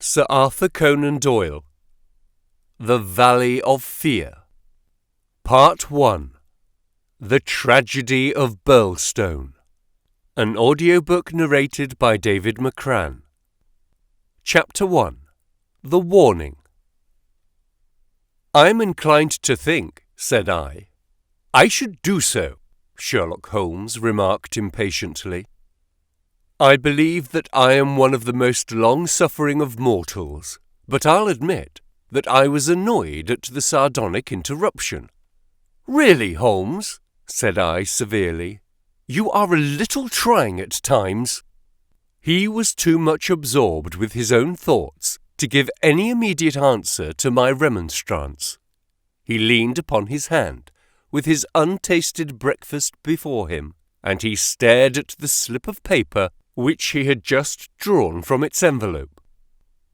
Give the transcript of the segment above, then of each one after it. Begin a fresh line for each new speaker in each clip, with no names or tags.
Sir Arthur Conan Doyle. The Valley of Fear. Part 1. The Tragedy of Birlstone. An audiobook narrated by David McCran. Chapter 1. The Warning. "I'm inclined to think," said I should do so," Sherlock Holmes remarked impatiently. "I believe that I am one of the most long-suffering of mortals, but I'll admit that I was annoyed at the sardonic interruption." "Really, Holmes," said I severely, "you are a little trying at times." He was too much absorbed with his own thoughts to give any immediate answer to my remonstrance. He leaned upon his hand, with his untasted breakfast before him, and he stared at the slip of paper which he had just drawn from its envelope.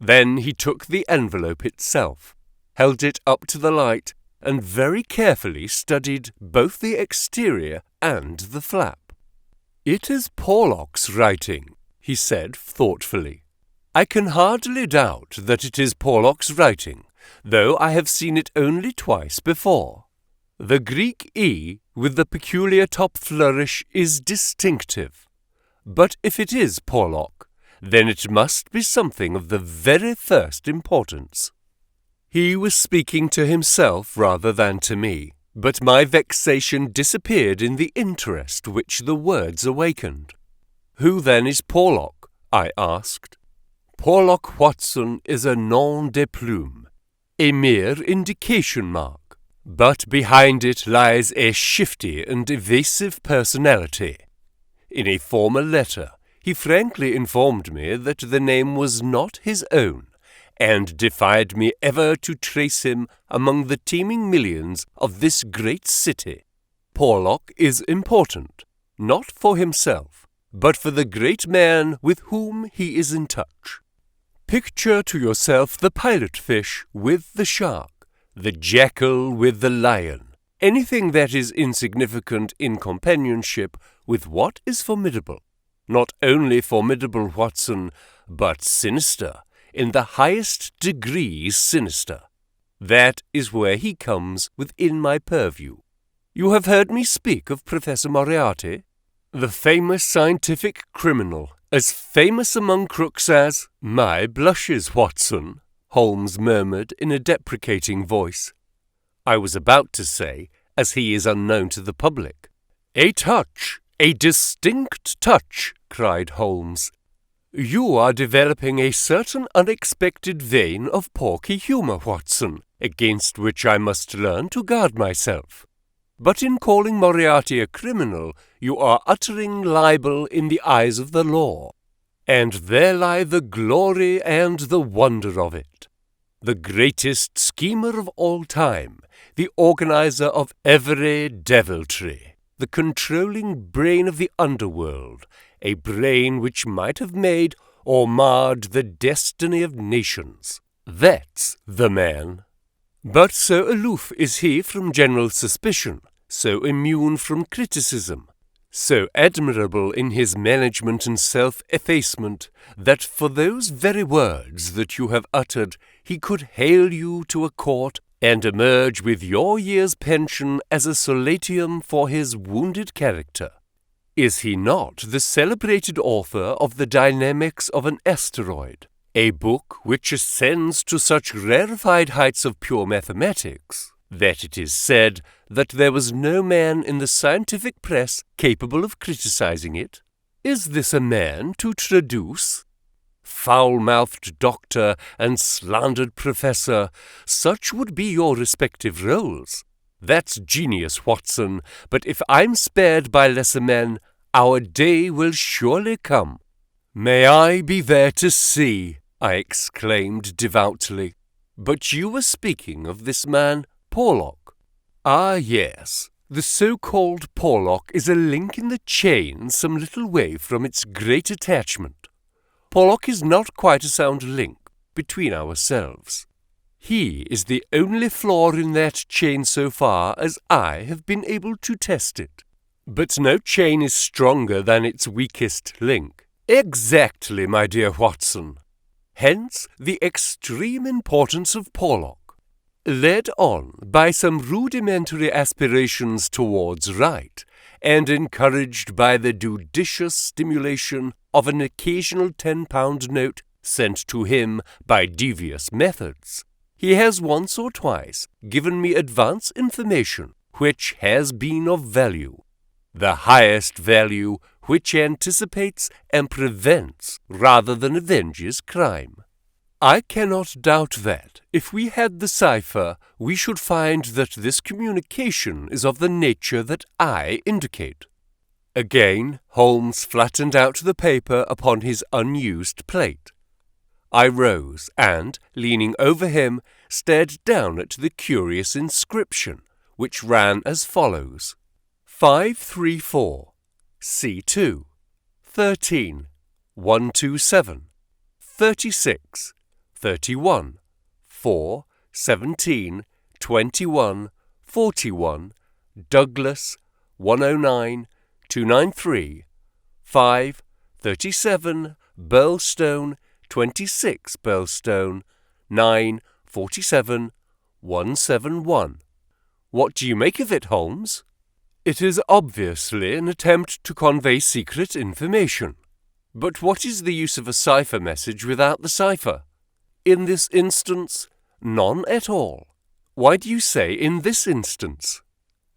Then he took the envelope itself, held it up to the light, and very carefully studied both the exterior and the flap. "It is Porlock's writing," he said thoughtfully. "I can hardly doubt that it is Porlock's writing, though I have seen it only twice before. The Greek E with the peculiar top flourish is distinctive. But if it is Porlock, then it must be something of the very first importance." He was speaking to himself rather than to me, but my vexation disappeared in the interest which the words awakened. "Who then is Porlock?" I asked. "Porlock, Watson, is a nom de plume, a mere indication mark, but behind it lies a shifty and evasive personality. In a former letter, he frankly informed me that the name was not his own, and defied me ever to trace him among the teeming millions of this great city. Porlock is important, not for himself, but for the great man with whom he is in touch. Picture to yourself the pilot fish with the shark, the jackal with the lion, anything that is insignificant in companionship with what is formidable. Not only formidable, Watson, but sinister, in the highest degree sinister. That is where he comes within my purview. You have heard me speak of Professor Moriarty? The famous scientific criminal, as famous among crooks as—" "My blushes, Watson," Holmes murmured in a deprecating voice. I was about to say, as he is unknown to the public. "A touch, a distinct touch," cried Holmes. "You are developing a certain unexpected vein of porky humour, Watson, against which I must learn to guard myself. But in calling Moriarty a criminal, you are uttering libel in the eyes of the law. And there lie the glory and the wonder of it. The greatest schemer of all time, the organizer of every deviltry, the controlling brain of the underworld, a brain which might have made or marred the destiny of nations. That's the man. But so aloof is he from general suspicion, so immune from criticism, so admirable in his management and self-effacement, that for those very words that you have uttered he could hale you to a court and emerge with your year's pension as a solatium for his wounded character. Is he not the celebrated author of The Dynamics of an Asteroid, a book which ascends to such rarefied heights of pure mathematics that it is said that there was no man in the scientific press capable of criticizing it? Is this a man to traduce? Foul-mouthed doctor and slandered professor, such would be your respective roles. That's genius, Watson, but if I'm spared by lesser men, our day will surely come." "May I be there to see," I exclaimed devoutly. "But you were speaking of this man, Porlock." "Ah, yes. The so-called Porlock is a link in the chain some little way from its great attachment. Porlock is not quite a sound link, between ourselves. He is the only flaw in that chain so far as I have been able to test it. But no chain is stronger than its weakest link." "Exactly, my dear Watson. Hence the extreme importance of Porlock. Led on by some rudimentary aspirations towards right, and encouraged by the judicious stimulation of an occasional £10 note sent to him by devious methods, he has once or twice given me advance information which has been of value, the highest value which anticipates and prevents rather than avenges crime. I cannot doubt that, if we had the cipher, we should find that this communication is of the nature that I indicate. Again, Holmes flattened out the paper upon his unused plate. I rose and, leaning over him, stared down at the curious inscription, which ran as follows: 534, C2, 13, 127, 36, 31, 4, 17, 21, 41, Douglas, 109, 293, 5, 37, Birlstone, 26 Birlstone, 9, 47, 171. What do you make of it, Holmes? It is obviously an attempt to convey secret information. But what is the use of a cipher message without the cipher? In this instance, none at all. Why do you say in this instance?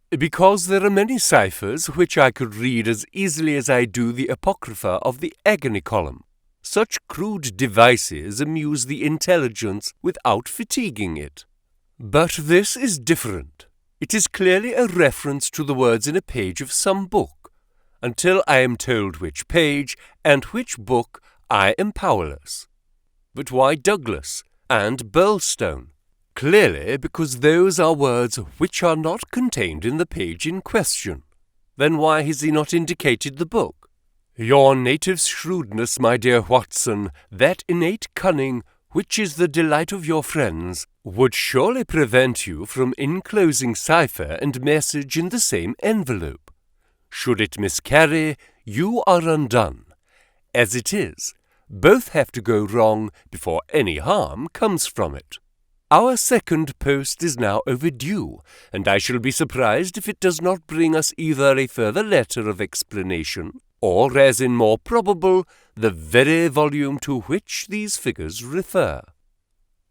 Because there are many ciphers which I could read as easily as I do the apocrypha of the agony column. Such crude devices amuse the intelligence without fatiguing it. But this is different. It is clearly a reference to the words in a page of some book. Until I am told which page and which book, I am powerless. But why Douglas and Birlstone? Clearly because those are words which are not contained in the page in question. Then why has he not indicated the book? Your native shrewdness, my dear Watson, that innate cunning which is the delight of your friends, would surely prevent you from enclosing cipher and message in the same envelope. Should it miscarry, you are undone. As it is, both have to go wrong before any harm comes from it. Our second post is now overdue, and I shall be surprised if it does not bring us either a further letter of explanation, or, as in more probable, the very volume to which these figures refer.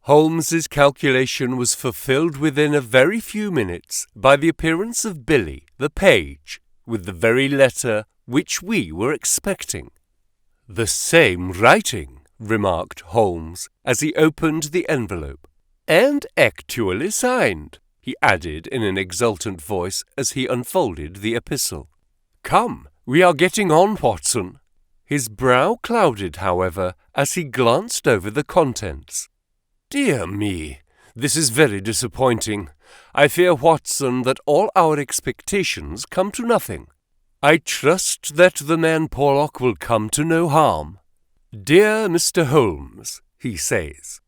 Holmes's calculation was fulfilled within a very few minutes by the appearance of Billy, the page, with the very letter which we were expecting. "The same writing," remarked Holmes, as he opened the envelope. "And actually signed," he added in an exultant voice as he unfolded the epistle. "Come, we are getting on, Watson." His brow clouded, however, as he glanced over the contents. "Dear me, this is very disappointing. I fear, Watson, that all our expectations come to nothing. I trust that the man Porlock will come to no harm. Dear Mr. Holmes, he says,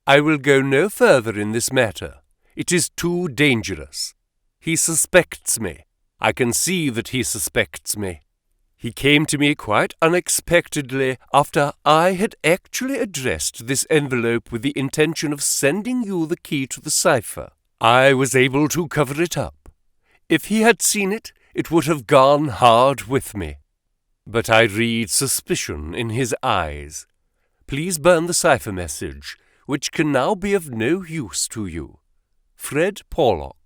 I will go no further in this matter. It is too dangerous. He suspects me. I can see that he suspects me. He came to me quite unexpectedly after I had actually addressed this envelope with the intention of sending you the key to the cipher. I was able to cover it up. If he had seen it, it would have gone hard with me. But I read suspicion in his eyes. Please burn the cipher message, which can now be of no use to you. Fred Porlock.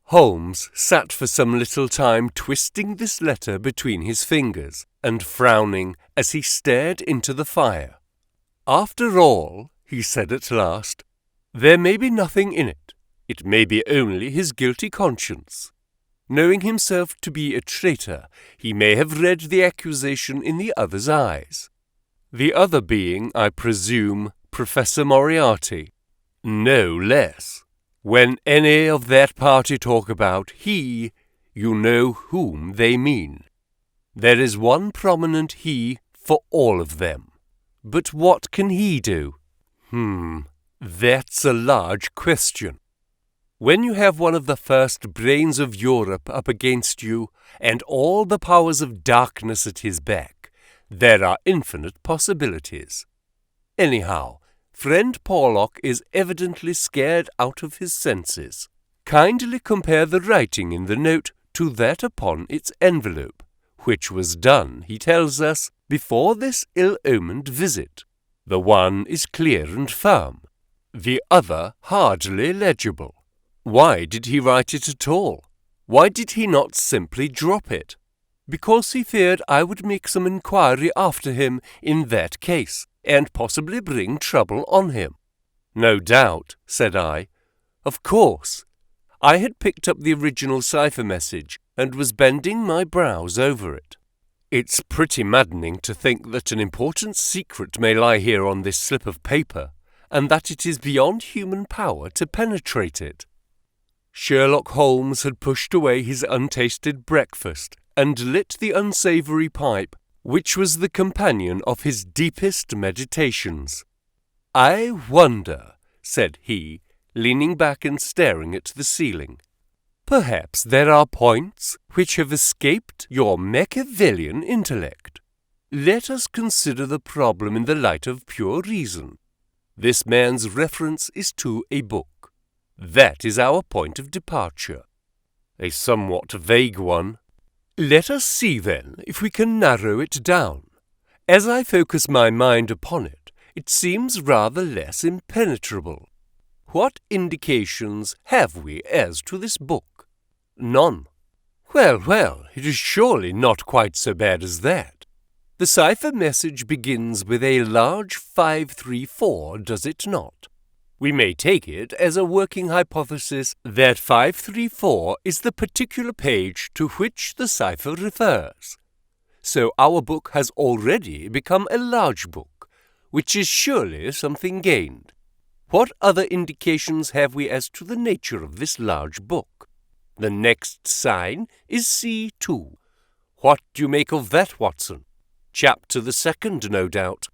Holmes sat for some little time twisting this letter between his fingers and frowning as he stared into the fire. After all, he said at last, there may be nothing in it. It may be only his guilty conscience. Knowing himself to be a traitor, he may have read the accusation in the other's eyes. The other being, I presume, Professor Moriarty. No less. When any of that party talk about he, you know whom they mean. There is one prominent he for all of them. But what can he do? That's a large question. When you have one of the first brains of Europe up against you, and all the powers of darkness at his back, there are infinite possibilities. Anyhow, Friend Porlock is evidently scared out of his senses. Kindly compare the writing in the note to that upon its envelope, which was done, he tells us, before this ill-omened visit. The one is clear and firm, the other hardly legible. Why did he write it at all? Why did he not simply drop it? Because he feared I would make some inquiry after him in that case, and possibly bring trouble on him. No doubt, said I. Of course. I had picked up the original cipher message and was bending my brows over it. It's pretty maddening to think that an important secret may lie here on this slip of paper, and that it is beyond human power to penetrate it. Sherlock Holmes had pushed away his untasted breakfast and lit the unsavoury pipe, which was the companion of his deepest meditations. I wonder, said he, leaning back and staring at the ceiling. Perhaps there are points which have escaped your Machiavellian intellect. Let us consider the problem in the light of pure reason. This man's reference is to a book. That is our point of departure. A somewhat vague one. Let us see, then, if we can narrow it down. As I focus my mind upon it, it seems rather less impenetrable. What indications have we as to this book? None. Well, it is surely not quite so bad as that. The cipher message begins with a large 534, does it not? We may take it as a working hypothesis that 534 is the particular page to which the cipher refers. So our book has already become a large book, which is surely something gained. What other indications have we as to the nature of this large book? The next sign is C2. What do you make of that, Watson? Chapter the second, no doubt.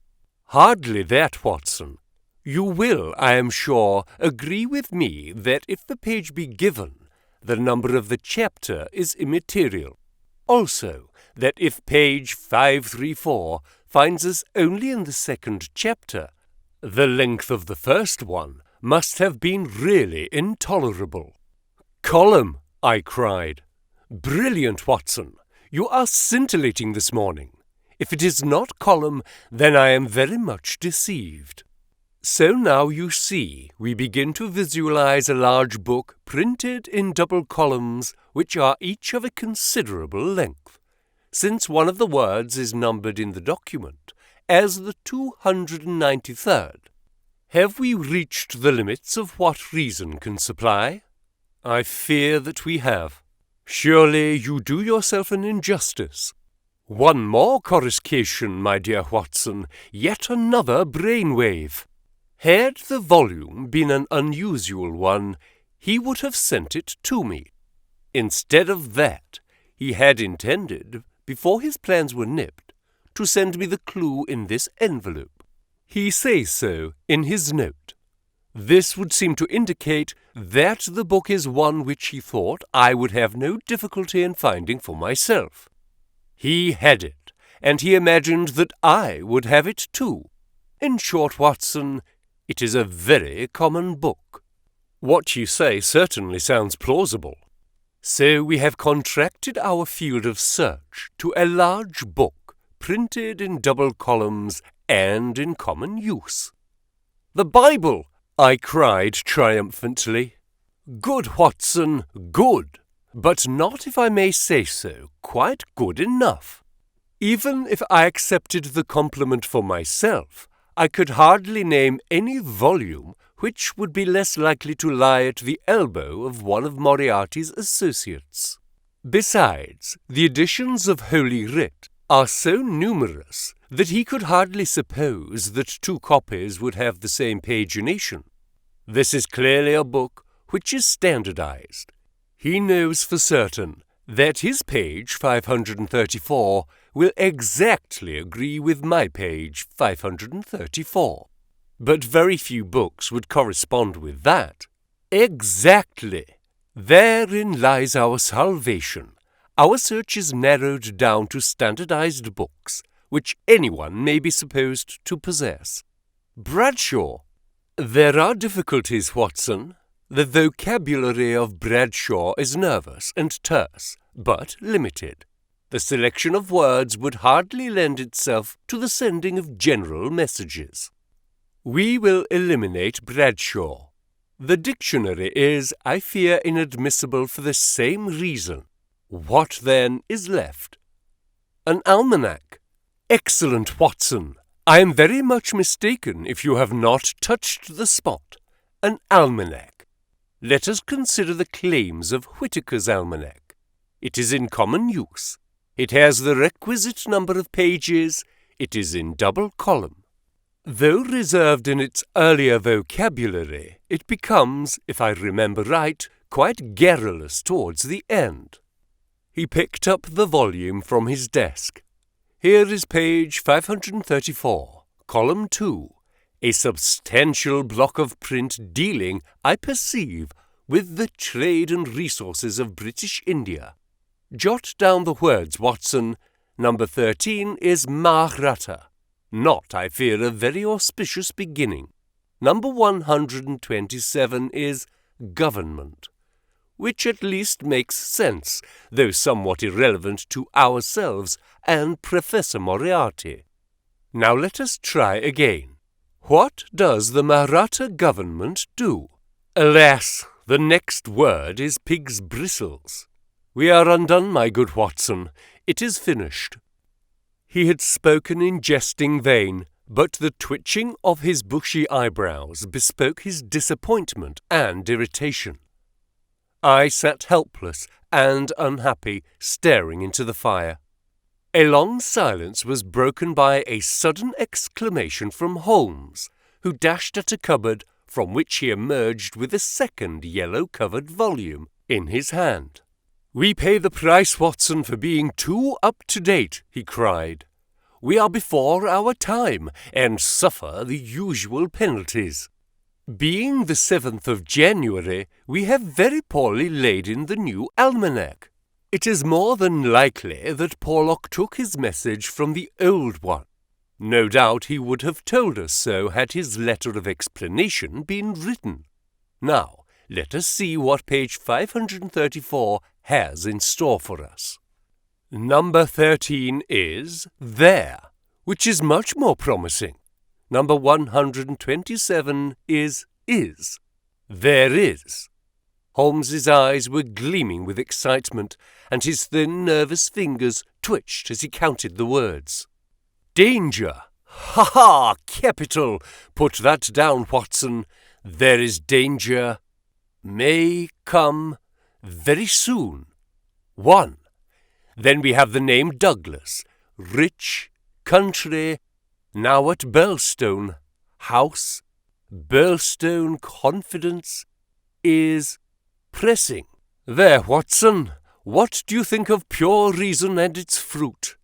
Hardly that, Watson. You will, I am sure, agree with me that if the page be given, the number of the chapter is immaterial. Also, that if page 534 finds us only in the second chapter, the length of the first one must have been really intolerable. Column, I cried. Brilliant, Watson. You are scintillating this morning. If it is not column, then I am very much deceived. So now you see, we begin to visualize a large book printed in double columns, which are each of a considerable length, since one of the words is numbered in the document as the 293rd. Have we reached the limits of what reason can supply? I fear that we have. Surely you do yourself an injustice. One more coruscation, my dear Watson, yet another brainwave. Had the volume been an unusual one, he would have sent it to me. Instead of that, he had intended, before his plans were nipped, to send me the clue in this envelope. He says so in his note. This would seem to indicate that the book is one which he thought I would have no difficulty in finding for myself. He had it, and he imagined that I would have it too. In short, Watson, it is a very common book. What you say certainly sounds plausible. So we have contracted our field of search to a large book, printed in double columns and in common use. The Bible! I cried triumphantly. Good, Watson, good, but not, if I may say so, quite good enough. Even if I accepted the compliment for myself, I could hardly name any volume which would be less likely to lie at the elbow of one of Moriarty's associates. Besides, the editions of Holy Writ are so numerous that he could hardly suppose that two copies would have the same pagination. This is clearly a book which is standardized. He knows for certain that his page 534 will exactly agree with my page 534. But very few books would correspond with that. Exactly. Therein lies our salvation. Our search is narrowed down to standardized books, which anyone may be supposed to possess. Bradshaw, There are difficulties, Watson. The vocabulary of Bradshaw is nervous and terse, but limited. The selection of words would hardly lend itself to the sending of general messages. We will eliminate Bradshaw. The dictionary is, I fear, inadmissible for the same reason. What, then, is left? An almanac. Excellent, Watson. I am very much mistaken if you have not touched the spot. An almanac. Let us consider the claims of Whitaker's almanac. It is in common use. It has the requisite number of pages. It is in double column. Though reserved in its earlier vocabulary, it becomes, if I remember right, quite garrulous towards the end. He picked up the volume from his desk. Here is page 534, column 2, a substantial block of print dealing, I perceive, with the trade and resources of British India. Jot down the words, Watson. Number 13 is Mahratta. Not, I fear, a very auspicious beginning. Number 127 is government, which at least makes sense, though somewhat irrelevant to ourselves and Professor Moriarty. Now let us try again. What does the Mahratta government do? Alas, the next word is pig's bristles. We are undone, my good Watson. It is finished. He had spoken in jesting vein, but the twitching of his bushy eyebrows bespoke his disappointment and irritation. I sat helpless and unhappy, staring into the fire. A long silence was broken by a sudden exclamation from Holmes, who dashed at a cupboard from which he emerged with a second yellow-covered volume in his hand. "We pay the price, Watson, for being too up-to-date," he cried. "We are before our time, and suffer the usual penalties. Being the 7th of January, we have very poorly laid in the new almanac. It is more than likely that Porlock took his message from the old one. No doubt he would have told us so had his letter of explanation been written. Now, let us see what page 534 has in store for us. Number 13 is there, which is much more promising. Number 127 is. There is. Holmes's eyes were gleaming with excitement, and his thin, nervous fingers twitched as he counted the words. Danger! Ha ha! Capital! Put that down, Watson. There is danger. May come very soon. 1. Then we have the name Douglas. Rich, country, now at Birlstone. House, Birlstone, confidence, is pressing. There, Watson, what do you think of pure reason and its fruit?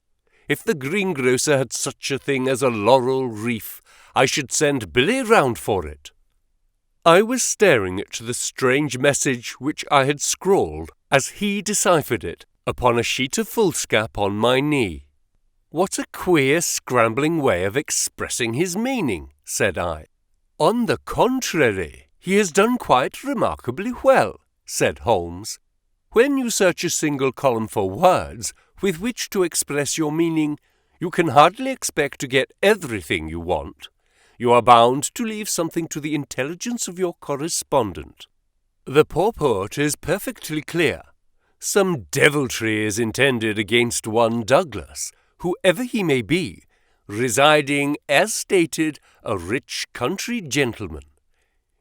If the greengrocer had such a thing as a laurel wreath, I should send Billy round for it. I was staring at the strange message which I had scrawled, as he deciphered it, upon a sheet of foolscap on my knee. What a queer, scrambling way of expressing his meaning, said I. On the contrary, he has done quite remarkably well, said Holmes. When you search a single column for words with which to express your meaning, you can hardly expect to get everything you want. You are bound to leave something to the intelligence of your correspondent. The purport is perfectly clear. Some deviltry is intended against one Douglas, whoever he may be, residing, as stated, a rich country gentleman.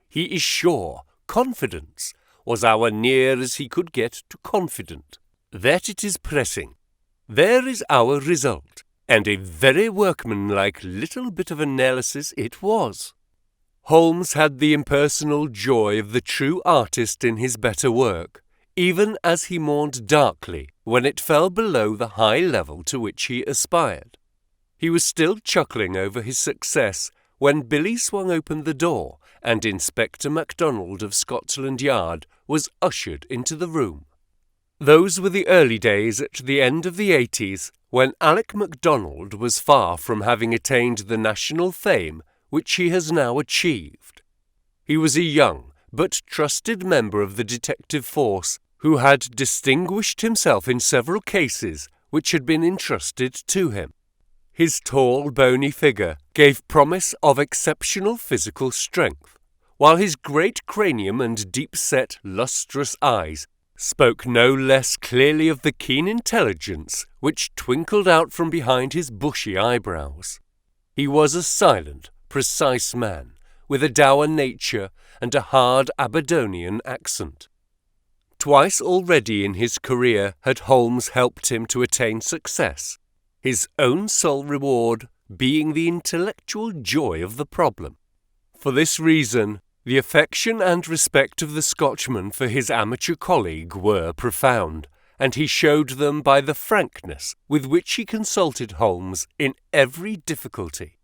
He is sure confidence was our near as he could get to confident. That it is pressing. There is our result, and a very workmanlike little bit of analysis it was. Holmes had the impersonal joy of the true artist in his better work, even as he mourned darkly when it fell below the high level to which he aspired. He was still chuckling over his success when Billy swung open the door and Inspector MacDonald of Scotland Yard was ushered into the room. Those were the early days at the end of the 80s, when Alec MacDonald was far from having attained the national fame which he has now achieved. He was a young but trusted member of the detective force who had distinguished himself in several cases which had been entrusted to him. His tall, bony figure gave promise of exceptional physical strength, while his great cranium and deep-set, lustrous eyes spoke no less clearly of the keen intelligence which twinkled out from behind his bushy eyebrows. He was a silent, precise man, with a dour nature and a hard Aberdonian accent. Twice already in his career had Holmes helped him to attain success, his own sole reward being the intellectual joy of the problem. For this reason, the affection and respect of the Scotchman for his amateur colleague were profound, and he showed them by the frankness with which he consulted Holmes in every difficulty.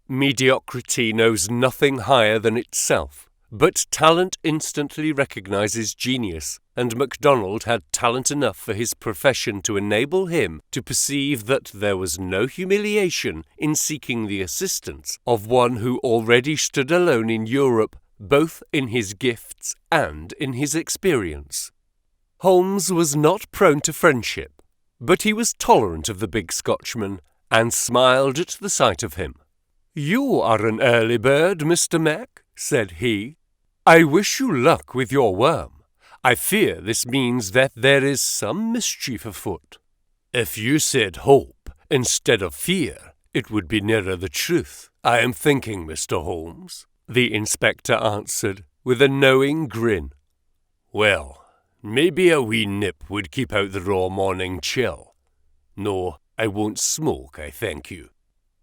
Mediocrity knows nothing higher than itself, but talent instantly recognizes genius, and MacDonald had talent enough for his profession to enable him to perceive that there was no humiliation in seeking the assistance of one who already stood alone in Europe, both in his gifts and in his experience. Holmes was not prone to friendship, but he was tolerant of the big Scotchman, and smiled at the sight of him. "You are an early bird, Mr. Mac," said he. "I wish you luck with your worm. I fear this means that there is some mischief afoot." "If you said hope instead of fear, it would be nearer the truth, I am thinking, Mr. Holmes," the inspector answered, with a knowing grin. "Well, maybe a wee nip would keep out the raw morning chill. No, I won't smoke, I thank you.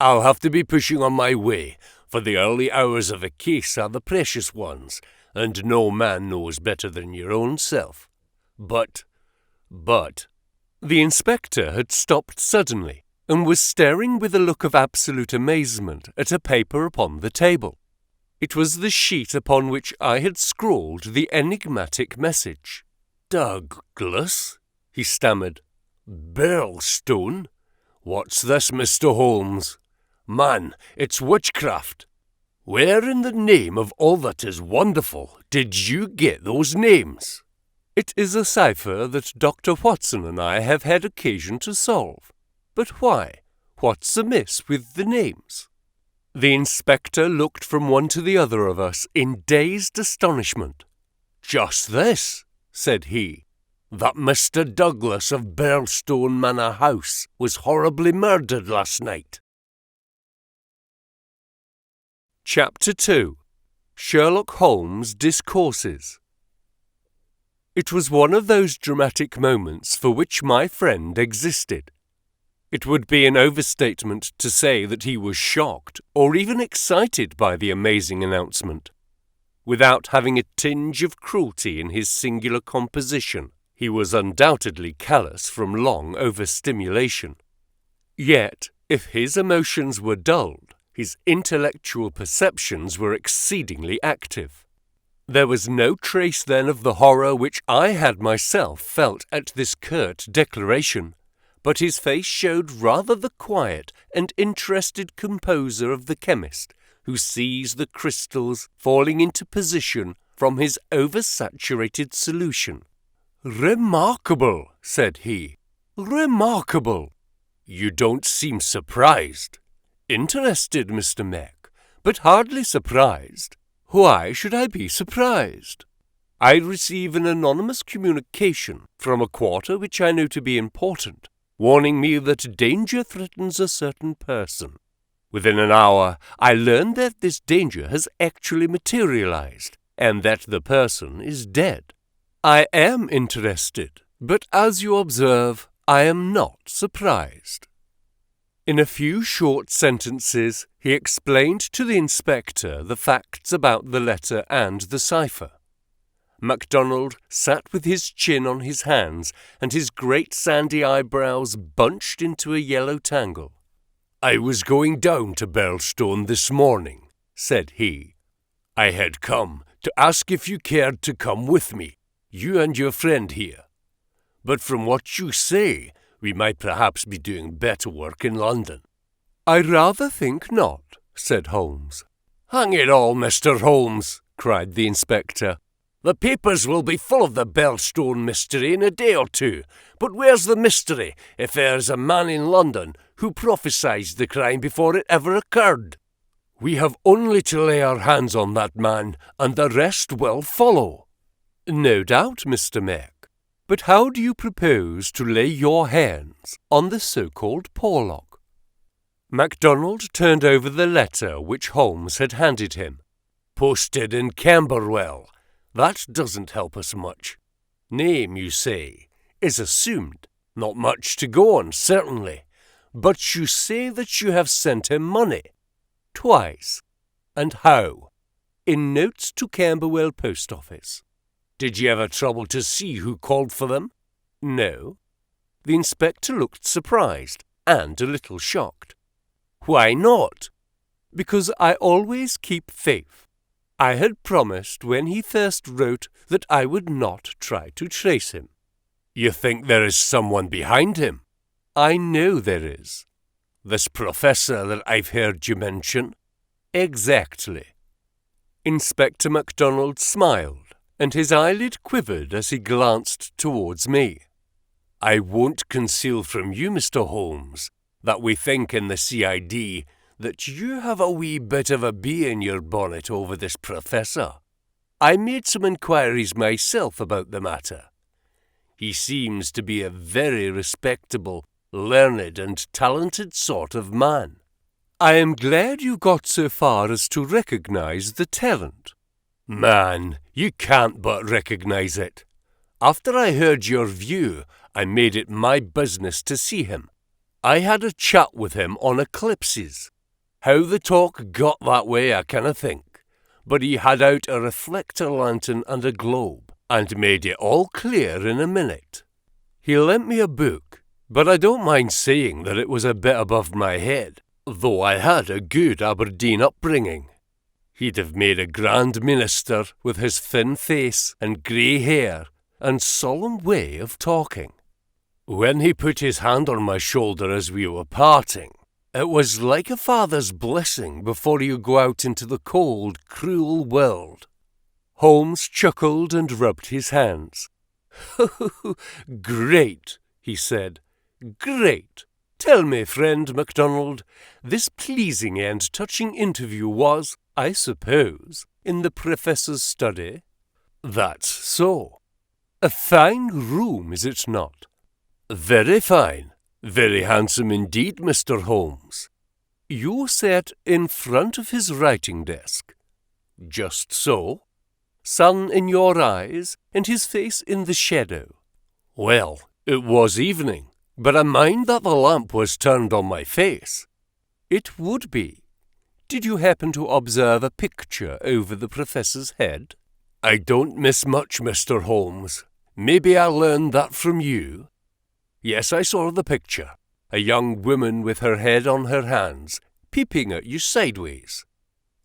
I'll have to be pushing on my way, for the early hours of a case are the precious ones, and no man knows better than your own self. But... The inspector had stopped suddenly, and was staring with a look of absolute amazement at a paper upon the table. It was the sheet upon which I had scrawled the enigmatic message. "Douglas?" he stammered. "Birlstone? What's this, Mr. Holmes? Man, it's witchcraft. Where in the name of all that is wonderful did you get those names?" "It is a cipher that Dr. Watson and I have had occasion to solve. But why? What's amiss with the names?" The inspector looked from one to the other of us in dazed astonishment. "Just this," said he, "that Mr. Douglas of Birlstone Manor House was horribly murdered last night." Chapter 2. Sherlock Holmes Discourses. It was one of those dramatic moments for which my friend existed. It would be an overstatement to say that he was shocked or even excited by the amazing announcement. Without having a tinge of cruelty in his singular composition, he was undoubtedly callous from long overstimulation. Yet, if his emotions were dulled, his intellectual perceptions were exceedingly active. There was no trace then of the horror which I had myself felt at this curt declaration, but his face showed rather the quiet and interested composure of the chemist who sees the crystals falling into position from his oversaturated solution. "Remarkable," said he. "Remarkable. You don't seem surprised." "Interested, Mr. Mac, but hardly surprised. Why should I be surprised? I receive an anonymous communication from a quarter which I know to be important, warning me that danger threatens a certain person. Within an hour, I learn that this danger has actually materialized, and that the person is dead. I am interested, but as you observe, I am not surprised." In a few short sentences, he explained to the inspector the facts about the letter and the cipher. MacDonald sat with his chin on his hands and his great sandy eyebrows bunched into a yellow tangle. "I was going down to Birlstone this morning," said he. "I had come to ask if you cared to come with me, you and your friend here. But from what you say, we might perhaps be doing better work in London." "I rather think not," said Holmes. "Hang it all, Mr. Holmes, cried the inspector. "The papers will be full of the Birlstone mystery in a day or two, but where's the mystery if there's a man in London who prophesied the crime before it ever occurred? We have only to lay our hands on that man, and the rest will follow." "No doubt, Mr. Mac. But how do you propose to lay your hands on the so-called Porlock?" MacDonald turned over the letter which Holmes had handed him. "Posted in Camberwell. That doesn't help us much. Name, you say, is assumed. Not much to go on, certainly. But you say that you have sent him money. Twice. And how?" "In notes to Camberwell Post Office." "Did you ever trouble to see who called for them?" "No." The inspector looked surprised and a little shocked. "Why not?" "Because I always keep faith. I had promised when he first wrote that I would not try to trace him." "You think there is someone behind him?" "I know there is." "This professor that I've heard you mention?" "Exactly." Inspector MacDonald smiled, and his eyelid quivered as he glanced towards me. "I won't conceal from you, Mr. Holmes, that we think in the CID that you have a wee bit of a bee in your bonnet over this professor. I made some inquiries myself about the matter. He seems to be a very respectable, learned and talented sort of man." "I am glad you got so far as to recognize the talent." "Man, you can't but recognize it. After I heard your view, I made it my business to see him. I had a chat with him on eclipses. How the talk got that way I canna think, but he had out a reflector lantern and a globe, and made it all clear in a minute. He lent me a book, but I don't mind saying that it was a bit above my head, though I had a good Aberdeen upbringing. He'd have made a grand minister with his thin face and grey hair and solemn way of talking. When he put his hand on my shoulder as we were parting, it was like a father's blessing before you go out into the cold, cruel world." Holmes chuckled and rubbed his hands. "Great," he said. "Great. Tell me, friend MacDonald, this pleasing and touching interview was, I suppose, in the professor's study?" "That's so." "A fine room, is it not?" "Very fine. Very handsome indeed, Mr. Holmes." "You sat in front of his writing desk?" "Just so." "Sun in your eyes, and his face in the shadow?" "Well, it was evening, but I mind that the lamp was turned on my face." "It would be. Did you happen to observe a picture over the professor's head?" "I don't miss much, Mr. Holmes. Maybe I learned that from you." "Yes, I saw the picture. A young woman with her head on her hands, peeping at you sideways."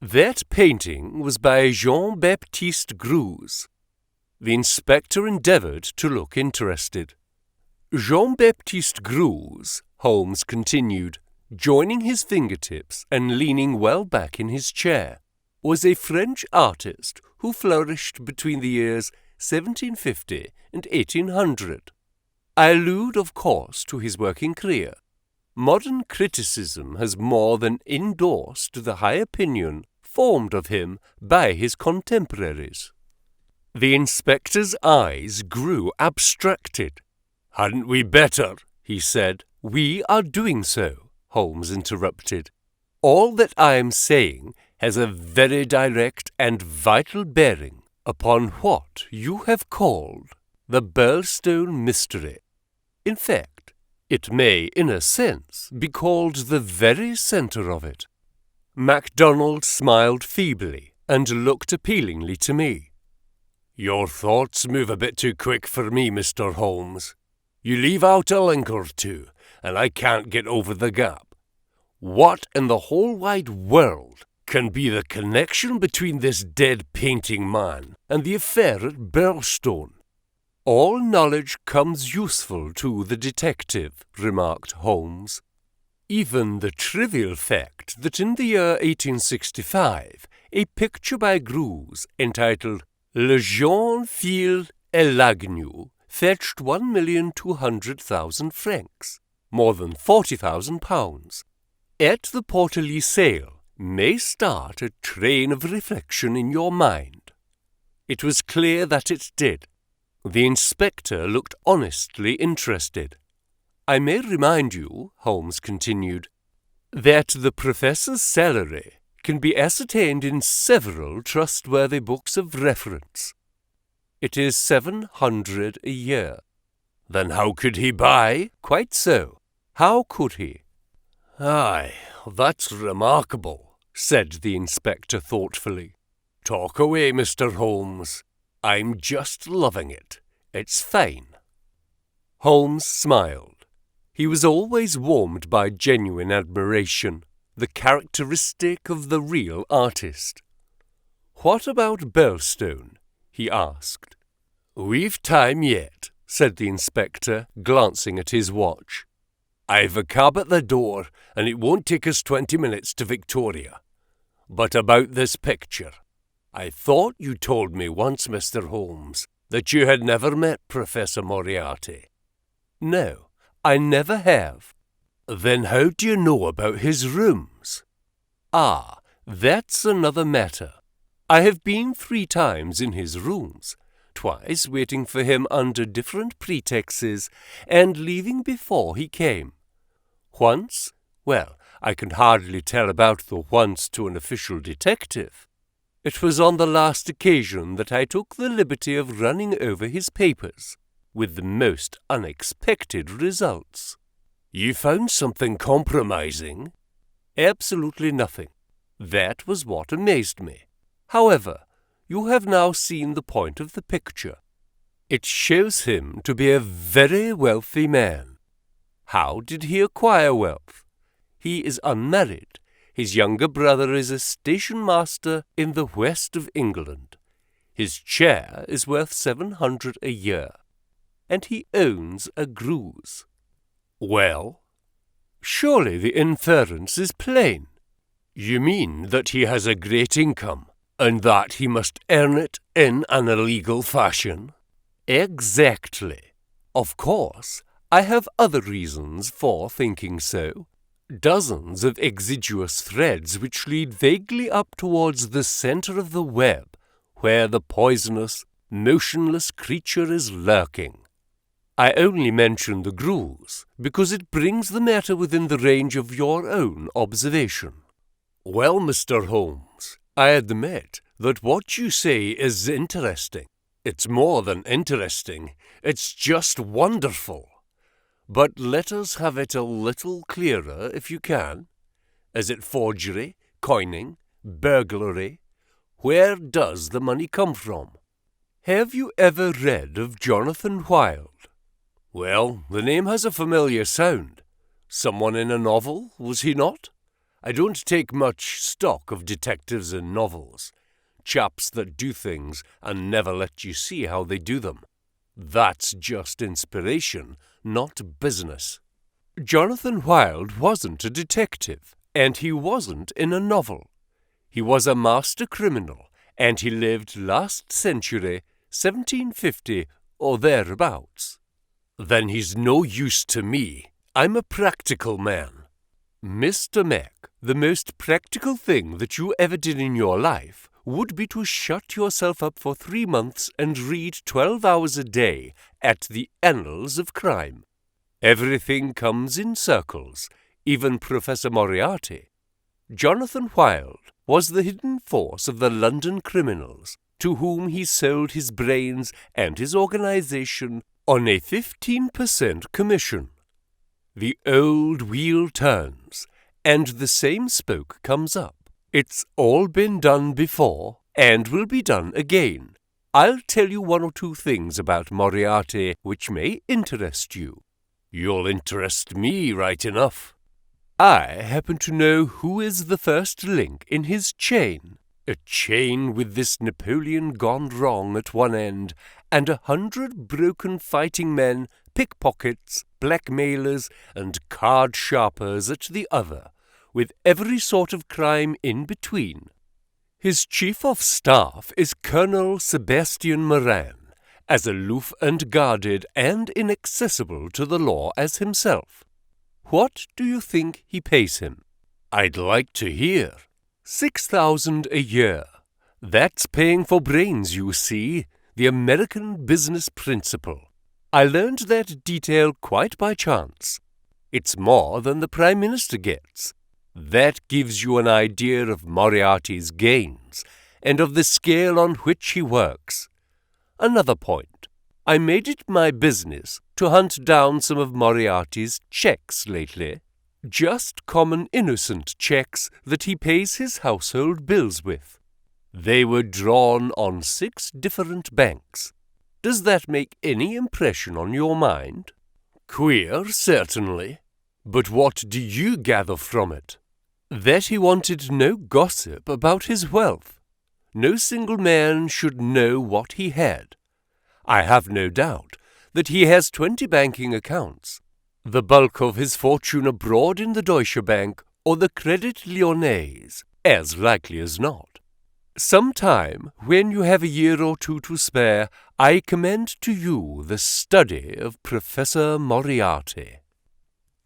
"That painting was by Jean-Baptiste Greuze." The inspector endeavoured to look interested. "Jean-Baptiste Greuze," Holmes continued, joining his fingertips and leaning well back in his chair, "was a French artist who flourished between the years 1750 and 1800. I allude, of course, to his working career. Modern criticism has more than endorsed the high opinion formed of him by his contemporaries." The inspector's eyes grew abstracted. "Hadn't we better?" he said. "We are doing so," Holmes interrupted. "All that I am saying has a very direct and vital bearing upon what you have called the Birlstone mystery. In fact, it may, in a sense, be called the very centre of it." MacDonald smiled feebly and looked appealingly to me. "Your thoughts move a bit too quick for me, Mr. Holmes. You leave out a link or two, and I can't get over the gap. What in the whole wide world can be the connection between this dead painting man and the affair at Birlstone?" "All knowledge comes useful to the detective," remarked Holmes. Even the trivial fact that in the year 1865, a picture by Greuze entitled Le Jeune Fil et l'Agneau fetched 1,200,000 francs, more than £40,000, at the Portalis sale may start a train of reflection in your mind. It was clear that it did. The inspector looked honestly interested. I may remind you, Holmes continued, that the professor's salary can be ascertained in several trustworthy books of reference. It is 700 a year. Then how could he buy? Quite so. How could he? Aye, that's remarkable, said the inspector thoughtfully. Talk away, Mr. Holmes. I'm just loving it. It's fine. Holmes smiled. He was always warmed by genuine admiration, the characteristic of the real artist. What about Birlstone? He asked. We've time yet, said the inspector, glancing at his watch. I've a cab at the door, and it won't take us 20 minutes to Victoria. But about this picture. I thought you told me once, Mr. Holmes, that you had never met Professor Moriarty. No. I never have. Then how do you know about his rooms? Ah, that's another matter. I have been 3 times in his rooms, twice waiting for him under different pretexts and leaving before he came. Once, well, I can hardly tell about the once to an official detective. It was on the last occasion that I took the liberty of running over his papers, with the most unexpected results. You found something compromising? Absolutely nothing. That was what amazed me. However, you have now seen the point of the picture. It shows him to be a very wealthy man. How did he acquire wealth? He is unmarried. His younger brother is a station master in the west of England. His chair is worth 700 a year. And he owns a Greuze. Well, surely the inference is plain. You mean that he has a great income, and that he must earn it in an illegal fashion? Exactly. Of course, I have other reasons for thinking so. Dozens of exiguous threads which lead vaguely up towards the centre of the web, where the poisonous, motionless creature is lurking. I only mention the Greuze because it brings the matter within the range of your own observation. Well, Mr. Holmes, I admit that what you say is interesting. It's more than interesting, it's just wonderful. But let us have it a little clearer if you can. Is it forgery, coining, burglary? Where does the money come from? Have you ever read of Jonathan Wild? Well, the name has a familiar sound. Someone in a novel, was he not? I don't take much stock of detectives in novels. Chaps that do things and never let you see how they do them. That's just inspiration, not business. Jonathan Wild wasn't a detective, and he wasn't in a novel. He was a master criminal, and he lived last century, 1750 or thereabouts. Then he's no use to me. I'm a practical man. Mr. Mac, the most practical thing that you ever did in your life would be to shut yourself up for 3 months and read 12 hours a day at the annals of crime. Everything comes in circles, even Professor Moriarty. Jonathan Wild was the hidden force of the London criminals, to whom he sold his brains and his organization on a 15% commission. The old wheel turns, and the same spoke comes up. It's all been done before, and will be done again. I'll tell you 1 or 2 things about Moriarty which may interest you. You'll interest me right enough. I happen to know who is the first link in his chain. A chain with this Napoleon gone wrong at one end, and 100 broken fighting men pickpockets, blackmailers, and card sharpers at the other, with every sort of crime in between. His chief of staff is Colonel Sebastian Moran, as aloof and guarded and inaccessible to the law as himself. What do you think he pays him? I'd like to hear. 6,000 a year. That's paying for brains, you see, the American business principle. I learned that detail quite by chance. It's more than the Prime Minister gets. That gives you an idea of Moriarty's gains, and of the scale on which he works. Another point. I made it my business to hunt down some of Moriarty's checks lately. Just common innocent checks that he pays his household bills with. They were drawn on 6 different banks. Does that make any impression on your mind? Queer, certainly. But what do you gather from it? That he wanted no gossip about his wealth. No single man should know what he had. I have no doubt that he has 20 banking accounts, the bulk of his fortune abroad in the Deutsche Bank or the Credit Lyonnaise, as likely as not. Some time, when you have a year or two to spare, I commend to you the study of Professor Moriarty.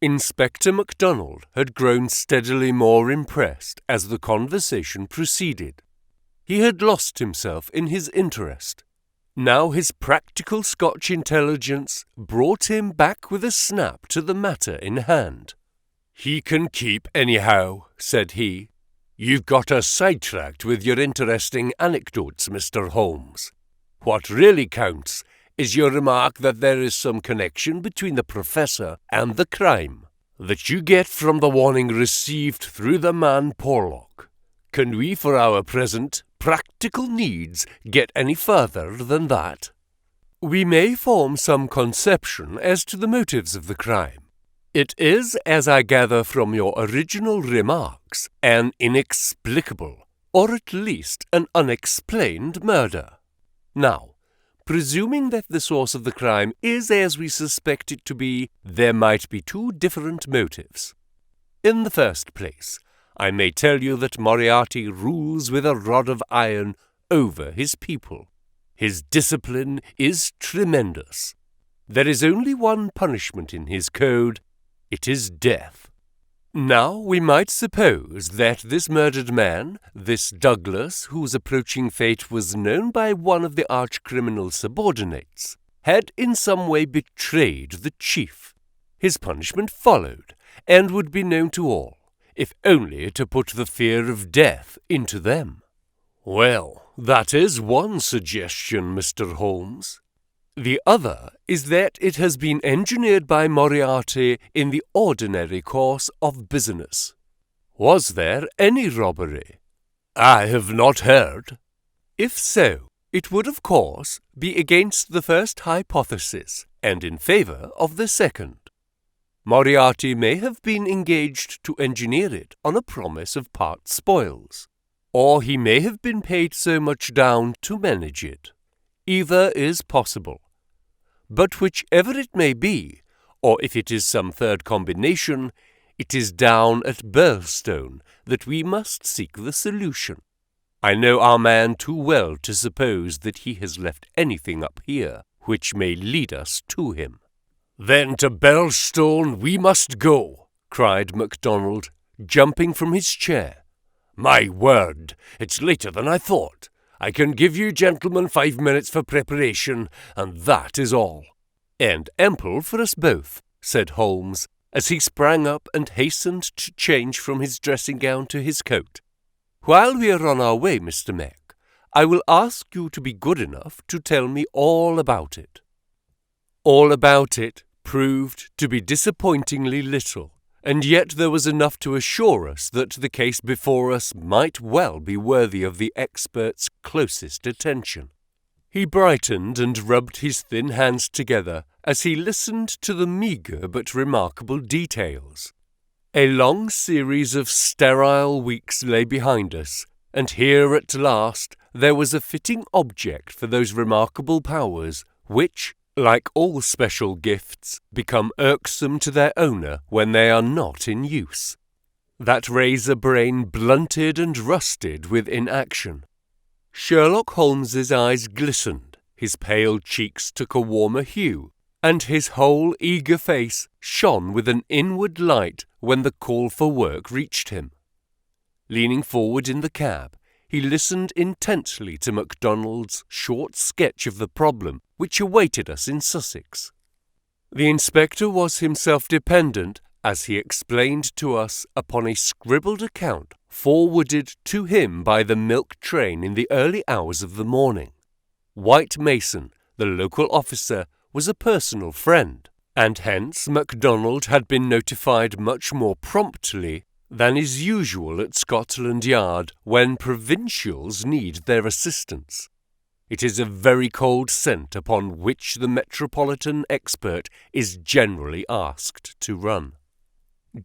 Inspector MacDonald had grown steadily more impressed as the conversation proceeded. He had lost himself in his interest. Now his practical Scotch intelligence brought him back with a snap to the matter in hand. "He can keep anyhow," said he. "You've got us sidetracked with your interesting anecdotes, Mr. Holmes. What really counts is your remark that there is some connection between the Professor and the crime, that you get from the warning received through the man Porlock. Can we, for our present practical needs, get any further than that?" "We may form some conception as to the motives of the crime. It is, as I gather from your original remarks, an inexplicable, or at least an unexplained murder. Now, presuming that the source of the crime is as we suspect it to be, there might be 2 different motives. In the first place, I may tell you that Moriarty rules with a rod of iron over his people. His discipline is tremendous. There is only one punishment in his code. It is death. Now we might suppose that this murdered man, this Douglas, whose approaching fate was known by one of the arch-criminal's subordinates, had in some way betrayed the chief. His punishment followed, and would be known to all, if only to put the fear of death into them. Well, that is one suggestion, Mr. Holmes. The other is that it has been engineered by Moriarty in the ordinary course of business. Was there any robbery? I have not heard. If so, it would of course be against the first hypothesis and in favour of the second. Moriarty may have been engaged to engineer it on a promise of part spoils, or he may have been paid so much down to manage it. Either is possible. But whichever it may be, or if it is some third combination, it is down at Birlstone that we must seek the solution. I know our man too well to suppose that he has left anything up here which may lead us to him. "Then to Birlstone we must go," cried MacDonald, jumping from his chair. "My word, it's later than I thought. I can give you gentlemen 5 minutes for preparation, and that is all." "And ample for us both," said Holmes, as he sprang up and hastened to change from his dressing-gown to his coat. "While we are on our way, Mr. Mac, I will ask you to be good enough to tell me all about it." All about it proved to be disappointingly little, and yet there was enough to assure us that the case before us might well be worthy of the expert's closest attention. He brightened and rubbed his thin hands together as he listened to the meagre but remarkable details. A long series of sterile weeks lay behind us, and here at last there was a fitting object for those remarkable powers which, like all special gifts, become irksome to their owner when they are not in use. That razor brain blunted and rusted with inaction. Sherlock Holmes's eyes glistened, his pale cheeks took a warmer hue, and his whole eager face shone with an inward light when the call for work reached him. Leaning forward in the cab, he listened intently to MacDonald's short sketch of the problem which awaited us in Sussex. The inspector was himself dependent, as he explained to us, upon a scribbled account forwarded to him by the milk train in the early hours of the morning. White Mason, the local officer, was a personal friend, and hence MacDonald had been notified much more promptly than is usual at Scotland Yard when provincials need their assistance. It is a very cold scent upon which the metropolitan expert is generally asked to run.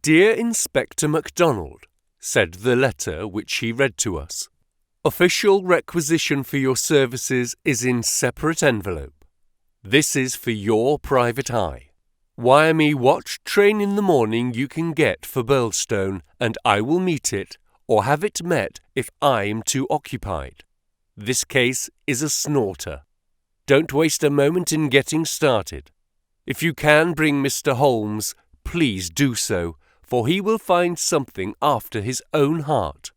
"Dear Inspector MacDonald," said the letter which he read to us, "official requisition for your services is in separate envelope. This is for your private eye. Wire me what train in the morning you can get for Birlstone, and I will meet it, or have it met if I am too occupied. This case is a snorter. Don't waste a moment in getting started. If you can bring Mr. Holmes, please do so, for he will find something after his own heart.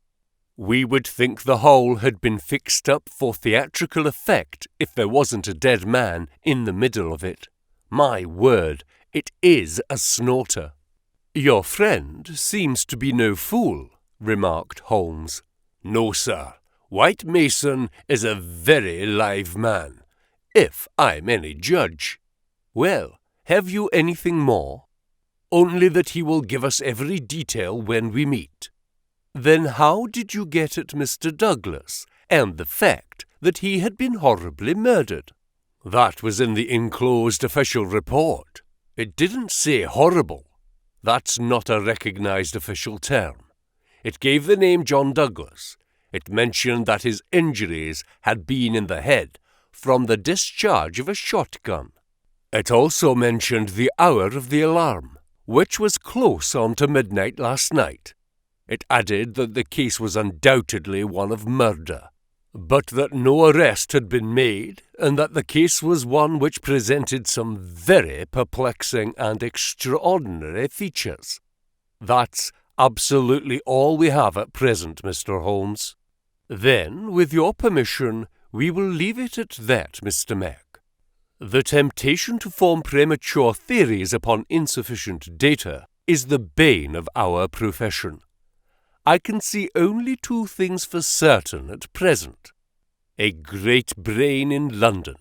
We would think the whole had been fixed up for theatrical effect if there wasn't a dead man in the middle of it. My word, it is a snorter." "Your friend seems to be no fool," remarked Holmes. "No, sir. White Mason is a very live man, if I'm any judge." "Well, have you anything more?" "Only that he will give us every detail when we meet." "Then how did you get at Mr. Douglas, and the fact that he had been horribly murdered?" "That was in the enclosed official report. It didn't say horrible. That's not a recognized official term. It gave the name John Douglas. It mentioned that his injuries had been in the head from the discharge of a shotgun. It also mentioned the hour of the alarm, which was close on to midnight last night. It added that the case was undoubtedly one of murder, but that no arrest had been made, and that the case was one which presented some very perplexing and extraordinary features. That's absolutely all we have at present, Mr. Holmes. Then, with your permission, we will leave it at that, Mr. Mac. The temptation to form premature theories upon insufficient data is the bane of our profession. I can see only two things for certain at present: a great brain in London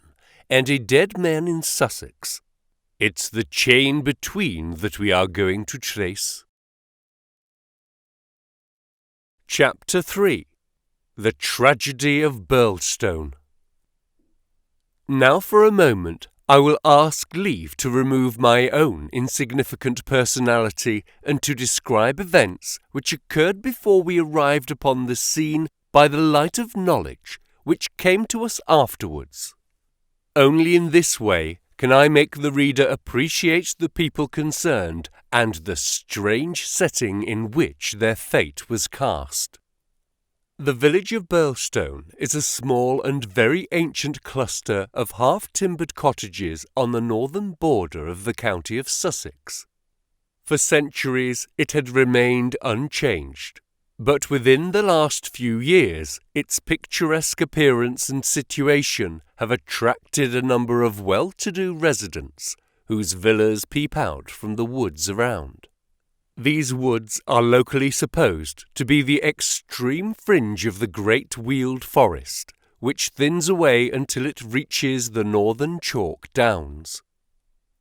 and a dead man in Sussex. It's the chain between that we are going to trace. Chapter 3. The Tragedy of Birlstone. Now for a moment I will ask leave to remove my own insignificant personality and to describe events which occurred before we arrived upon the scene by the light of knowledge which came to us afterwards. Only in this way can I make the reader appreciate the people concerned and the strange setting in which their fate was cast. The village of Birlstone is a small and very ancient cluster of half-timbered cottages on the northern border of the county of Sussex. For centuries it had remained unchanged, but within the last few years its picturesque appearance and situation have attracted a number of well-to-do residents whose villas peep out from the woods around. These woods are locally supposed to be the extreme fringe of the great Weald forest, which thins away until it reaches the northern chalk downs.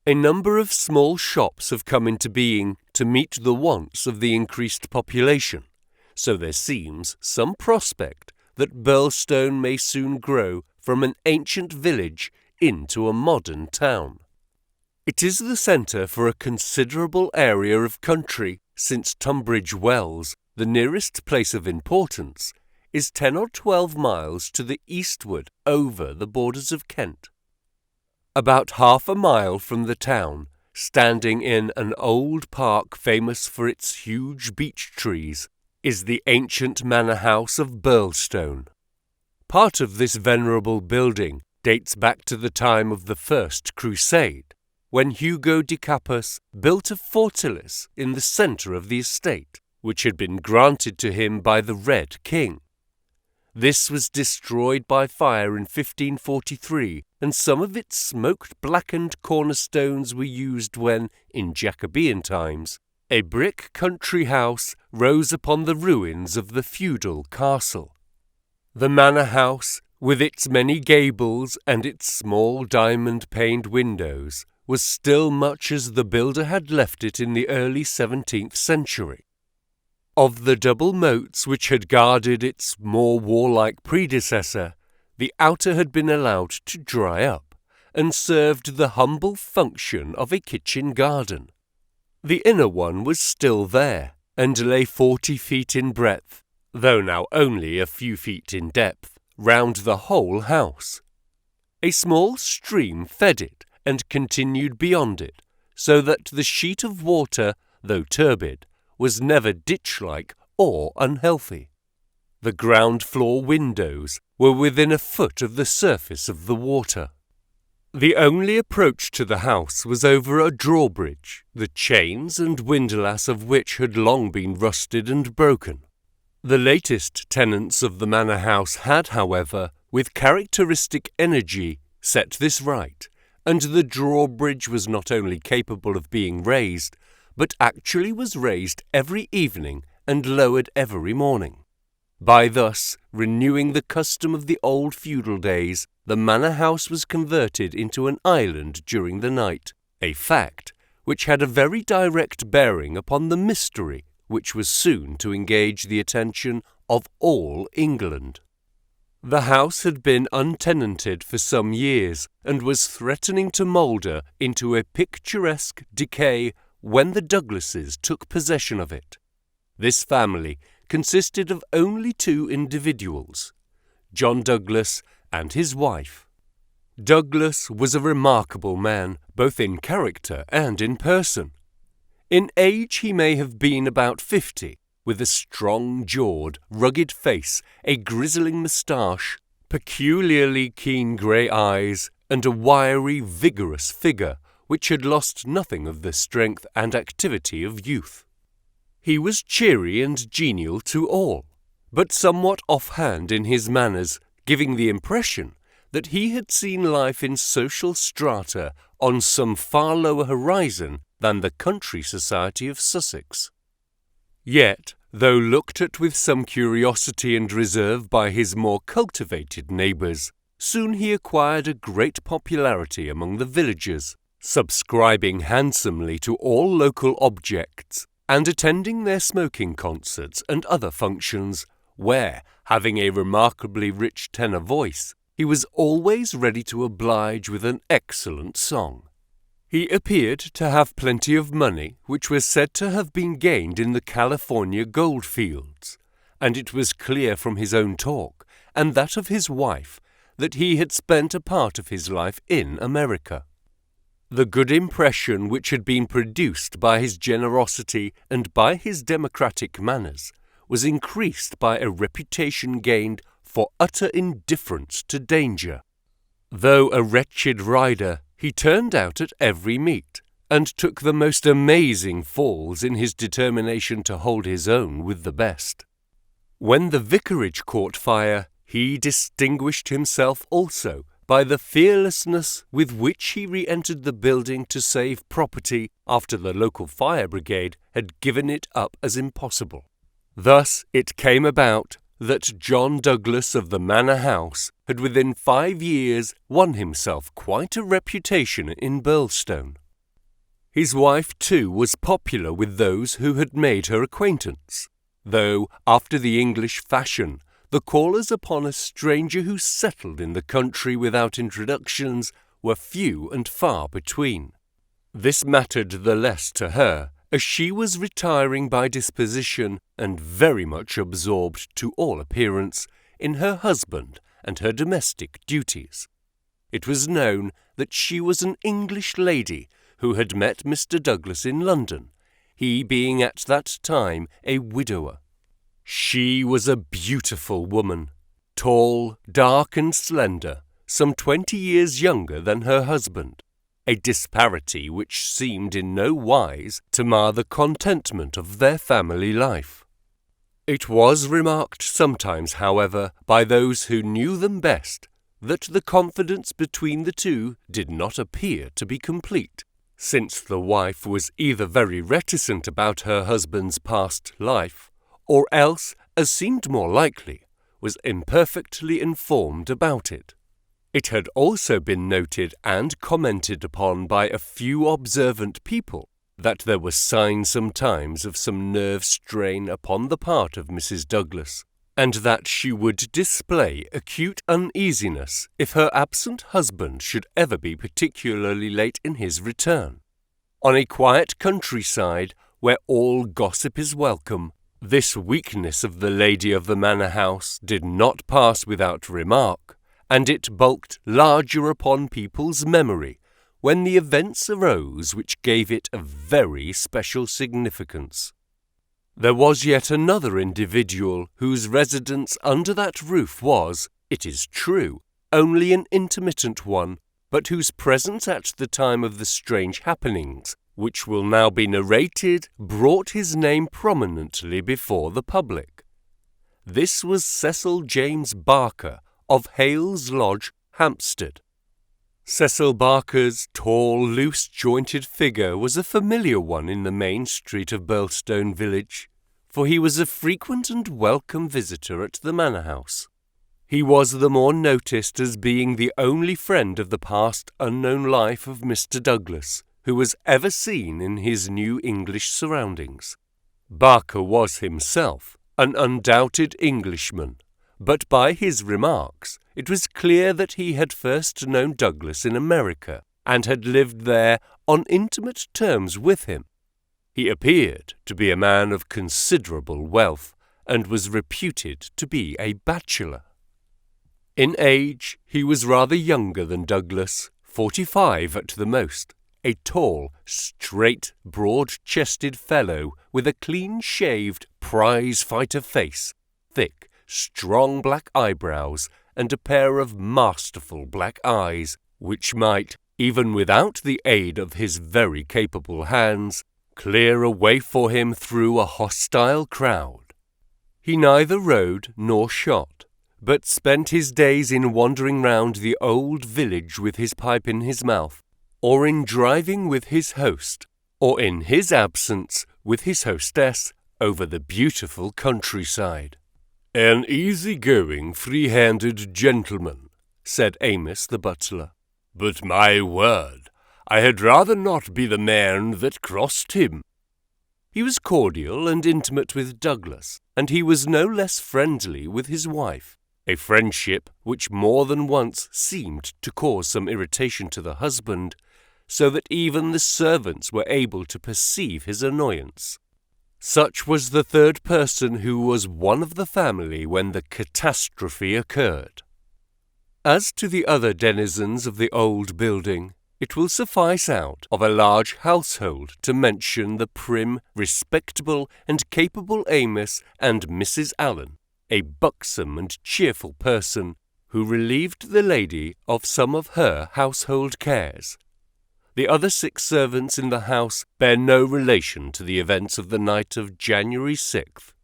A number of small shops have come into being to meet the wants of the increased population, so there seems some prospect that Birlstone may soon grow from an ancient village into a modern town. It is the centre for a considerable area of country, since Tunbridge Wells, the nearest place of importance, is 10 or 12 miles to the eastward over the borders of Kent. About half a mile from the town, standing in an old park famous for its huge beech trees, is the ancient manor house of Birlstone. Part of this venerable building dates back to the time of the First Crusade, when Hugo de Capus built a fortalice in the centre of the estate, which had been granted to him by the Red King. This was destroyed by fire in 1543, and some of its smoke-blackened cornerstones were used when, in Jacobean times, a brick country house rose upon the ruins of the feudal castle. The manor house, with its many gables and its small diamond-paned windows, was still much as the builder had left it in the early 17th century. Of the double moats which had guarded its more warlike predecessor, the outer had been allowed to dry up, and served the humble function of a kitchen garden. The inner one was still there, and lay 40 feet in breadth, though now only a few feet in depth, round the whole house. A small stream fed it, and continued beyond it, so that the sheet of water, though turbid, was never ditch-like or unhealthy. The ground-floor windows were within a foot of the surface of the water. The only approach to the house was over a drawbridge, the chains and windlass of which had long been rusted and broken. The latest tenants of the manor house had, however, with characteristic energy, set this right, and the drawbridge was not only capable of being raised, but actually was raised every evening and lowered every morning. By thus renewing the custom of the old feudal days, the manor house was converted into an island during the night, a fact which had a very direct bearing upon the mystery which was soon to engage the attention of all England. The house had been untenanted for some years, and was threatening to moulder into a picturesque decay when the Douglases took possession of it. This family consisted of only 2 individuals, John Douglas and his wife. Douglas was a remarkable man, both in character and in person. In age he may have been about 50, with a strong-jawed, rugged face, a grizzling moustache, peculiarly keen grey eyes, and a wiry, vigorous figure, which had lost nothing of the strength and activity of youth. He was cheery and genial to all, but somewhat off-hand in his manners, giving the impression that he had seen life in social strata on some far lower horizon than the country society of Sussex. Yet, though looked at with some curiosity and reserve by his more cultivated neighbours, soon he acquired a great popularity among the villagers, subscribing handsomely to all local objects, and attending their smoking concerts and other functions, where, having a remarkably rich tenor voice, he was always ready to oblige with an excellent song. He appeared to have plenty of money, which was said to have been gained in the California gold fields, and it was clear from his own talk, and that of his wife, that he had spent a part of his life in America. The good impression which had been produced by his generosity and by his democratic manners was increased by a reputation gained for utter indifference to danger. Though a wretched rider, he turned out at every meet, and took the most amazing falls in his determination to hold his own with the best. When the vicarage caught fire, he distinguished himself also by the fearlessness with which he re-entered the building to save property after the local fire brigade had given it up as impossible. Thus it came about that John Douglas of the Manor House had within 5 years won himself quite a reputation in Birlstone. His wife, too, was popular with those who had made her acquaintance, though, after the English fashion, the callers upon a stranger who settled in the country without introductions were few and far between. This mattered the less to her, as she was retiring by disposition and very much absorbed, to all appearance, in her husband and her domestic duties. It was known that she was an English lady who had met Mr. Douglas in London, he being at that time a widower. She was a beautiful woman, tall, dark and slender, some 20 years younger than her husband, a disparity which seemed in no wise to mar the contentment of their family life. It was remarked sometimes, however, by those who knew them best, that the confidence between the two did not appear to be complete, since the wife was either very reticent about her husband's past life, or else, as seemed more likely, was imperfectly informed about it. It had also been noted and commented upon by a few observant people that there were signs sometimes of some nerve strain upon the part of Mrs. Douglas, and that she would display acute uneasiness if her absent husband should ever be particularly late in his return. On a quiet countryside, where all gossip is welcome, this weakness of the lady of the manor house did not pass without remark, and it bulked larger upon people's memory when the events arose which gave it a very special significance. There was yet another individual whose residence under that roof was, it is true, only an intermittent one, but whose presence at the time of the strange happenings, which will now be narrated, brought his name prominently before the public. This was Cecil James Barker, of Hales Lodge, Hampstead. Cecil Barker's tall, loose-jointed figure was a familiar one in the main street of Birlstone village, for he was a frequent and welcome visitor at the manor house. He was the more noticed as being the only friend of the past unknown life of Mr. Douglas, who was ever seen in his new English surroundings. Barker was himself an undoubted Englishman, but by his remarks it was clear that he had first known Douglas in America, and had lived there on intimate terms with him. He appeared to be a man of considerable wealth, and was reputed to be a bachelor. In age he was rather younger than Douglas, 45 at the most, a tall, straight, broad-chested fellow with a clean-shaved, prize-fighter face, thick, strong black eyebrows, and a pair of masterful black eyes, which might, even without the aid of his very capable hands, clear a way for him through a hostile crowd. He neither rode nor shot, but spent his days in wandering round the old village with his pipe in his mouth, or in driving with his host, or in his absence with his hostess over the beautiful countryside. "An easy-going, free-handed gentleman," said Amos the butler. "But my word, I had rather not be the man that crossed him." He was cordial and intimate with Douglas, and he was no less friendly with his wife, a friendship which more than once seemed to cause some irritation to the husband, so that even the servants were able to perceive his annoyance. Such was the third person who was one of the family when the catastrophe occurred. As to the other denizens of the old building, it will suffice out of a large household to mention the prim, respectable, and capable Amos and Mrs. Allen, a buxom and cheerful person, who relieved the lady of some of her household cares. The other 6 servants in the house bear no relation to the events of the night of January 6th.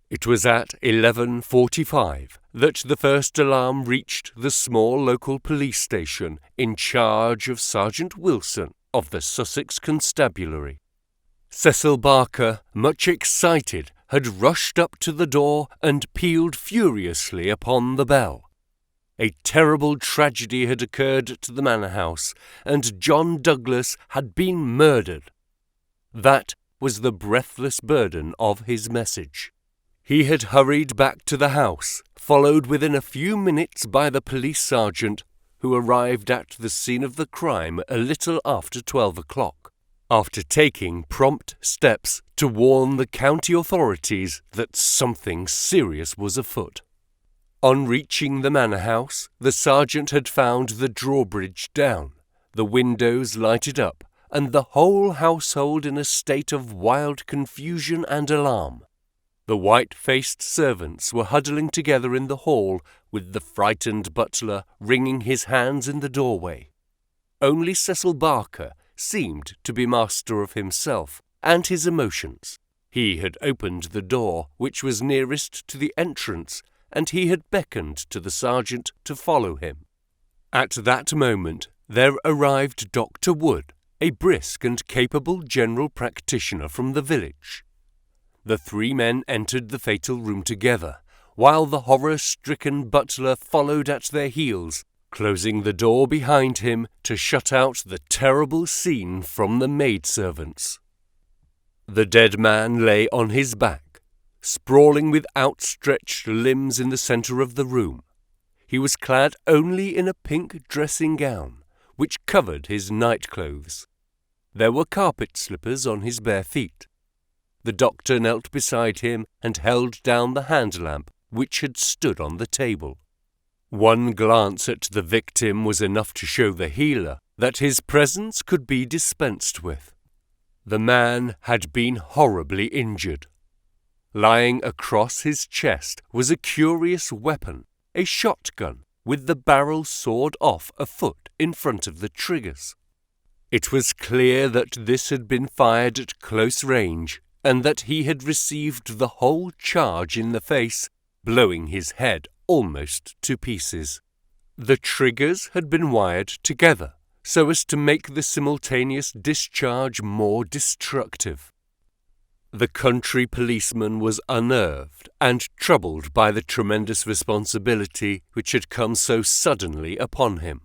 It was at 11:45 that the first alarm reached the small local police station in charge of Sergeant Wilson of the Sussex Constabulary. Cecil Barker, much excited, had rushed up to the door and pealed furiously upon the bell. A terrible tragedy had occurred at the manor house, and John Douglas had been murdered. That was the breathless burden of his message. He had hurried back to the house, followed within a few minutes by the police sergeant, who arrived at the scene of the crime a little after 12 o'clock, after taking prompt steps to warn the county authorities that something serious was afoot. On reaching the manor house, the sergeant had found the drawbridge down, the windows lighted up, and the whole household in a state of wild confusion and alarm. The white-faced servants were huddling together in the hall, with the frightened butler wringing his hands in the doorway. Only Cecil Barker seemed to be master of himself and his emotions. He had opened the door which was nearest to the entrance, and he had beckoned to the sergeant to follow him. At that moment there arrived Dr. Wood, a brisk and capable general practitioner from the village. The three men entered the fatal room together, while the horror-stricken butler followed at their heels, closing the door behind him to shut out the terrible scene from the maidservants. The dead man lay on his back, sprawling with outstretched limbs in the centre of the room. He was clad only in a pink dressing gown, which covered his night-clothes. There were carpet slippers on his bare feet. The doctor knelt beside him and held down the hand-lamp which had stood on the table. One glance at the victim was enough to show the healer that his presence could be dispensed with. The man had been horribly injured. Lying across his chest was a curious weapon, a shotgun, with the barrel sawed off a foot in front of the triggers. It was clear that this had been fired at close range, and that he had received the whole charge in the face, blowing his head almost to pieces. The triggers had been wired together, so as to make the simultaneous discharge more destructive. The country policeman was unnerved and troubled by the tremendous responsibility which had come so suddenly upon him.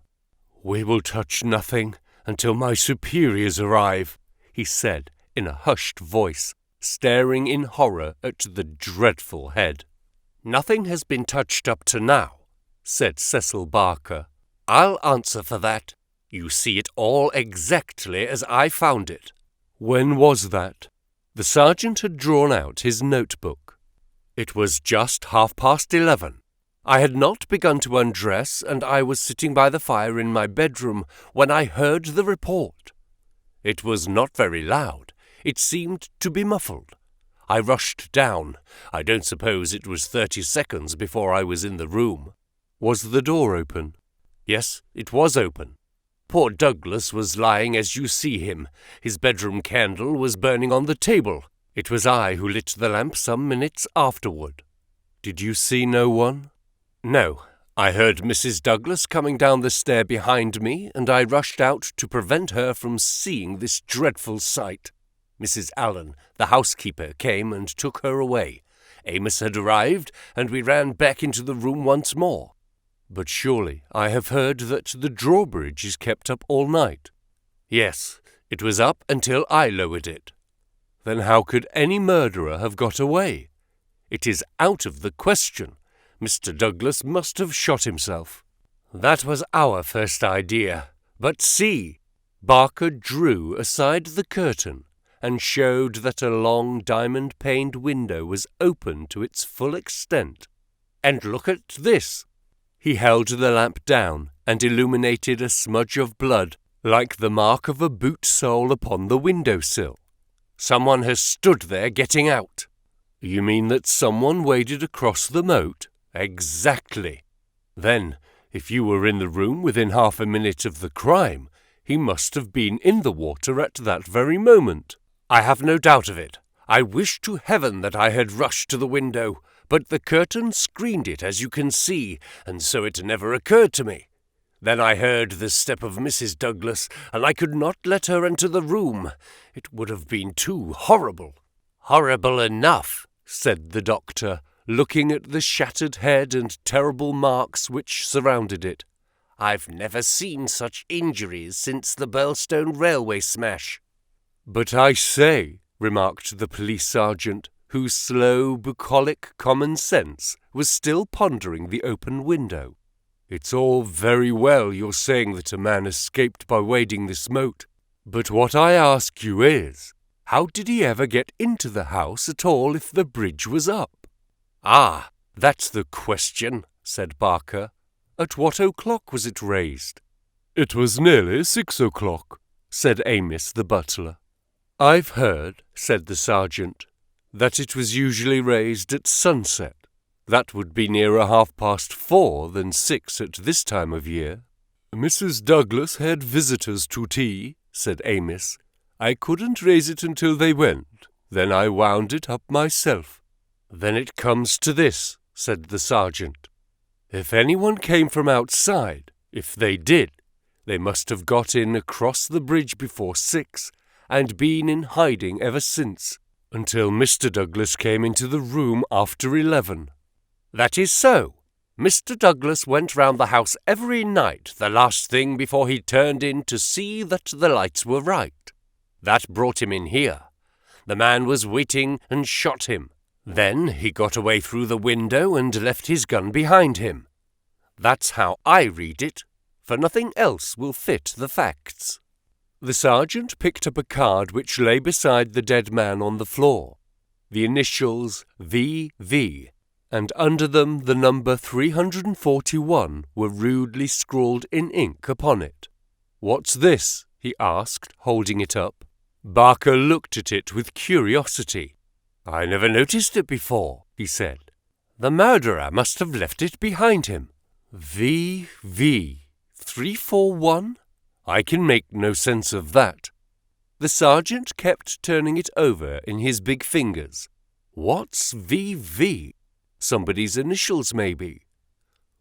"We will touch nothing until my superiors arrive," he said in a hushed voice, staring in horror at the dreadful head. "Nothing has been touched up to now," said Cecil Barker. "I'll answer for that. You see it all exactly as I found it." "When was that?" The sergeant had drawn out his notebook. "It was just 11:30. I had not begun to undress, and I was sitting by the fire in my bedroom when I heard the report. It was not very loud. It seemed to be muffled. I rushed down. I don't suppose it was 30 seconds before I was in the room." "Was the door open?" "Yes, it was open. Poor Douglas was lying as you see him. His bedroom candle was burning on the table. It was I who lit the lamp some minutes afterward." "Did you see no one?" "No. I heard Mrs. Douglas coming down the stair behind me, and I rushed out to prevent her from seeing this dreadful sight. Mrs. Allen, the housekeeper, came and took her away. Amos had arrived, and we ran back into the room once more." "But surely I have heard that the drawbridge is kept up all night." "Yes, it was up until I lowered it." "Then how could any murderer have got away?" "It is out of the question. Mr. Douglas must have shot himself." "That was our first idea. But see!" Barker drew aside the curtain and showed that a long diamond-paned window was open to its full extent. "And look at this!" He held the lamp down and illuminated a smudge of blood, like the mark of a boot sole upon the window-sill. "Someone has stood there getting out." "You mean that someone waded across the moat?" "Exactly." "Then, if you were in the room within half a minute of the crime, he must have been in the water at that very moment." "I have no doubt of it. I wish to heaven that I had rushed to the window, but the curtain screened it, as you can see, and so it never occurred to me. Then I heard the step of Mrs. Douglas, and I could not let her enter the room. It would have been too horrible." "Horrible enough," said the doctor, looking at the shattered head and terrible marks which surrounded it. "I've never seen such injuries since the Birlstone railway smash." "But I say," remarked the police sergeant, whose slow, bucolic common sense was still pondering the open window, "it's all very well your saying that a man escaped by wading this moat, but what I ask you is, how did he ever get into the house at all if the bridge was up?" "Ah, that's the question," said Barker. "At what o'clock was it raised?"
"It was nearly 6 o'clock,"
said Amos the butler. "I've heard," said the sergeant, "that it was usually raised at sunset. That would be nearer 4:30 than 6 at this time of year."
"Mrs. Douglas had visitors to tea," said Amos. "I couldn't raise it until they went. Then I wound it up myself."
"Then it comes to this," said the sergeant. "If anyone came from outside, if they did, they must have got in across the bridge before 6 and been in hiding ever since, until Mr. Douglas came into the room after 11. "That is so. Mr. Douglas went round the house every night the last thing before he turned in to see that the lights were right. That brought him in here. The man was waiting and shot him. Then he got away through the window and left his gun behind him. That's how I read it, for nothing else will fit the facts." The sergeant picked up a card which lay beside the dead man on the floor. The initials V.V., and under them the number 341 were rudely scrawled in ink upon it. "What's this?" he asked, holding it up. Barker looked at it with curiosity. "I never noticed it before," he said. "The murderer must have left it behind him. V.V. 341? I can make no sense of that." The sergeant kept turning it over in his big fingers. "What's V.V.? Somebody's initials, maybe.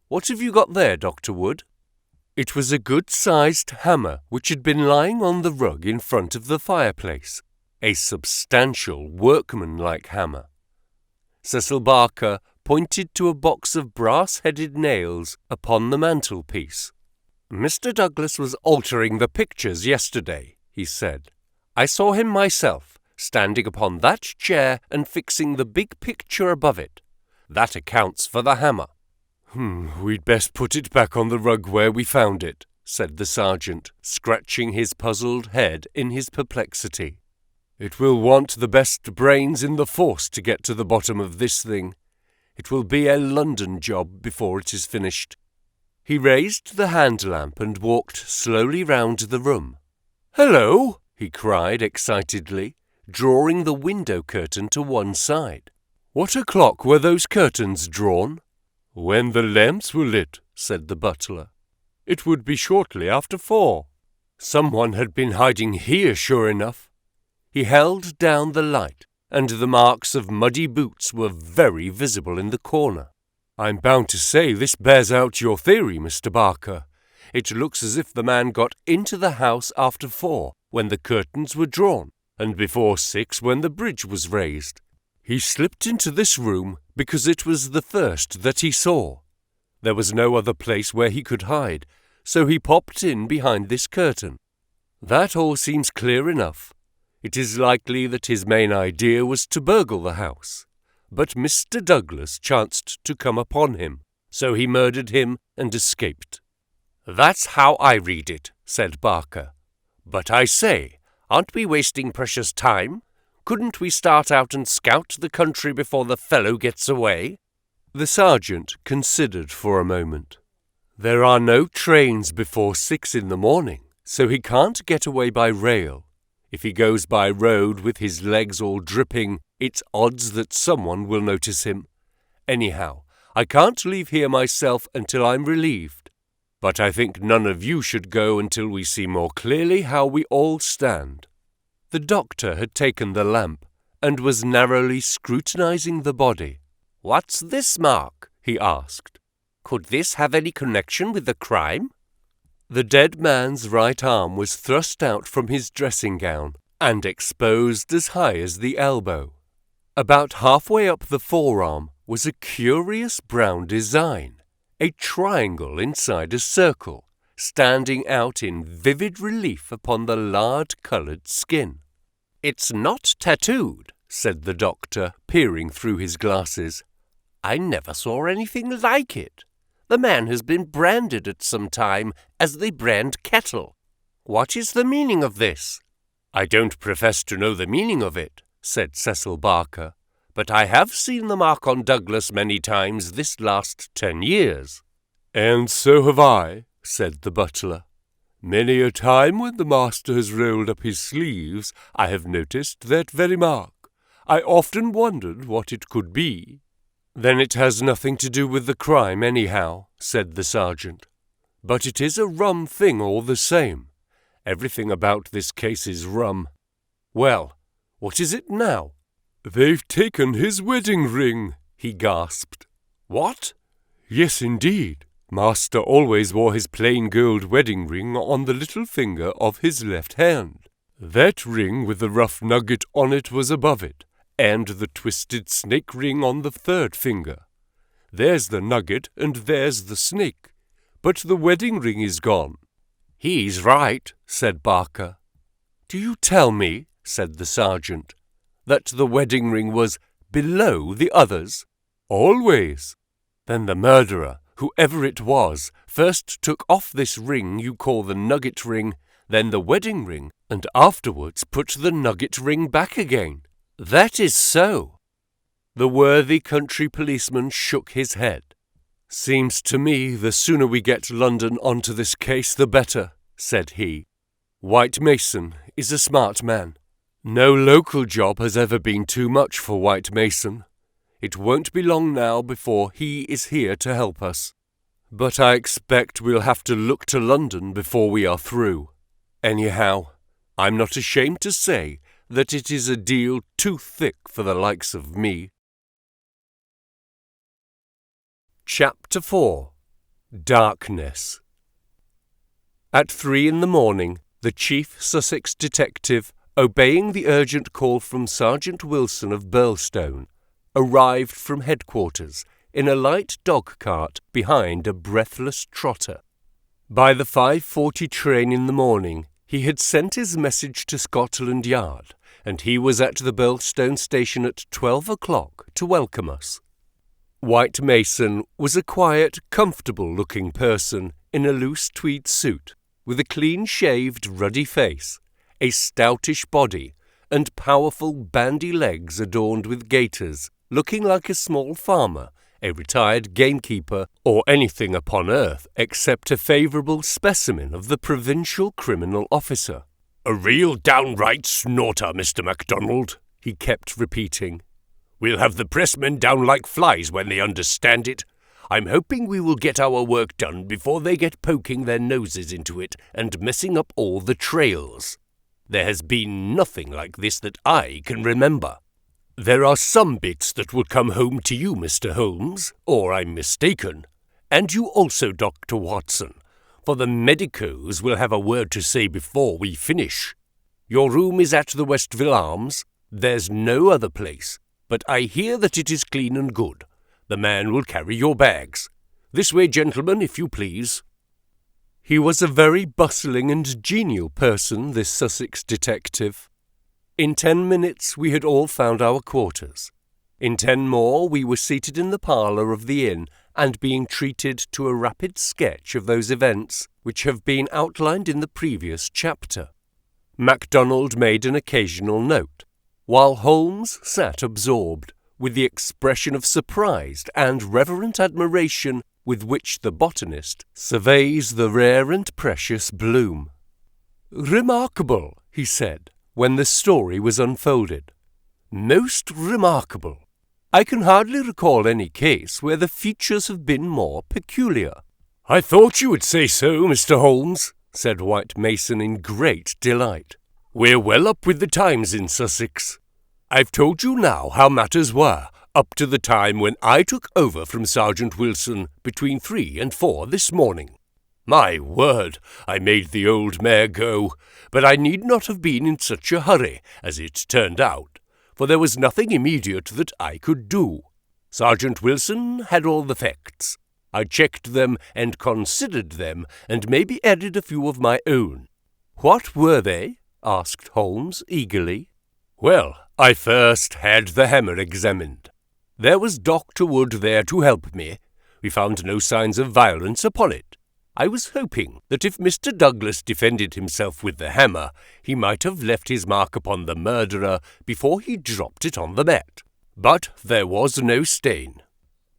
What have you got there, Dr. Wood?" It was a good-sized hammer which had been lying on the rug in front of the fireplace, a substantial, workmanlike hammer. Cecil Barker pointed to a box of brass-headed nails upon the mantelpiece. "Mr. Douglas was altering the pictures yesterday," he said. "I saw him myself, standing upon that chair and fixing the big picture above it. That accounts for the hammer."
We'd best put it back on the rug where we found it," said the sergeant, scratching his puzzled head in his perplexity. "It will want the best brains in the force to get to the bottom of this thing. It will be a London job before it is finished." He raised the hand lamp and walked slowly round the room. "Hello!" he cried excitedly, drawing the window curtain to one side. "What o'clock were those curtains drawn?" "When the lamps were lit," said the butler. "It would be shortly after 4.
Someone had been hiding here, sure enough." He held down the light, and the marks of muddy boots were very visible in the corner.
"I'm bound to say this bears out your theory, Mr. Barker.
It looks as if the man got into the house after 4, when the curtains were drawn, and before 6 when the bridge was raised. He slipped into this room because it was the first that he saw. There was no other place where he could hide, so he popped in behind this curtain. That all seems clear enough. It is likely that his main idea was to burgle the house, but Mr. Douglas chanced to come upon him, so he murdered him and escaped." "That's how I read it," said Barker. "But I say, aren't we wasting precious time? Couldn't we start out and scout the country before the fellow gets away?" The sergeant considered for a moment. "There are no trains before 6 in the morning, so he can't get away by rail. If he goes by road with his legs all dripping, it's odds that someone will notice him. Anyhow, I can't leave here myself until I'm relieved. But I think none of you should go until we see more clearly how we all stand." The doctor had taken the lamp and was narrowly scrutinizing the body. "What's this mark?" he asked. "Could this have any connection with the crime?" The dead man's right arm was thrust out from his dressing gown and exposed as high as the elbow. About halfway up the forearm was a curious brown design, a triangle inside a circle, standing out in vivid relief upon the lard-coloured skin. "It's not tattooed," said the doctor, peering through his glasses. "I never saw anything like it. The man has been branded at some time as they brand cattle. What is the meaning of this?" "I don't profess to know the meaning of it," said Cecil Barker, but I have seen the mark on Douglas many times this last 10 years.
And so have I, said the butler. Many a time when the master has rolled up his sleeves, I have noticed that very mark. I often wondered what it could be.
Then it has nothing to do with the crime anyhow, said the sergeant. But it is a rum thing all the same. Everything about this case is rum. Well, what is it now?
They've taken his wedding ring, he gasped.
What?
Yes, indeed. Master always wore his plain gold wedding ring on the little finger of his left hand. That ring with the rough nugget on it was above it, and the twisted snake ring on the third finger. There's the nugget and there's the snake, but the wedding ring is gone.
He's right, said Barker. Do you tell me, said the sergeant, that the wedding ring was below the others?
Always.
Then the murderer, whoever it was, first took off this ring you call the nugget ring, then the wedding ring, and afterwards put the nugget ring back again. That is so. The worthy country policeman shook his head. Seems to me the sooner we get London onto this case the better, said he. White Mason is a smart man. No local job has ever been too much for White Mason. It won't be long now before he is here to help us. But I expect we'll have to look to London before we are through. Anyhow, I'm not ashamed to say that it is a deal too thick for the likes of me. Chapter 4. Darkness. At 3 a.m, the chief Sussex detective, obeying the urgent call from Sergeant Wilson of Birlstone, arrived from headquarters in a light dog-cart behind a breathless trotter. By the 5:40 train in the morning, he had sent his message to Scotland Yard, and he was at the Birlstone station at 12 o'clock to welcome us. White Mason was a quiet, comfortable-looking person in a loose tweed suit, with a clean-shaved, ruddy face, a stoutish body, and powerful, bandy legs adorned with gaiters, looking like a small farmer, a retired gamekeeper, or anything upon earth except a favourable specimen of the provincial criminal officer.
A real downright snorter, Mr. MacDonald, he kept repeating. We'll have the pressmen down like flies when they understand it. I'm hoping we will get our work done before they get poking their noses into it and messing up all the trails. There has been nothing like this that I can remember. There are some bits that will come home to you, Mr. Holmes, or I'm mistaken. And you also, Dr. Watson, for the medicos will have a word to say before we finish. Your room is at the Westville Arms. There's no other place. But I hear that it is clean and good. The man will carry your bags. This way, gentlemen, if you please. He was a very bustling and genial person, this Sussex detective. In 10 minutes we had all found our quarters. In 10 more we were seated in the parlour of the inn and being treated to a rapid sketch of those events which have been outlined in the previous chapter. MacDonald made an occasional note, while Holmes sat absorbed, with the expression of surprised and reverent admiration with which the botanist surveys the rare and precious bloom. "Remarkable," he said, when the story was unfolded. "Most remarkable. I can hardly recall any case where the features have been more peculiar." "I thought you would say so, Mr. Holmes," said White Mason in great delight. "We're well up with the times in Sussex. I've told you now how matters were up to the time when I took over from Sergeant Wilson between 3 and 4 this morning. My word, I made the old mare go, but I need not have been in such a hurry, as it turned out, for there was nothing immediate that I could do. Sergeant Wilson had all the facts. I checked them and considered them, and maybe added a few of my own." "What were they?" asked Holmes eagerly. "Well, I first had the hammer examined. There was Dr. Wood there to help me. We found no signs of violence upon it. I was hoping that if Mr. Douglas defended himself with the hammer, he might have left his mark upon the murderer before he dropped it on the mat.
but there was no stain.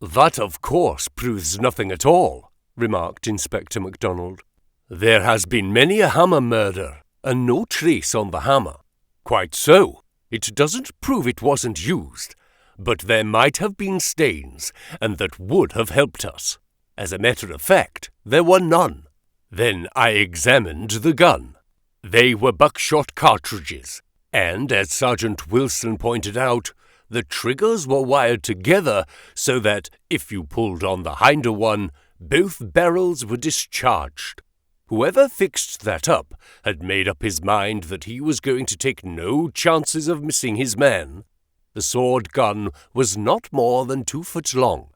That, of course, proves nothing at all, remarked Inspector MacDonald. There has been many a hammer murder, and no trace on the hammer. Quite so. It doesn't prove it wasn't used, but there might have been stains, and that would have helped us. As a matter of fact, there were none. Then I examined the gun. They were buckshot cartridges, and as Sergeant Wilson pointed out, the triggers were wired together so that if you pulled on the hinder one, both barrels were discharged. Whoever fixed that up had made up his mind that he was going to take no chances of missing his man. The sword gun was not more than 2 foot long.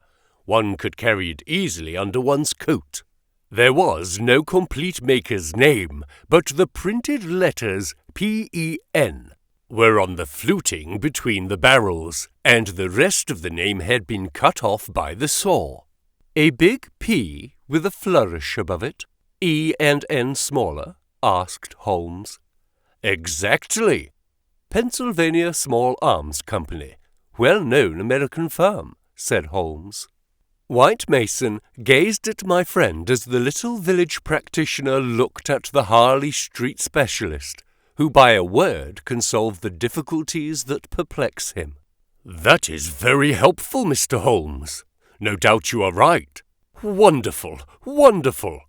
One could carry it easily under one's coat. There was no complete maker's name, but the printed letters P.E.N. were on the fluting between the barrels, and the rest of the name had been cut off by the saw. A big P with a flourish above it, E and N smaller? Asked Holmes. Exactly. Pennsylvania Small Arms Company, well-known American firm, said Holmes. White Mason gazed at my friend as the little village practitioner looked at the Harley Street specialist, who by a word can solve the difficulties that perplex him. That is very helpful, Mr. Holmes. No doubt you are right. Wonderful, wonderful.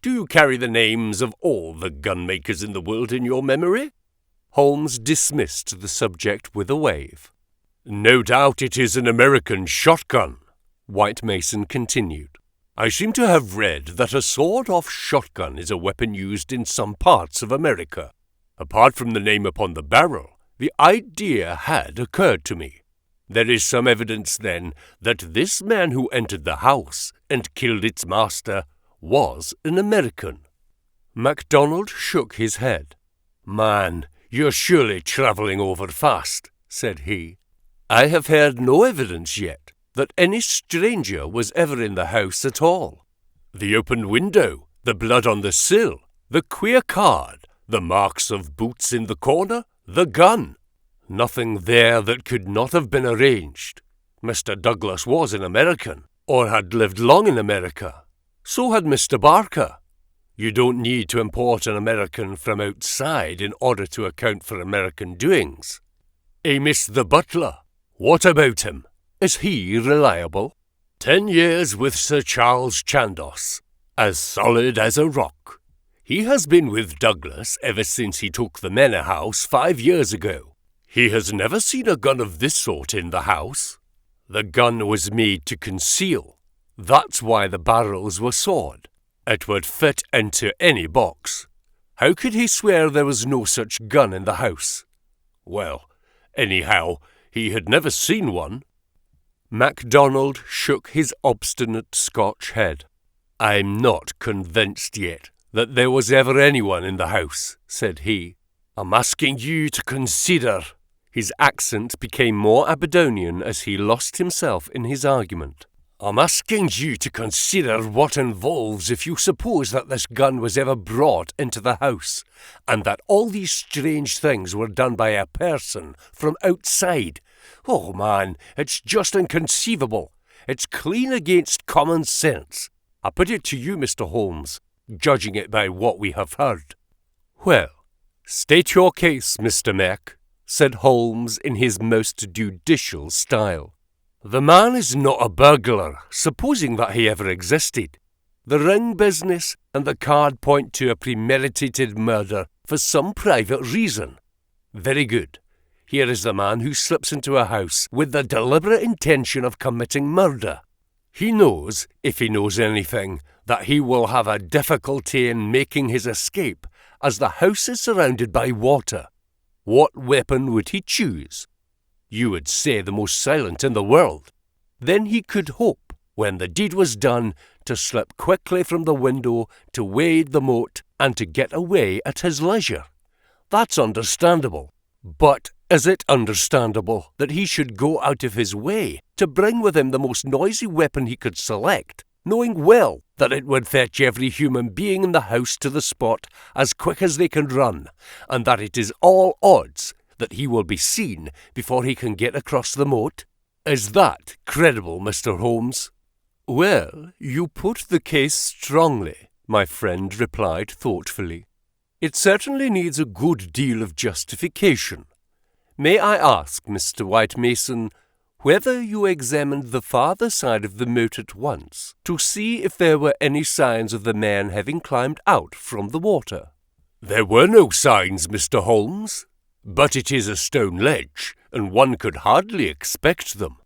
Do you carry the names of all the gun-makers in the world in your memory? Holmes dismissed the subject with a wave. No doubt it is an American shotgun, White Mason continued. I seem to have read that a sawed-off shotgun is a weapon used in some parts of America. Apart from the name upon the barrel, the idea had occurred to me. There is some evidence, then, that this man who entered the house and killed its master was an American. MacDonald shook his head. Man, you're surely travelling over fast, said he. I have heard no evidence yet that any stranger was ever in the house at all. The open window, the blood on the sill, the queer card, the marks of boots in the corner, the gun. Nothing there that could not have been arranged. Mr. Douglas was an American, or had lived long in America. So had Mr. Barker. You don't need to import an American from outside in order to account for American doings. Amos the butler, what about him? Is he reliable? 10 years with Sir Charles Chandos, as solid as a rock. He has been with Douglas ever since he took the manor house 5 years ago. He has never seen a gun of this sort in the house. The gun was made to conceal. That's why the barrels were sawed. It would fit into any box. How could he swear there was no such gun in the house? Well, anyhow, he had never seen one. MacDonald shook his obstinate Scotch head. I'm not convinced yet that there was ever anyone in the house, said he. I'm asking you to consider. His accent became more Aberdonian as he lost himself in his argument. I'm asking you to consider what involves if you suppose that this gun was ever brought into the house, and that all these strange things were done by a person from outside. Oh, man, it's just inconceivable. It's clean against common sense. I put it to you, Mr. Holmes, judging it by what we have heard. Well, state your case, Mr. Mac, said Holmes in his most judicial style. The man is not a burglar, supposing that he ever existed. The ring business and the card point to a premeditated murder for some private reason. Very good. Here is the man who slips into a house with the deliberate intention of committing murder. He knows, if he knows anything, that he will have a difficulty in making his escape, as the house is surrounded by water. What weapon would he choose? You would say the most silent in the world. Then he could hope, when the deed was done, to slip quickly from the window, to wade the moat, and to get away at his leisure. That's understandable. But is it understandable that he should go out of his way to bring with him the most noisy weapon he could select, knowing well that it would fetch every human being in the house to the spot as quick as they can run, and that it is all odds that he will be seen before he can get across the moat? Is that credible, Mr. Holmes? Well, you put the case strongly, my friend replied thoughtfully. It certainly needs a good deal of justification. May I ask, Mr. White Mason, whether you examined the farther side of the moat at once to see if there were any signs of the man having climbed out from the water? There were no signs, Mr. Holmes, but it is a stone ledge, and one could hardly expect them.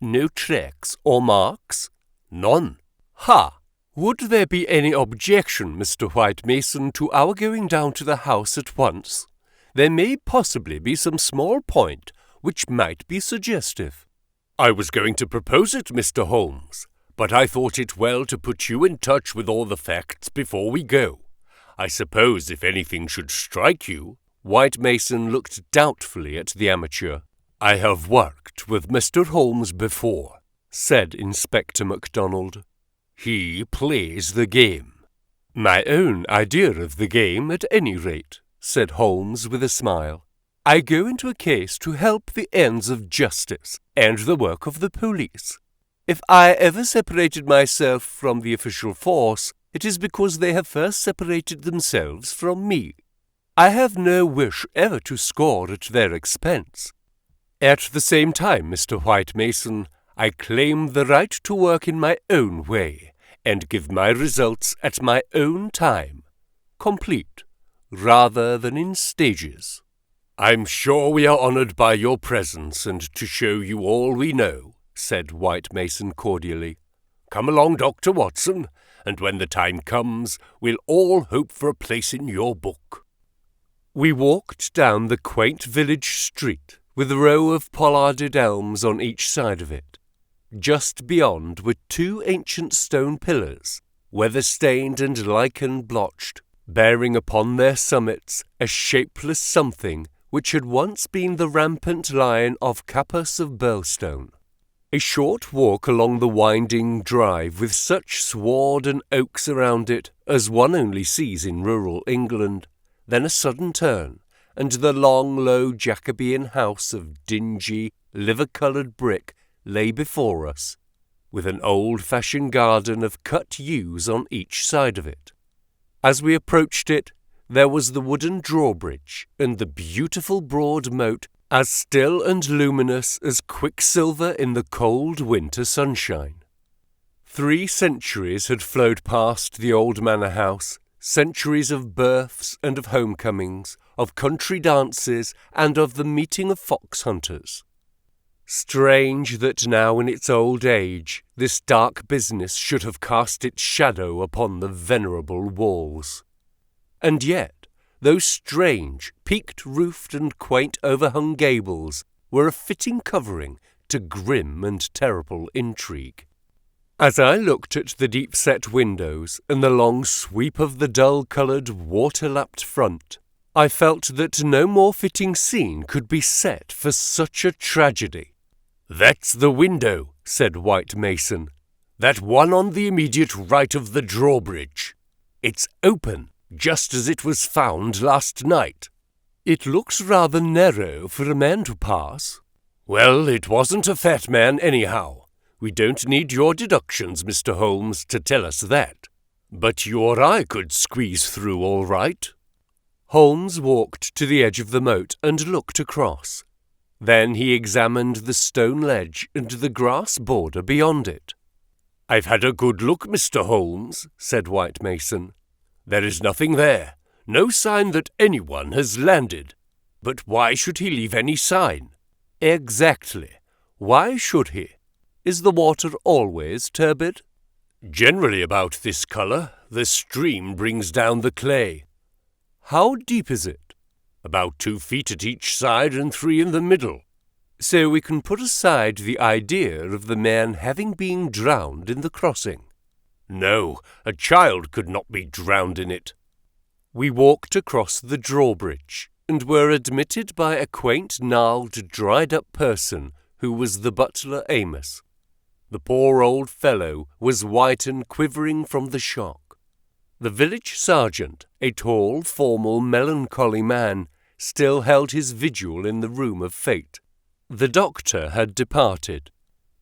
No tracks or marks? None. Ha! Would there be any objection, Mr. White Mason, to our going down to the house at once? There may possibly be some small point which might be suggestive. I was going to propose it, Mr. Holmes, but I thought it well to put you in touch with all the facts before we go. I suppose if anything should strike you— White Mason looked doubtfully at the amateur. I have worked with Mr. Holmes before, said Inspector MacDonald. He plays the game. My own idea of the game, at any rate, said Holmes with a smile. I go into a case to help the ends of justice and the work of the police. If I ever separated myself from the official force, it is because they have first separated themselves from me. I have no wish ever to score at their expense. At the same time, Mr. White Mason, I claim the right to work in my own way and give my results at my own time, complete, rather than in stages. I'm sure we are honoured by your presence and to show you all we know, said White Mason cordially. Come along, Dr. Watson, and when the time comes, we'll all hope for a place in your book. We walked down the quaint village street with a row of pollarded elms on each side of it. Just beyond were two ancient stone pillars, weather-stained and lichen-blotched, bearing upon their summits a shapeless something which had once been the rampant lion of Capus of Birlstone. A short walk along the winding drive with such sward and oaks around it as one only sees in rural England, then a sudden turn, and the long, low Jacobean house of dingy, liver-coloured brick lay before us, with an old-fashioned garden of cut yews on each side of it. As we approached it, there was the wooden drawbridge and the beautiful broad moat as still and luminous as quicksilver in the cold winter sunshine. 3 centuries had flowed past the old manor house, centuries of births and of homecomings, of country dances and of the meeting of fox hunters. Strange that now in its old age this dark business should have cast its shadow upon the venerable walls. And yet, those strange, peaked-roofed and quaint overhung gables were a fitting covering to grim and terrible intrigue. As I looked at the deep-set windows and the long sweep of the dull-coloured, water-lapped front, I felt that no more fitting scene could be set for such a tragedy. "That's the window," said White Mason. "That one on the immediate right of the drawbridge. It's open, just as it was found last night." "It looks rather narrow for a man to pass." "Well, it wasn't a fat man anyhow. We don't need your deductions, Mr. Holmes, to tell us that. But you or I could squeeze through all right." Holmes walked to the edge of the moat and looked across. Then he examined the stone ledge and the grass border beyond it. "I've had a good look, Mr. Holmes," said White Mason. "There is nothing there, no sign that anyone has landed. But why should he leave any sign?" "Exactly. Why should he? Is the water always turbid?" "Generally about this colour. The stream brings down the clay." "How deep is it?" "About 2 feet at each side and 3 in the middle." "So we can put aside the idea of the man having been drowned in the crossing." "No, a child could not be drowned in it." We walked across the drawbridge and were admitted by a quaint, gnarled, dried-up person who was the butler Amos. The poor old fellow was white and quivering from the shock. The village sergeant, a tall, formal, melancholy man, still held his vigil in the room of fate. The doctor had departed,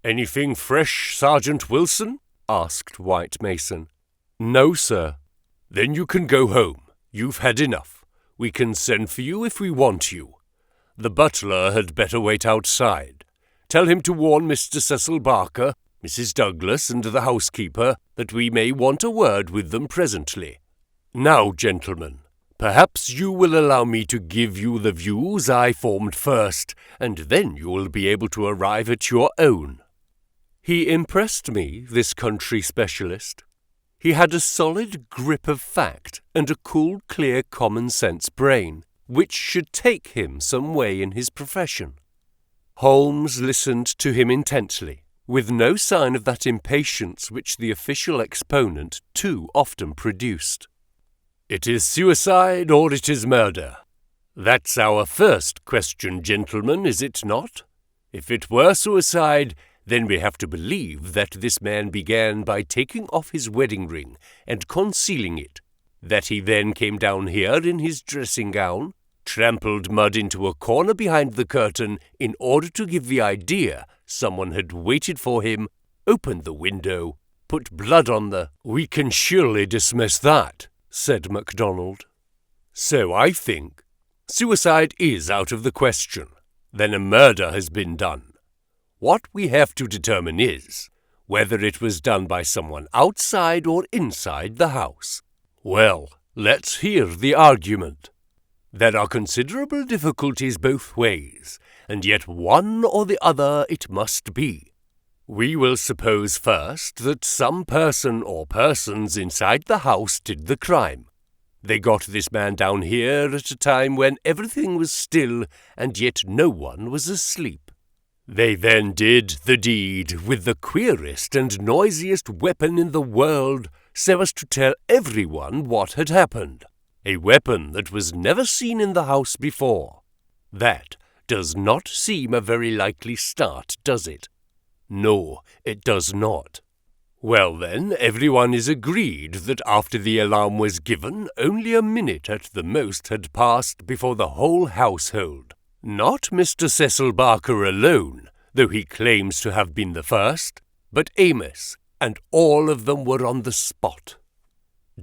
Anything fresh, Sergeant Wilson? Asked White Mason.
No, sir.
Then you can go home. You've had enough. We can send for you if we want you. The butler had better wait outside. Tell him to warn Mr. Cecil Barker, Mrs. Douglas, and the housekeeper that we may want a word with them presently. Now, gentlemen, perhaps you will allow me to give you the views I formed first, and then you will be able to arrive at your own.
He impressed me, this country specialist. He had a solid grip of fact and a cool, clear, common-sense brain, which should take him some way in his profession. Holmes listened to him intently, with no sign of that impatience which the official exponent too often produced.
It is suicide or it is murder. That's our first question, gentlemen, is it not? If it were suicide, then we have to believe that this man began by taking off his wedding ring and concealing it, that he then came down here in his dressing gown, trampled mud into a corner behind the curtain in order to give the idea someone had waited for him, opened the window, put blood on the—
"We can surely dismiss that," said MacDonald.
"So I think. Suicide is out of the question. Then a murder has been done. What we have to determine is whether it was done by someone outside or inside the house. Well, let's hear the argument. There are considerable difficulties both ways, and yet one or the other it must be. We will suppose first that some person or persons inside the house did the crime. They got this man down here at a time when everything was still and yet no one was asleep. They then did the deed with the queerest and noisiest weapon in the world, so as to tell everyone what had happened. A weapon that was never seen in the house before. That does not seem a very likely start, does it? No, it does not. Well then, everyone is agreed that after the alarm was given, only a minute at the most had passed before the whole household, not Mr. Cecil Barker alone, though he claims to have been the first, but Amos, and all of them were on the spot.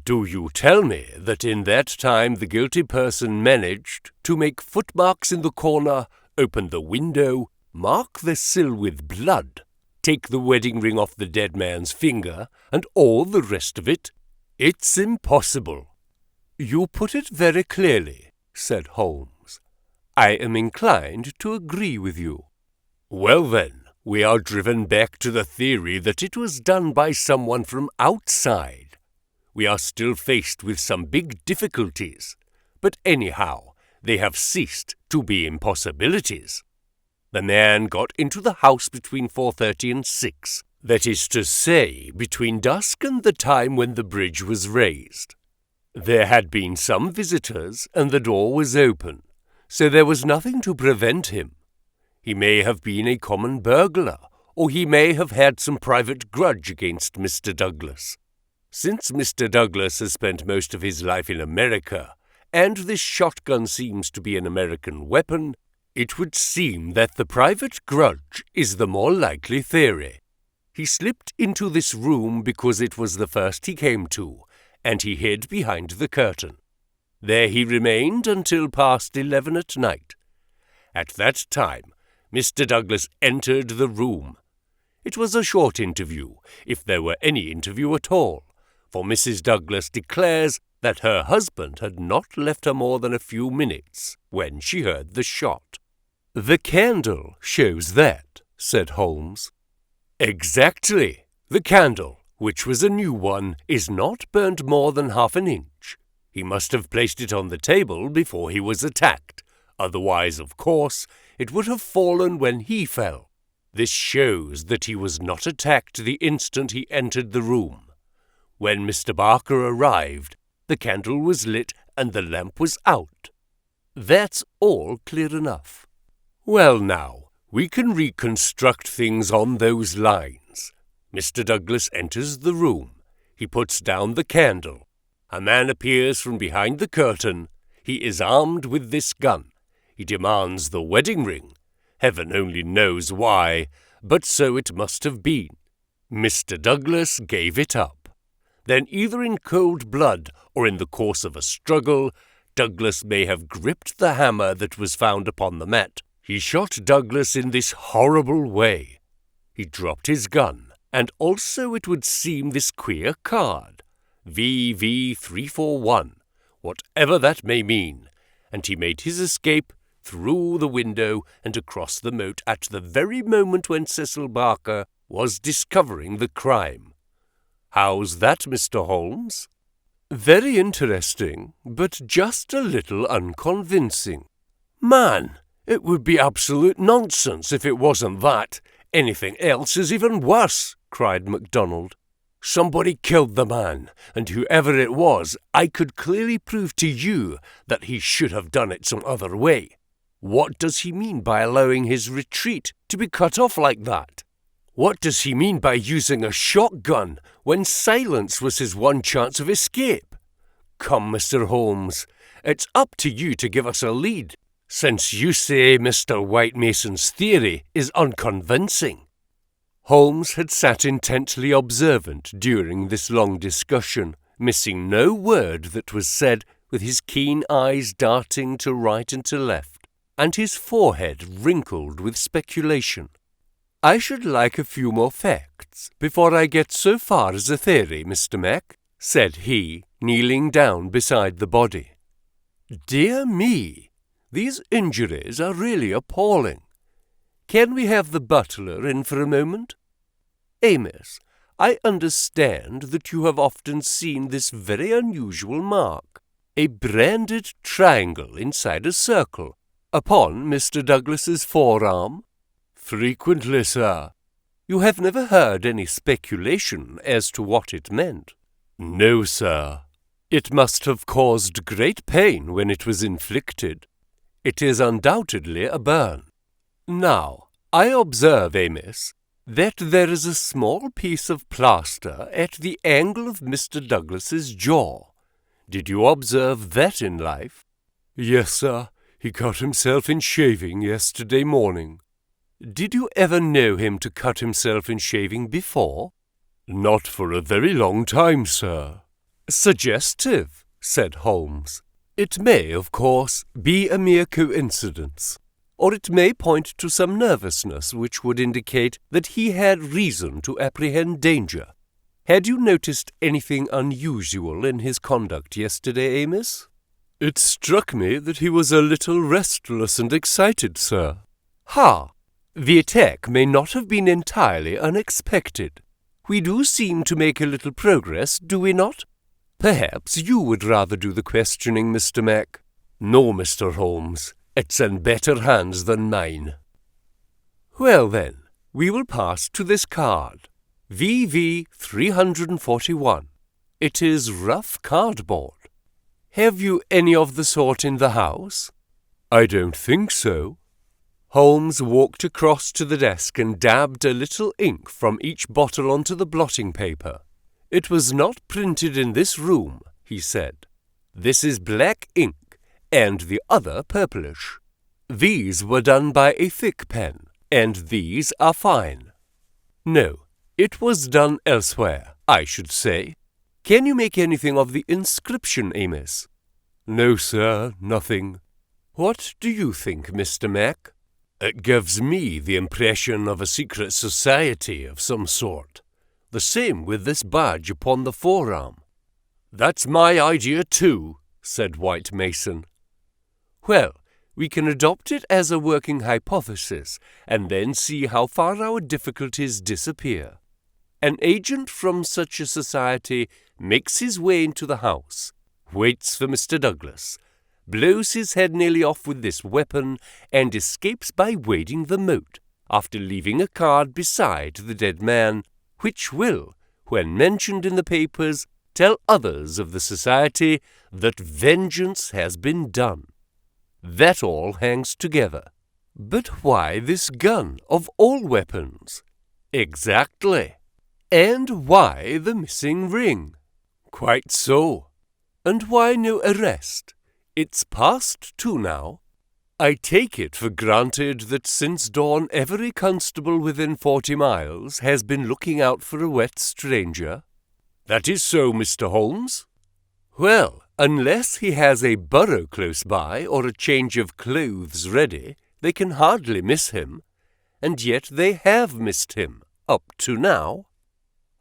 Do you tell me that in that time the guilty person managed to make footmarks in the corner, open the window, mark the sill with blood, take the wedding ring off the dead man's finger, and all the rest of it? It's impossible."
"You put it very clearly," said Holmes. "I am inclined to agree with you."
"Well then, we are driven back to the theory that it was done by someone from outside. We are still faced with some big difficulties, but anyhow, they have ceased to be impossibilities. The man got into the house between 4:30 and 6, that is to say, between dusk and the time when the bridge was raised. There had been some visitors, and the door was open, so there was nothing to prevent him. He may have been a common burglar, or he may have had some private grudge against Mr. Douglas. Since Mr. Douglas has spent most of his life in America, and this shotgun seems to be an American weapon, it would seem that the private grudge is the more likely theory. He slipped into this room because it was the first he came to, and he hid behind the curtain. There he remained until past 11 at night. At that time, Mr. Douglas entered the room. It was a short interview, if there were any interview at all, for Mrs. Douglas declares that her husband had not left her more than a few minutes when she heard the shot.
"The candle shows that," said Holmes.
"Exactly. The candle, which was a new one, is not burnt more than half an inch. He must have placed it on the table before he was attacked. Otherwise, of course, it would have fallen when he fell. This shows that he was not attacked the instant he entered the room. When Mr. Barker arrived, the candle was lit and the lamp was out. That's all clear enough. Well now, we can reconstruct things on those lines. Mr. Douglas enters the room. He puts down the candle. A man appears from behind the curtain. He is armed with this gun. He demands the wedding ring. Heaven only knows why.
but so it must have been. Mr. Douglas gave it up. Then either in cold blood or in the course of a struggle, Douglas may have gripped the hammer that was found upon the mat. He shot Douglas in this horrible way. He dropped his gun, and also it would seem this queer card, VV341, whatever that may mean, and he made his escape through the window and across the moat at the very moment when Cecil Barker was discovering the crime. How's that, Mr. Holmes?
Very interesting, but just a little unconvincing.
Man, it would be absolute nonsense if it wasn't that. Anything else is even worse, cried MacDonald. Somebody killed the man, and whoever it was, I could clearly prove to you that he should have done it some other way. What does he mean by allowing his retreat to be cut off like that? What does he mean by using a shotgun when silence was his one chance of escape? Come, Mr. Holmes, it's up to you to give us a lead, since you say Mr. White Mason's theory is unconvincing.
Holmes had sat intently observant during this long discussion, missing no word that was said, with his keen eyes darting to right and to left, and his forehead wrinkled with speculation. I should like a few more facts before I get so far as a theory, Mr. Mac, said he, kneeling down beside the body. Dear me, these injuries are really appalling. Can we have the butler in for a moment? Amos, I understand that you have often seen this very unusual mark, a branded triangle inside a circle, upon Mr. Douglas's forearm? Frequently, sir. You have never heard any speculation as to what it meant? No, sir. It must have caused great pain when it was inflicted. It is undoubtedly a burn. Now, I observe, Amos, that there is a small piece of plaster at the angle of Mr. Douglas's jaw. Did you observe that in life? Yes, sir. He cut himself in shaving yesterday morning. Did you ever know him to cut himself in shaving before? Not for a very long time, sir. Suggestive, said Holmes. It may, of course, be a mere coincidence, or it may point to some nervousness which would indicate that he had reason to apprehend danger. Had you noticed anything unusual in his conduct yesterday, Amos? It struck me that he was a little restless and excited, sir. Ha! The attack may not have been entirely unexpected. We do seem to make a little progress, do we not? Perhaps you would rather do the questioning, Mr. Mac. No, Mr. Holmes. It's in better hands than mine. Well then, we will pass to this card, VV341. It is rough cardboard. Have you any of the sort in the house? I don't think so. Holmes walked across to the desk and dabbed a little ink from each bottle onto the blotting paper. It was not printed in this room, he said. This is black ink, and the other purplish. These were done by a thick pen, and these are fine. No, it was done elsewhere, I should say. Can you make anything of the inscription, Amos? No, sir, nothing. What do you think, Mr. Mac? It gives me the impression of a secret society of some sort. The same with this badge upon the forearm. That's my idea too, said White Mason. Well, we can adopt it as a working hypothesis, and then see how far our difficulties disappear. An agent from such a society makes his way into the house, waits for Mr. Douglas, blows his head nearly off with this weapon, and escapes by wading the moat, after leaving a card beside the dead man, which will, when mentioned in the papers, tell others of the society that vengeance has been done. That all hangs together. But why this gun of all weapons? Exactly. And why the missing ring? Quite so. And why no arrest? It's past 2 now.
I take it for granted that since dawn every constable within 40 miles has been looking out for a wet stranger?
That is so, Mr. Holmes.
Well, unless he has a burrow close by or a change of clothes ready, they can hardly miss him. And yet they have missed him, up to now.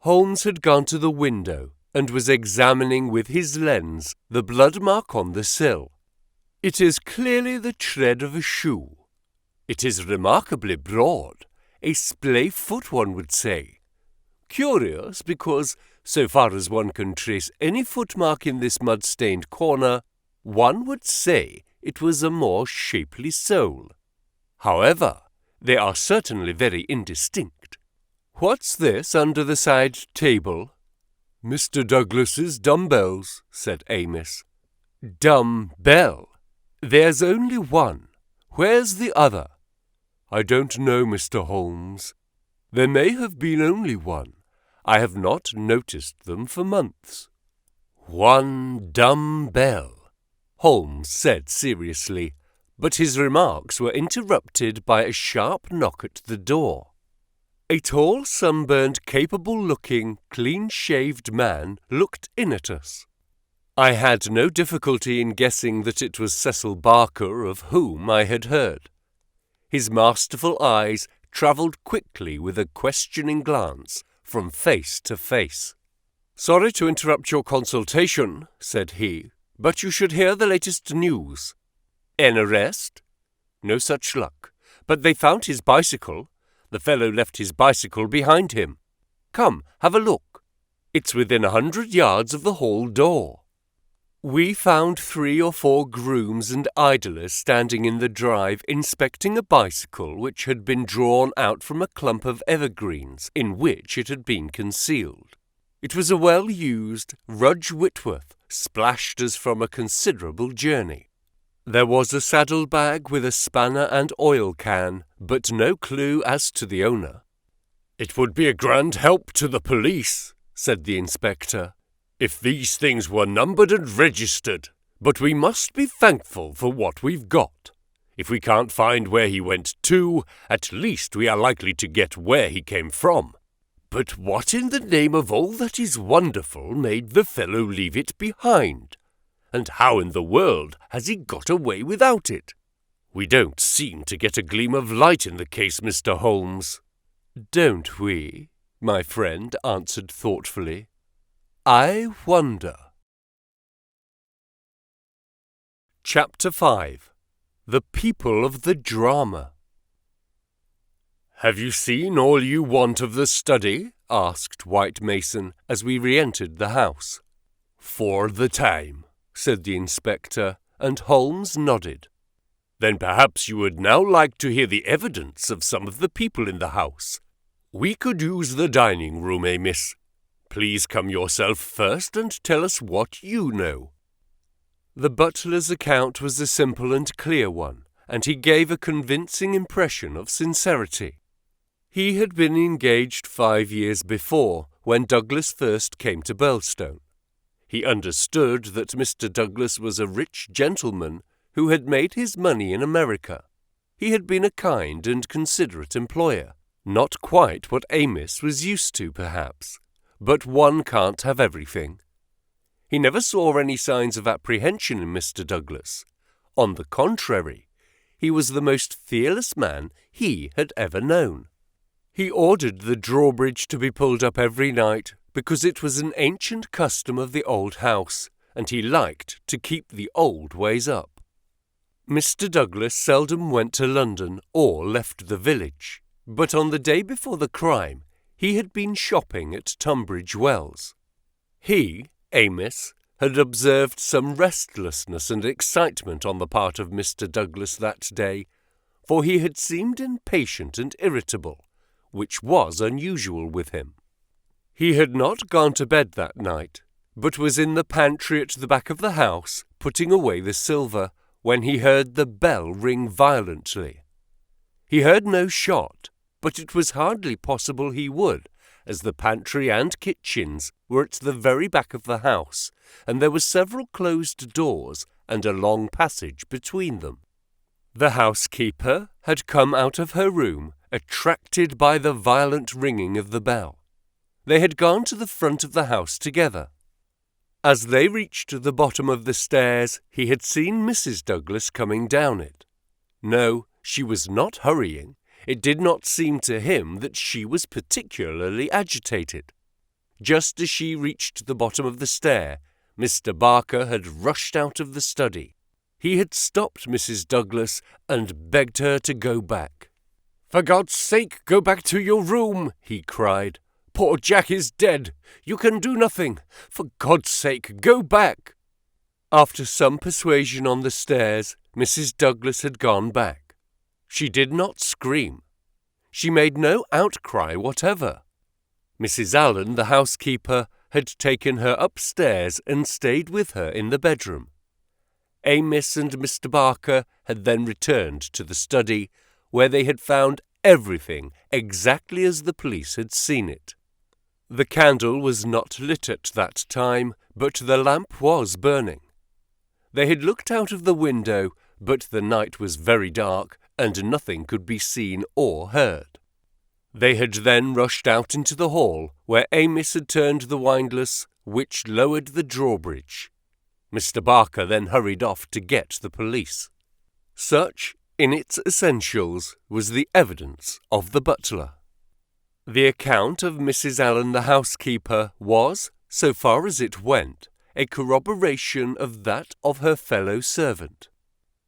Holmes had gone to the window and was examining with his lens the blood mark on the sill. It is clearly the tread of a shoe. It is remarkably broad, a splay foot one would say. Curious because, so far as one can trace any footmark in this mud-stained corner, one would say it was a more shapely sole. However, they are certainly very indistinct. What's this under the side table?
Mr. Douglas's dumbbells, said Amos.
Dumbbell? There's only one. Where's the other?
I don't know, Mr. Holmes.
There may have been only one. I have not noticed them for months. One dumbbell, Holmes said seriously, but his remarks were interrupted by a sharp knock at the door. A tall, sunburned, capable-looking, clean-shaved man looked in at us. I had no difficulty in guessing that it was Cecil Barker of whom I had heard. His masterful eyes travelled quickly with a questioning glance from face to face.
Sorry to interrupt your consultation, said he, but you should hear the latest news.
An arrest?
No such luck, but they found his bicycle. The fellow left his bicycle behind him. Come, have a look. It's within 100 yards of the hall door.
We found 3 or 4 grooms and idlers standing in the drive inspecting a bicycle which had been drawn out from a clump of evergreens in which it had been concealed. It was a well-used Rudge Whitworth, splashed as from a considerable journey. There was a saddle-bag with a spanner and oil can, but no clue as to the owner.
It would be a grand help to the police, said the inspector, if these things were numbered and registered, but we must be thankful for what we've got. If we can't find where he went to, at least we are likely to get where he came from.
But what in the name of all that is wonderful made the fellow leave it behind? And how in the world has he got away without it?
We don't seem to get a gleam of light in the case, Mr. Holmes.
Don't we? My friend answered thoughtfully. I wonder. Chapter 5. The People of the Drama.
Have you seen all you want of the study? Asked White Mason as we re-entered the house.
For the time, said the inspector, and Holmes nodded.
Then perhaps you would now like to hear the evidence of some of the people in the house. We could use the dining room, miss? Please come yourself first and tell us what you know.
The butler's account was a simple and clear one, and he gave a convincing impression of sincerity. He had been engaged 5 years before, when Douglas first came to Birlstone. He understood that Mr. Douglas was a rich gentleman who had made his money in America. He had been a kind and considerate employer, not quite what Amos was used to, perhaps. But one can't have everything. He never saw any signs of apprehension in Mr. Douglas. On the contrary, he was the most fearless man he had ever known. He ordered the drawbridge to be pulled up every night because it was an ancient custom of the old house, and he liked to keep the old ways up. Mr. Douglas seldom went to London or left the village, but on the day before the crime, he had been shopping at Tunbridge Wells. He, Amos, had observed some restlessness and excitement on the part of Mr. Douglas that day, for he had seemed impatient and irritable, which was unusual with him. He had not gone to bed that night, but was in the pantry at the back of the house, putting away the silver, when he heard the bell ring violently. He heard no shot, but it was hardly possible he would, as the pantry and kitchens were at the very back of the house, and there were several closed doors and a long passage between them. The housekeeper had come out of her room, attracted by the violent ringing of the bell. They had gone to the front of the house together. As they reached the bottom of the stairs, he had seen Mrs. Douglas coming down it. No, she was not hurrying. It did not seem to him that she was particularly agitated. Just as she reached the bottom of the stair, Mr. Barker had rushed out of the study. He had stopped Mrs. Douglas and begged her to go back. "For God's sake, go back to your room," he cried. "Poor Jack is dead. You can do nothing. For God's sake, go back." After some persuasion on the stairs, Mrs. Douglas had gone back. She did not scream. She made no outcry whatever. Mrs. Allen, the housekeeper, had taken her upstairs and stayed with her in the bedroom. Amos and Mr. Barker had then returned to the study, where they had found everything exactly as the police had seen it. The candle was not lit at that time, but the lamp was burning. They had looked out of the window, but the night was very dark, and nothing could be seen or heard. They had then rushed out into the hall, where Amos had turned the windlass, which lowered the drawbridge. Mr. Barker then hurried off to get the police. Such, in its essentials, was the evidence of the butler. The account of Mrs. Allen, the housekeeper, was, so far as it went, a corroboration of that of her fellow servant.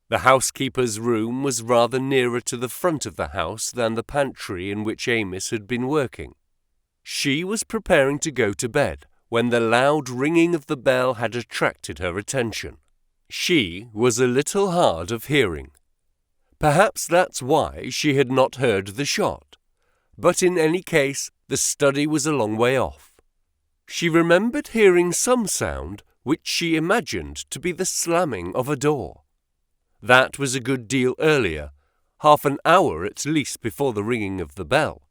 The housekeeper's room was rather nearer to the front of the house than the pantry in which Amos had been working. She was preparing to go to bed when the loud ringing of the bell had attracted her attention. She was a little hard of hearing. Perhaps that's why she had not heard the shot, but in any case the study was a long way off. She remembered hearing some sound which she imagined to be the slamming of a door. That was a good deal earlier, half an hour at least before the ringing of the bell.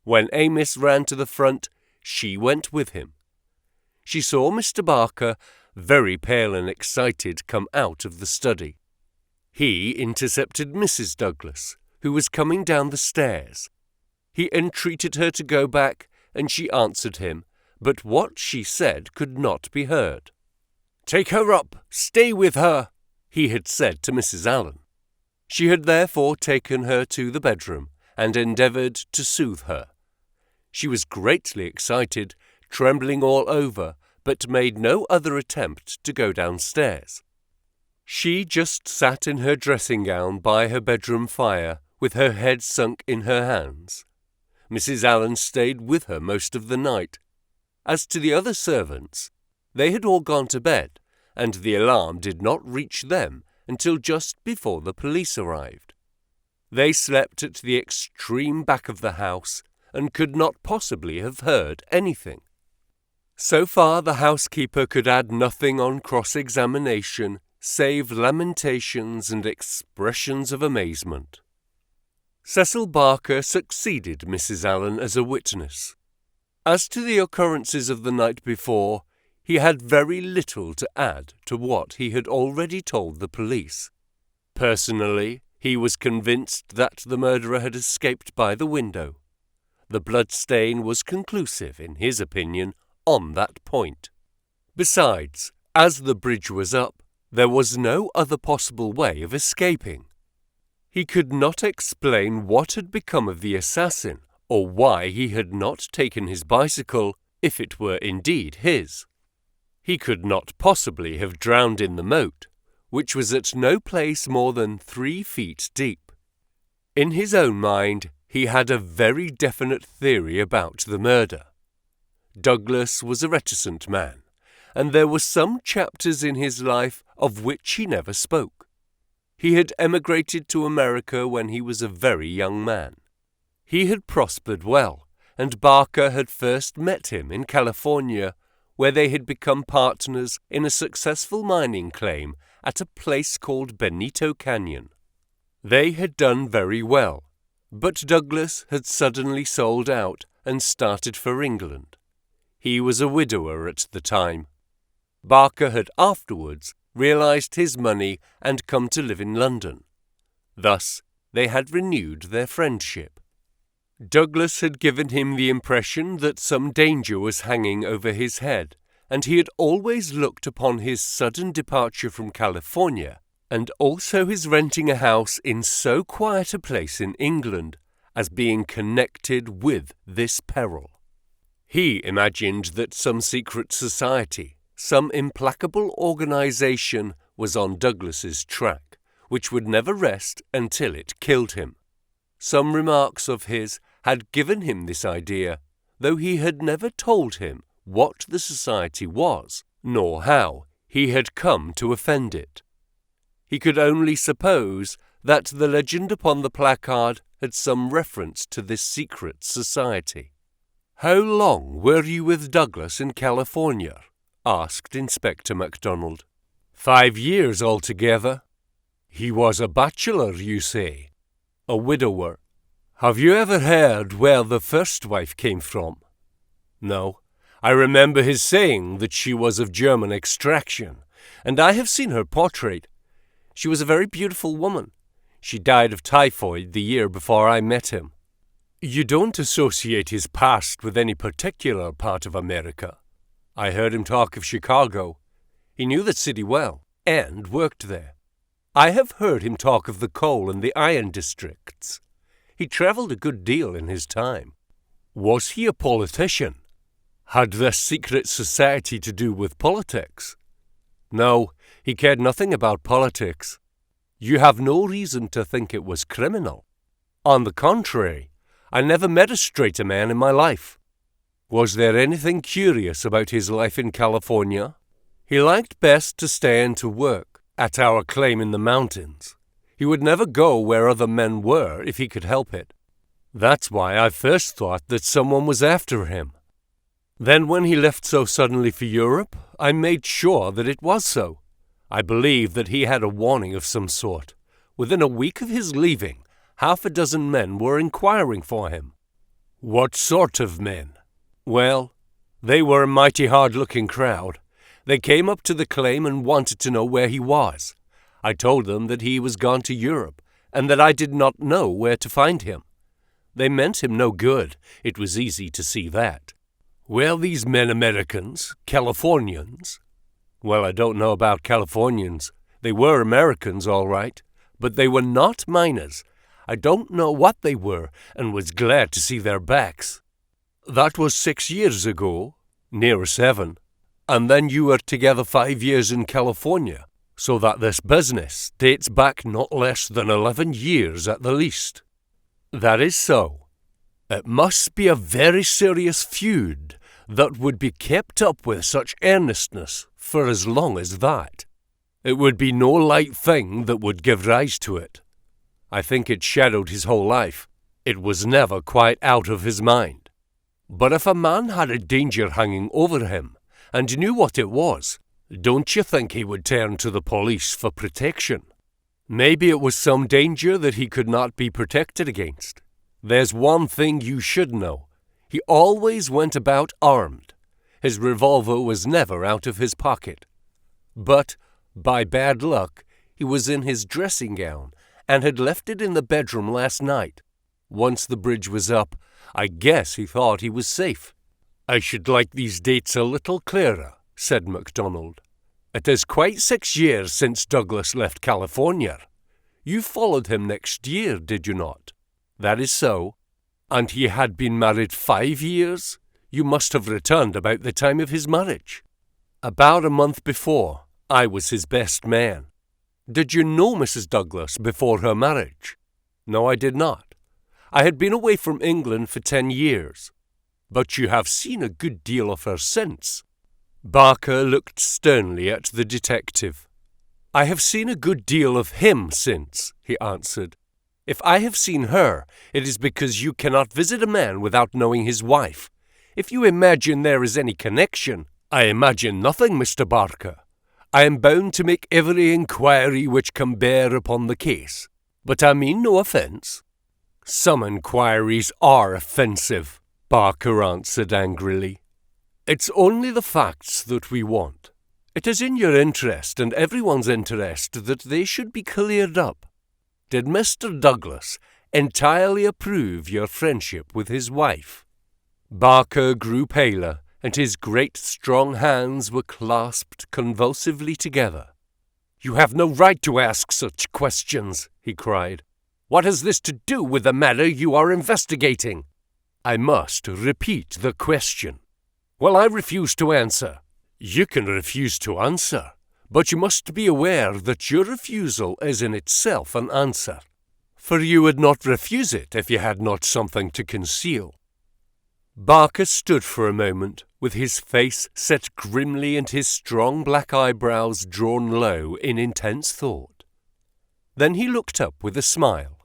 When Amos ran to the front, she went with him. She saw Mr. Barker, very pale and excited, come out of the study. He intercepted Mrs. Douglas, who was coming down the stairs. He entreated her to go back, and she answered him, but what she said could not be heard. "Take her up, stay with her," he had said to Mrs. Allen. She had therefore taken her to the bedroom and endeavoured to soothe her. She was greatly excited, trembling all over, but made no other attempt to go downstairs. She just sat in her dressing gown by her bedroom fire, with her head sunk in her hands. Mrs. Allen stayed with her most of the night. As to the other servants, they had all gone to bed, and the alarm did not reach them until just before the police arrived. They slept at the extreme back of the house, and could not possibly have heard anything. So far the housekeeper could add nothing on cross-examination, save lamentations and expressions of amazement. Cecil Barker succeeded Mrs. Allen as a witness. As to the occurrences of the night before, he had very little to add to what he had already told the police. Personally, he was convinced that the murderer had escaped by the window. The bloodstain was conclusive, in his opinion, on that point. Besides, as the bridge was up, there was no other possible way of escaping. He could not explain what had become of the assassin, or why he had not taken his bicycle, if it were indeed his. He could not possibly have drowned in the moat, which was at no place more than 3 feet deep. In his own mind, he had a very definite theory about the murder. Douglas was a reticent man, and there were some chapters in his life of which he never spoke. He had emigrated to America when he was a very young man. He had prospered well, and Barker had first met him in California, where they had become partners in a successful mining claim at a place called Benito Canyon. They had done very well, but Douglas had suddenly sold out and started for England. He was a widower at the time. Barker had afterwards realized his money and come to live in London. Thus, they had renewed their friendship. Douglas had given him the impression that some danger was hanging over his head, and he had always looked upon his sudden departure from California, and also his renting a house in so quiet a place in England, as being connected with this peril. He imagined that some secret society, some implacable organization was on Douglas's track, which would never rest until it killed him. Some remarks of his had given him this idea, though he had never told him what the society was, nor how he had come to offend it. He could only suppose that the legend upon the placard had some reference to this secret society. "How long were you with Douglas in California?" asked Inspector MacDonald. 5 years altogether. He was a bachelor, you say? A widower. Have you ever heard where the first wife came from? No. I remember his saying that she was of German extraction, and I have seen her portrait. She was a very beautiful woman. She died of typhoid the year before I met him. You don't associate his past with any particular part of America. I heard him talk of Chicago. He knew the city well, and worked there. I have heard him talk of the coal and the iron districts. He travelled a good deal in his time. Was he a politician? Had this secret society to do with politics? No, he cared nothing about politics. You have no reason to think it was criminal. On the contrary, I never met a straighter man in my life. Was there anything curious about his life in California? He liked best to stay and to work at our claim in the mountains. He would never go where other men were if he could help it. That's why I first thought that someone was after him. Then when he left so suddenly for Europe, I made sure that it was so. I believe that he had a warning of some sort. Within a week of his leaving, 6 men were inquiring for him. What sort of men? Well, they were a mighty hard-looking crowd. They came up to the claim and wanted to know where he was. I told them that he was gone to Europe, and that I did not know where to find him. They meant him no good. It was easy to see that. Well, these men Americans, Californians. Well, I don't know about Californians. They were Americans, all right, but they were not miners. I don't know what they were, and was glad to see their backs. That was 6 years ago, near 7, and then you were together 5 years in California, so that this business dates back not less than 11 years at the least. That is so. It must be a very serious feud that would be kept up with such earnestness for as long as that. It would be no light thing that would give rise to it. I think it shadowed his whole life. It was never quite out of his mind. But if a man had a danger hanging over him, and knew what it was, don't you think he would turn to the police for protection? Maybe it was some danger that he could not be protected against. There's one thing you should know. He always went about armed. His revolver was never out of his pocket. But, by bad luck, he was in his dressing gown, and had left it in the bedroom last night. Once the bridge was up, I guess he thought he was safe. I should like these dates a little clearer, said MacDonald. It is quite 6 years since Douglas left California. You followed him next year, did you not? That is so. And he had been married 5 years? You must have returned about the time of his marriage. About a month before. I was his best man. Did you know Mrs. Douglas before her marriage? No, I did not. I had been away from England for 10 years. But you have seen a good deal of her since. Barker looked sternly at the detective. I have seen a good deal of him since, he answered. If I have seen her, it is because you cannot visit a man without knowing his wife. If you imagine there is any connection, I imagine nothing, Mr. Barker. I am bound to make every inquiry which can bear upon the case, but I mean no offence. Some inquiries are offensive, Barker answered angrily. It's only the facts that we want. It is in your interest and everyone's interest that they should be cleared up. did Mr. Douglas entirely approve your friendship with his wife?" Barker grew paler, and his great strong hands were clasped convulsively together. "You have no right to ask such questions," he cried. "What has this to do with the matter you are investigating?" "I must repeat the question." "Well, I refuse to answer." "You can refuse to answer, but you must be aware that your refusal is in itself an answer, for you would not refuse it if you had not something to conceal." Barker stood for a moment, with his face set grimly and his strong black eyebrows drawn low in intense thought. Then he looked up with a smile.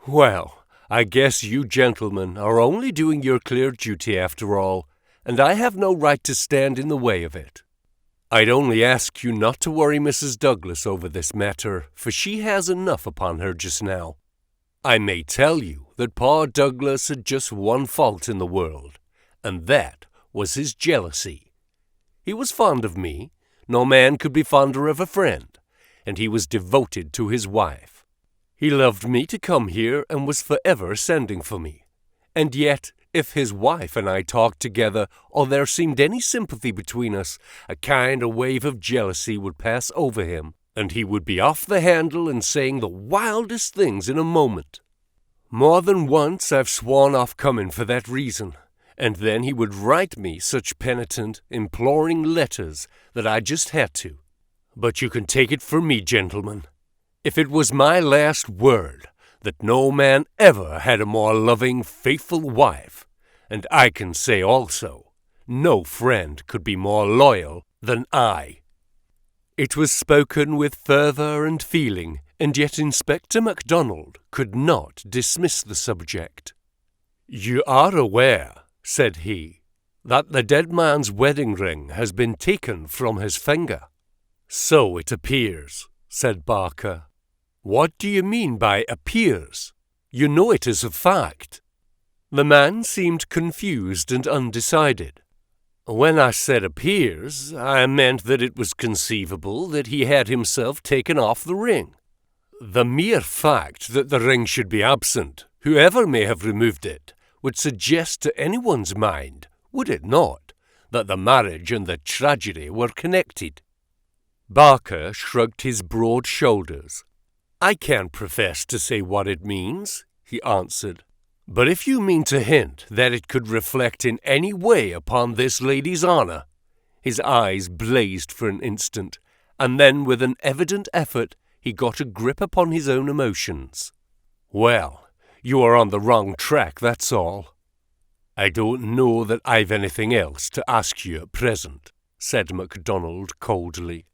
"Well, I guess you gentlemen are only doing your clear duty after all, and I have no right to stand in the way of it. I'd only ask you not to worry Mrs. Douglas over this matter, for she has enough upon her just now. I may tell you that poor Douglas had just one fault in the world, and that was his jealousy. He was fond of me, no man could be fonder of a friend, and he was devoted to his wife. He loved me to come here and was forever sending for me, and yet if his wife and I talked together, or there seemed any sympathy between us, a kind of wave of jealousy would pass over him, and he would be off the handle and saying the wildest things in a moment. More than once I've sworn off coming for that reason, and then he would write me such penitent, imploring letters that I just had to. But you can take it from me, gentlemen, if it was my last word, that no man ever had a more loving, faithful wife, and I can say also, no friend could be more loyal than I. It was spoken with fervour and feeling, and yet Inspector MacDonald could not dismiss the subject. "You are aware," said he, "that the dead man's wedding ring has been taken from his finger." "So it appears," said Barker. "What do you mean by appears? You know it is a fact." The man seemed confused and undecided. "When I said appears, I meant that it was conceivable that he had himself taken off the ring. The mere fact that the ring should be absent, whoever may have removed it, would suggest to anyone's mind, would it not, that the marriage and the tragedy were connected?" Barker shrugged his broad shoulders. "I can't profess to say what it means," he answered. "But if you mean to hint that it could reflect in any way upon this lady's honour—" His eyes blazed for an instant, and then with an evident effort he got a grip upon his own emotions. "Well, you are on the wrong track, that's all." "I don't know that I've anything else to ask you at present," said MacDonald coldly.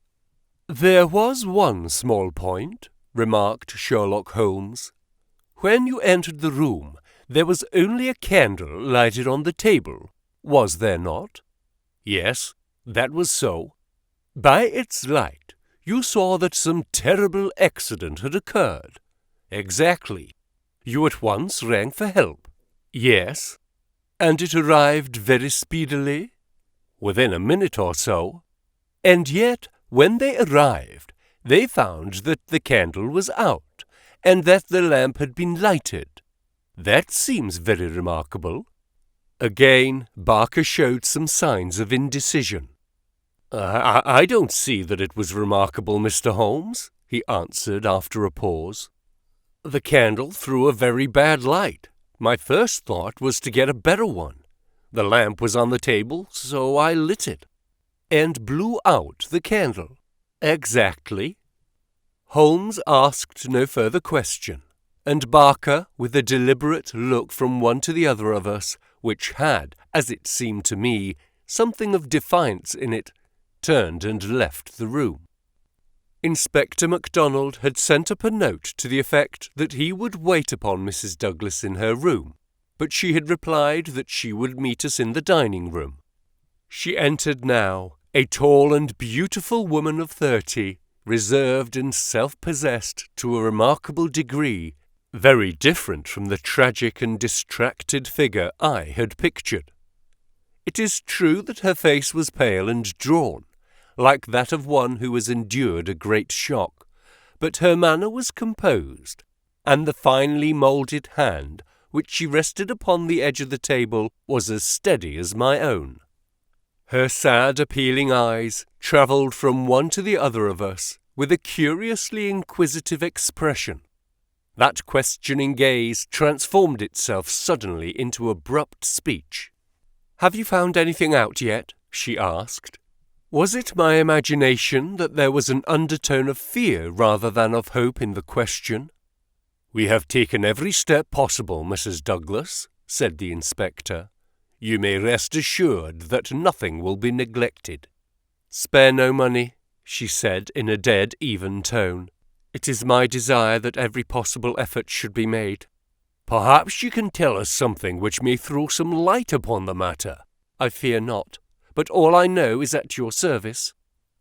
"There was one small point," remarked Sherlock Holmes. "When you entered the room, there was only a candle lighted on the table, was there not?" "Yes, that was so." "By its light, you saw that some terrible accident had occurred." "Exactly." "You at once rang for help." "Yes." "And it arrived very speedily?" "Within a minute or so." "And yet, when they arrived, they found that the candle was out, and that the lamp had been lighted. That seems very remarkable." Again, Barker showed some signs of indecision. I don't see that it was remarkable, Mr. Holmes," he answered after a pause. "The candle threw a very bad light. My first thought was to get a better one. The lamp was on the table, so I lit it." "And blew out the candle." "Exactly." Holmes asked no further question, and Barker, with a deliberate look from one to the other of us, which had, as it seemed to me, something of defiance in it, turned and left the room. Inspector MacDonald had sent up a note to the effect that he would wait upon Mrs. Douglas in her room, but she had replied that she would meet us in the dining room. She entered now, a tall and beautiful woman of 30, reserved and self-possessed to a remarkable degree, very different from the tragic and distracted figure I had pictured. It is true that her face was pale and drawn, like that of one who has endured a great shock, but her manner was composed, and the finely moulded hand which she rested upon the edge of the table was as steady as my own. Her sad, appealing eyes travelled from one to the other of us with a curiously inquisitive expression. That questioning gaze transformed itself suddenly into abrupt speech. "Have you found anything out yet?" she asked. Was it my imagination that there was an undertone of fear rather than of hope in the question? "We have taken every step possible, Mrs. Douglas," said the inspector. "You may rest assured that nothing will be neglected." "Spare no money," she said in a dead, even tone. "It is my desire that every possible effort should be made."
"Perhaps you can tell us something which may throw some light upon the matter."
"I fear not, but all I know is at your service."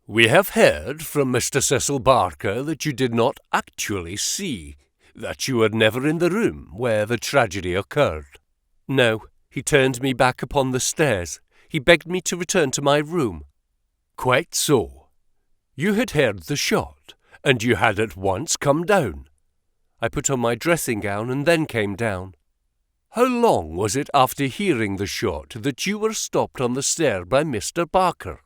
"We have heard from Mr. Cecil Barker that you did not actually see, that you were never in the room where the tragedy occurred."
"No. He turned me back upon the stairs. He begged me to return to my room."
"Quite so. You had heard the shot, and you had at once come down."
"I put on my dressing gown and then came down."
"How long was it after hearing the shot that you were stopped on the stair by Mr. Barker?"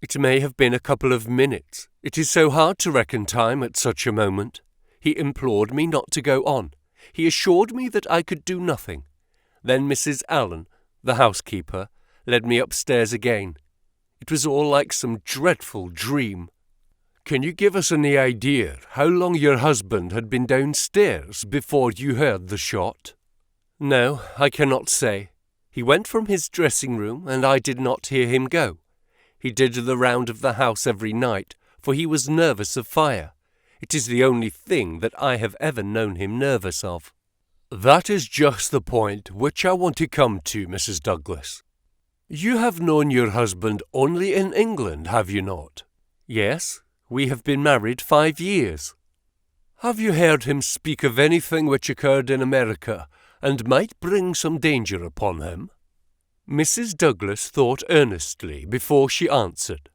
"It may have been a couple of minutes. It is so hard to reckon time at such a moment. He implored me not to go on. He assured me that I could do nothing. Then Mrs. Allen, the housekeeper, led me upstairs again. It was all like some dreadful dream."
"Can you give us any idea how long your husband had been downstairs before you heard the shot?"
"No, I cannot say. He went from his dressing room, and I did not hear him go. He did the round of the house every night, for he was nervous of fire. It is the only thing that I have ever known him nervous of."
"That is just the point which I want to come to, Mrs. Douglas. You have known your husband only in England, have you not?"
"Yes, we have been married 5 years."
"Have you heard him speak of anything which occurred in America and might bring some danger upon him?"
Mrs. Douglas thought earnestly before she answered.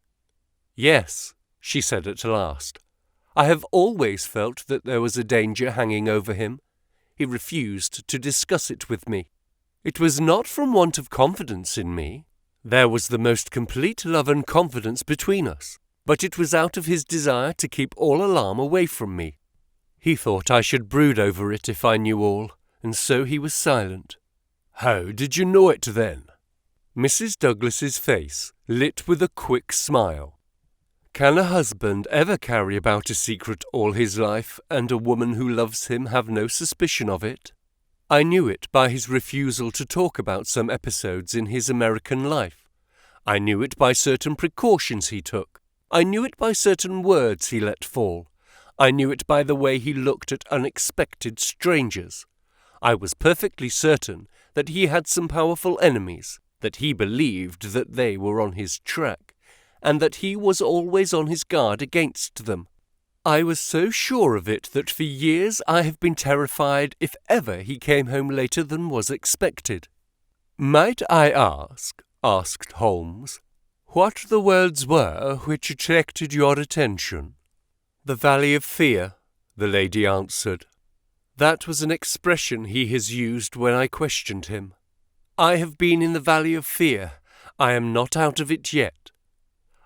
"Yes," she said at last. "I have always felt that there was a danger hanging over him. He refused to discuss it with me. It was not from want of confidence in me. There was the most complete love and confidence between us, but it was out of his desire to keep all alarm away from me. He thought I should brood over it if I knew all, and so he was silent."
"How did you know it then?"
Mrs. Douglas's face lit with a quick smile. "Can a husband ever carry about a secret all his life, and a woman who loves him have no suspicion of it? I knew it by his refusal to talk about some episodes in his American life. I knew it by certain precautions he took. I knew it by certain words he let fall. I knew it by the way he looked at unexpected strangers. I was perfectly certain that he had some powerful enemies, that he believed that they were on his track, and that he was always on his guard against them. I was so sure of it that for years I have been terrified if ever he came home later than was expected."
"Might I ask," asked Holmes, "what the words were which attracted your attention?"
"The Valley of Fear," the lady answered. "That was an expression he has used when I questioned him. I have been in the Valley of Fear. I am not out of it yet.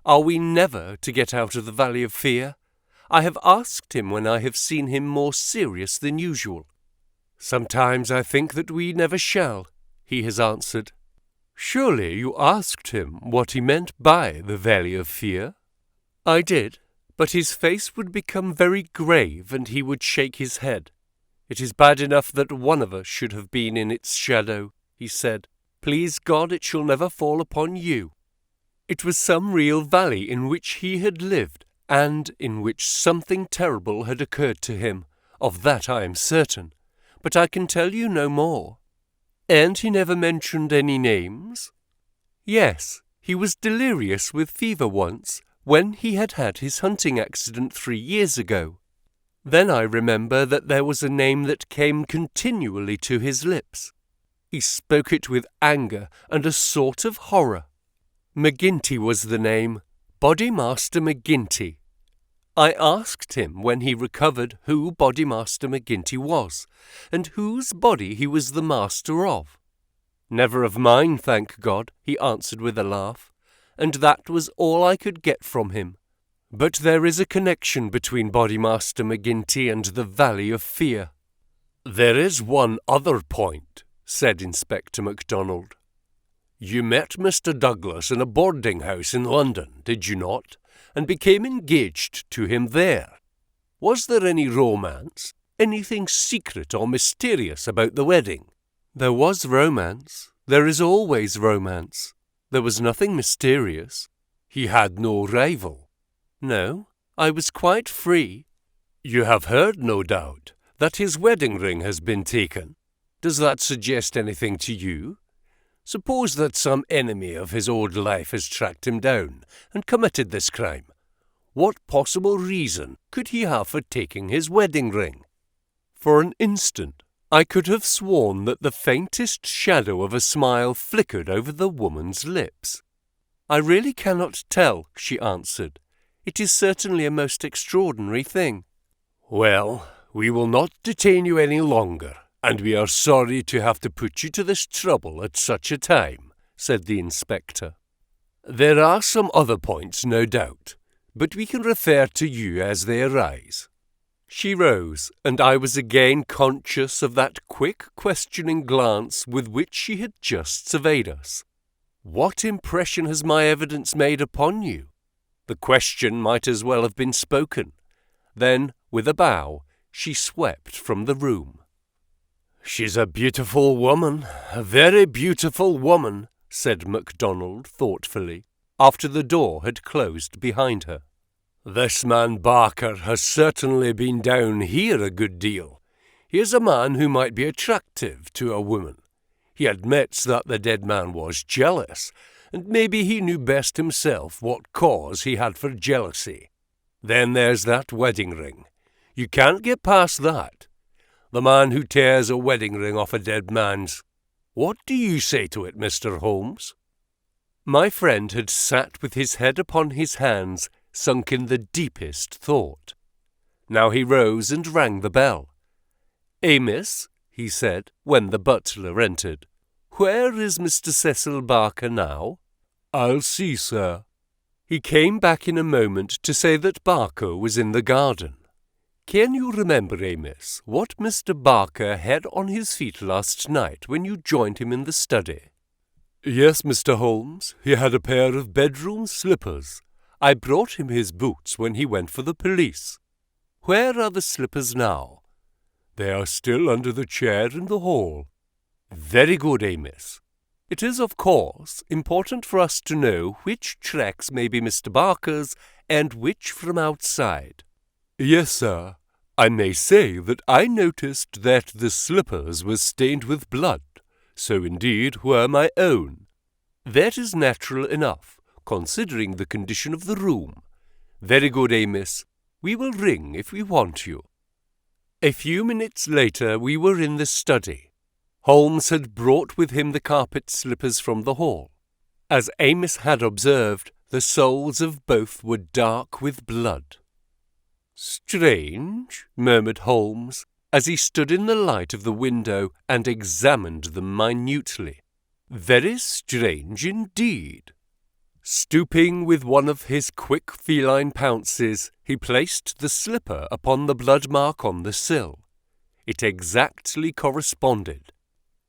Are we never to get out of the Valley of Fear? I have asked him when I have seen him more serious than usual. Sometimes I think that we never shall," he has answered.
"Surely you asked him what he meant by the Valley of Fear?"
"I did, but his face would become very grave and he would shake his head. 'It is bad enough that one of us should have been in its shadow,' he said. 'Please God it shall never fall upon you.' It was some real valley in which he had lived, and in which something terrible had occurred to him. Of that I am certain, but I can tell you no more." "And he never mentioned any names?" "Yes, he was delirious with fever once, when he had had his hunting accident 3 years ago. Then I remember that there was a name that came continually to his lips. He spoke it with anger and a sort of horror. McGinty was the name, Bodymaster McGinty." I asked him when he recovered who Bodymaster McGinty was, and whose body he was the master of. Never of mine, thank God, he answered with a laugh, and that was all I could get from him. But there is a connection between Bodymaster McGinty and the Valley of Fear.
There is one other point, said Inspector MacDonald. You met Mr. Douglas in a boarding house in London, did you not, and became engaged to him there? Was there any romance, anything secret or mysterious about the wedding?
There was romance. There is always romance. There was nothing mysterious.
He had no rival?
No, I was quite free.
You have heard, no doubt, that his wedding ring has been taken. Does that suggest anything to you? Suppose that some enemy of his old life has tracked him down and committed this crime. What possible reason could he have for taking his wedding ring?
For an instant, I could have sworn that the faintest shadow of a smile flickered over the woman's lips. I really cannot tell, she answered. It is certainly a most extraordinary thing.
Well, we will not detain you any longer, and we are sorry to have to put you to this trouble at such a time, said the inspector. There are some other points, no doubt, but we can refer to you as they arise.
She rose, and I was again conscious of that quick, questioning glance with which she had just surveyed us. What impression has my evidence made upon you? The question might as well have been spoken. Then, with a bow, she swept from the room.
She's a beautiful woman, a very beautiful woman, said MacDonald thoughtfully, after the door had closed behind her. This man Barker has certainly been down here a good deal. He is a man who might be attractive to a woman. He admits that the dead man was jealous, and maybe he knew best himself what cause he had for jealousy. Then there's that wedding ring. You can't get past that. The man who tears a wedding ring off a dead man's. What do you say to it, Mr. Holmes?
My friend had sat with his head upon his hands, sunk in the deepest thought. Now he rose and rang the bell. "Amos," he said, when the butler entered, "where is Mr. Cecil Barker now?"
"I'll see, sir."
He came back in a moment to say that Barker was in the garden. Can you remember, Amos, what Mr. Barker had on his feet last night when you joined him in the study?
"Yes, Mr. Holmes, he had a pair of bedroom slippers.
I brought him his boots when he went for the police. Where are the slippers now?"
"They are still under the chair in the hall."
"Very good, Amos. It is, of course, important for us to know which tracks may be Mr. Barker's and which from outside."
"Yes, sir. I may say that I noticed that the slippers were stained with blood. So indeed were my own."
"That is natural enough, considering the condition of the room. Very good, Amos. We will ring if we want you." A few minutes later we were in the study. Holmes had brought with him the carpet slippers from the hall. As Amos had observed, the soles of both were dark with blood. "Strange," murmured Holmes, as he stood in the light of the window and examined them minutely. "Very strange indeed." Stooping with one of his quick feline pounces, he placed the slipper upon the blood mark on the sill. It exactly corresponded.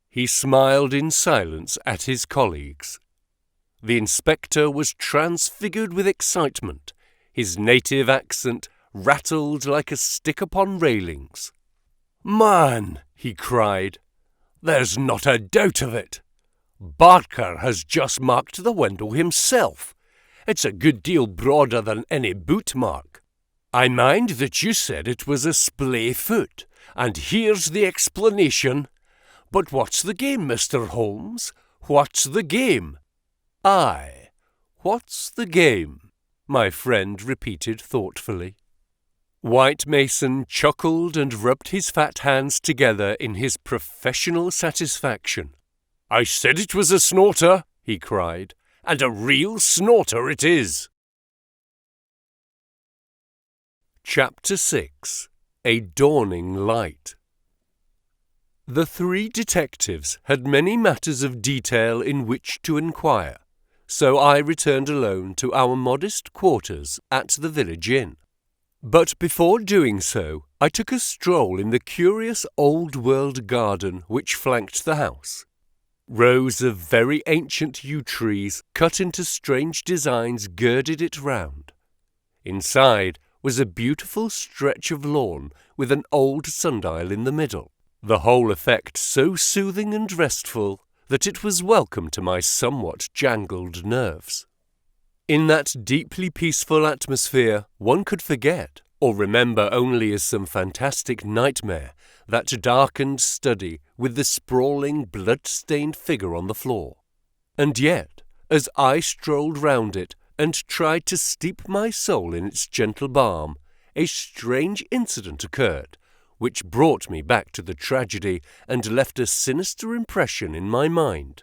He smiled in silence at his colleagues. The inspector was transfigured with excitement. His native accent rattled like a stick upon railings.
"Man," he cried, "there's not a doubt of it. Barker has just marked the window himself. It's a good deal broader than any boot mark. I mind that you said it was a splay foot, and here's the explanation. But what's the game, Mr. Holmes? What's the game?"
"Aye, what's the game?" my friend repeated thoughtfully. White Mason chuckled and rubbed his fat hands together in his professional satisfaction.
"I said it was a snorter," he cried, "and a real snorter it is."
Chapter 6. A Dawning Light. The three detectives had many matters of detail in which to inquire, so I returned alone to our modest quarters at the village inn. But before doing so, I took a stroll in the curious old-world garden which flanked the house. Rows of very ancient yew trees cut into strange designs girded it round. Inside was a beautiful stretch of lawn with an old sundial in the middle, the whole effect so soothing and restful that it was welcome to my somewhat jangled nerves. In that deeply peaceful atmosphere one could forget, or remember only as some fantastic nightmare, that darkened study with the sprawling, blood-stained figure on the floor. And yet, as I strolled round it and tried to steep my soul in its gentle balm, a strange incident occurred, which brought me back to the tragedy and left a sinister impression in my mind.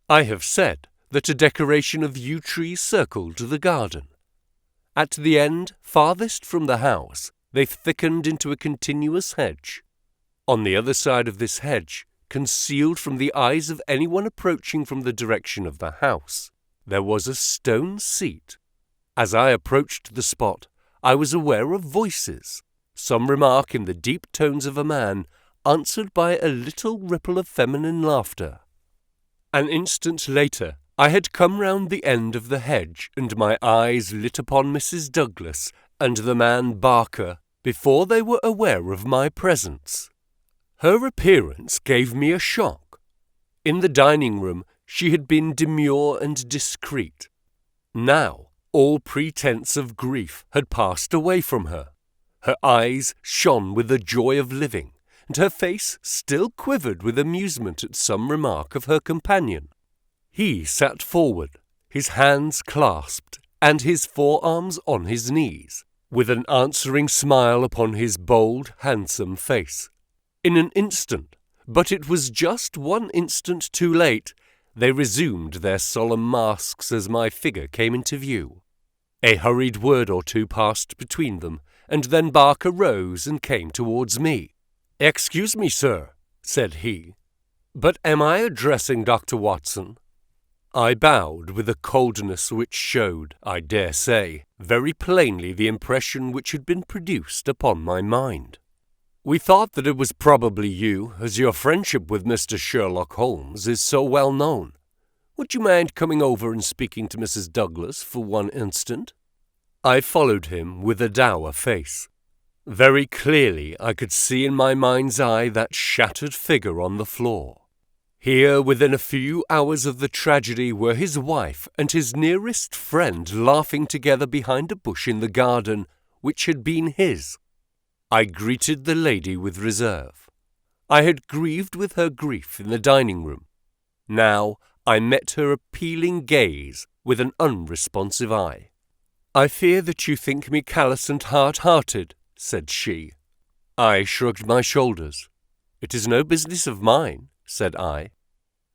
I have said that a decoration of yew trees circled the garden. At the end, farthest from the house, they thickened into a continuous hedge. On the other side of this hedge, concealed from the eyes of anyone approaching from the direction of the house, there was a stone seat. As I approached the spot, I was aware of voices, some remark in the deep tones of a man, answered by a little ripple of feminine laughter. An instant later, I had come round the end of the hedge, and my eyes lit upon Mrs. Douglas and the man Barker before they were aware of my presence. Her appearance gave me a shock. In the dining room, she had been demure and discreet. Now, all pretense of grief had passed away from her. Her eyes shone with the joy of living, and her face still quivered with amusement at some remark of her companion. He sat forward, his hands clasped, and his forearms on his knees, with an answering smile upon his bold, handsome face. In an instant, but it was just one instant too late, they resumed their solemn masks as my figure came into view. A hurried word or two passed between them, and then Barker rose and came towards me. "Excuse me, sir," said he, "but am I addressing Dr. Watson?" I bowed with a coldness which showed, I dare say, very plainly the impression which had been produced upon my mind. "We thought that it was probably you, as your friendship with Mr. Sherlock Holmes is so well known. Would you mind coming over and speaking to Mrs. Douglas for one instant?" I followed him with a dour face. Very clearly I could see in my mind's eye that shattered figure on the floor. Here, within a few hours of the tragedy, were his wife and his nearest friend laughing together behind a bush in the garden, which had been his. I greeted the lady with reserve. I had grieved with her grief in the dining room. Now I met her appealing gaze with an unresponsive eye. "I fear that you think me callous and hard-hearted," said she. I shrugged my shoulders. "It is no business of mine," said I.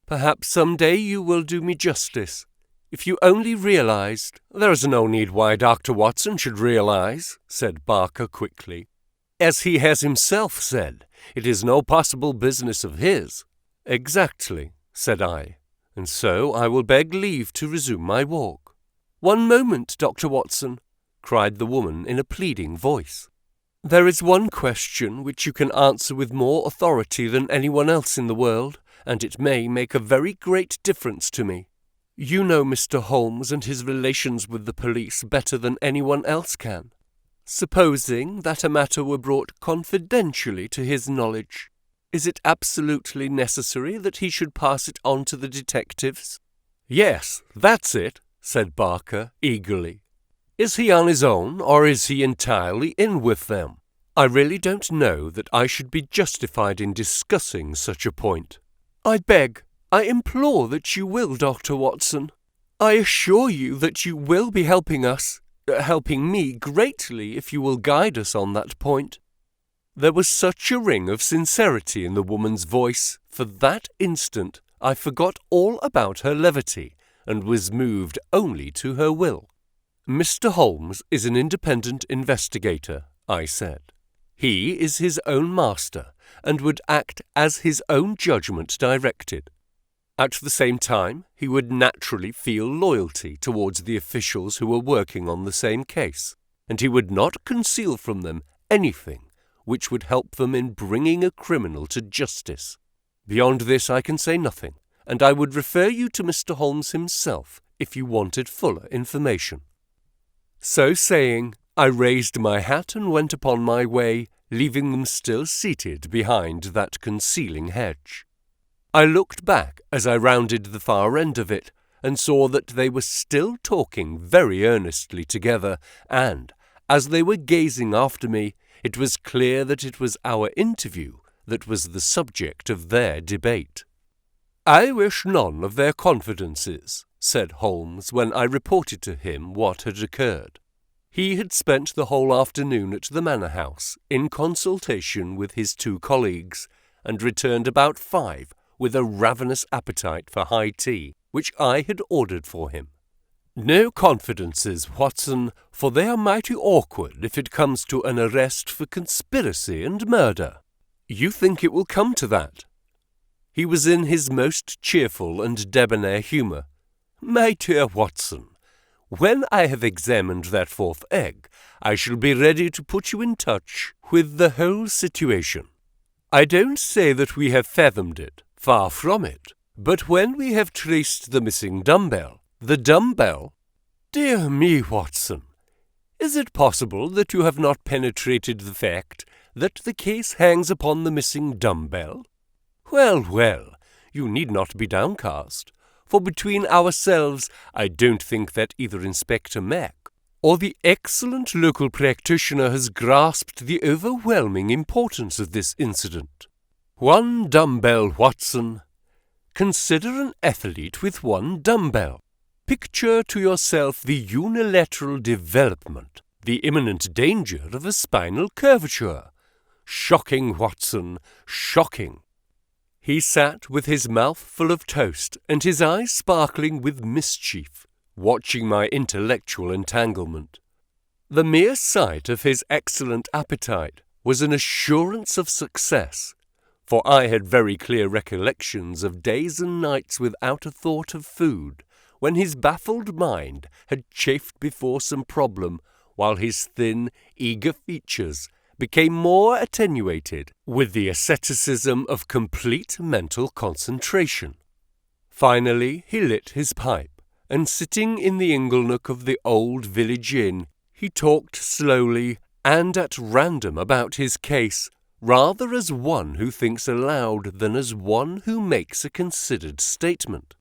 "Perhaps some day you will do me justice. If you only realized—" "There is no need why Dr. Watson should realize," said Barker quickly. "As he has himself said, it is no possible business of his." "Exactly," said I, "and so I will beg leave to resume my walk." "One moment, Dr. Watson," cried the woman in a pleading voice. "There is one question which you can answer with more authority than anyone else in the world, and it may make a very great difference to me. You know Mr. Holmes and his relations with the police better than anyone else can. Supposing that a matter were brought confidentially to his knowledge, is it absolutely necessary that he should pass it on to the detectives?" "Yes, that's it," said Barker eagerly. "Is he on his own, or is he entirely in with them? I really don't know that I should be justified in discussing such a point." "I beg, I implore that you will, Dr. Watson. I assure you that you will be helping me greatly if you will guide us on that point." There was such a ring of sincerity in the woman's voice, for that instant I forgot all about her levity, and was moved only to her will. Mr. Holmes is an independent investigator, I said. He is his own master and would act as his own judgment directed. At the same time, he would naturally feel loyalty towards the officials who were working on the same case, and he would not conceal from them anything which would help them in bringing a criminal to justice. Beyond this I can say nothing, and I would refer you to Mr. Holmes himself if you wanted fuller information. So saying, I raised my hat and went upon my way, leaving them still seated behind that concealing hedge. I looked back as I rounded the far end of it, and saw that they were still talking very earnestly together, and, as they were gazing after me, it was clear that it was our interview that was the subject of their debate. "I wish none of their confidences," said Holmes when I reported to him what had occurred. He had spent the whole afternoon at the manor house in consultation with his 2 colleagues, and returned about 5 with a ravenous appetite for high tea, which I had ordered for him. "No confidences, Watson, for they are mighty awkward if it comes to an arrest for conspiracy and murder. You think it will come to that?" He was in his most cheerful and debonair humour. "My dear Watson, when I have examined that 4th egg, I shall be ready to put you in touch with the whole situation. I don't say that we have fathomed it, far from it, but when we have traced the missing dumbbell, Dear me, Watson, is it possible that you have not penetrated the fact that the case hangs upon the missing dumbbell? Well, well, you need not be downcast, for between ourselves I don't think that either Inspector Mac or the excellent local practitioner has grasped the overwhelming importance of this incident. 1 dumbbell, Watson. Consider an athlete with 1 dumbbell. Picture to yourself the unilateral development, the imminent danger of a spinal curvature. Shocking, Watson, shocking." He sat with his mouth full of toast and his eyes sparkling with mischief, watching my intellectual entanglement. The mere sight of his excellent appetite was an assurance of success, for I had very clear recollections of days and nights without a thought of food, when his baffled mind had chafed before some problem, while his thin, eager features became more attenuated with the asceticism of complete mental concentration. Finally he lit his pipe, and sitting in the inglenook of the old village inn, he talked slowly and at random about his case, rather as one who thinks aloud than as one who makes a considered statement.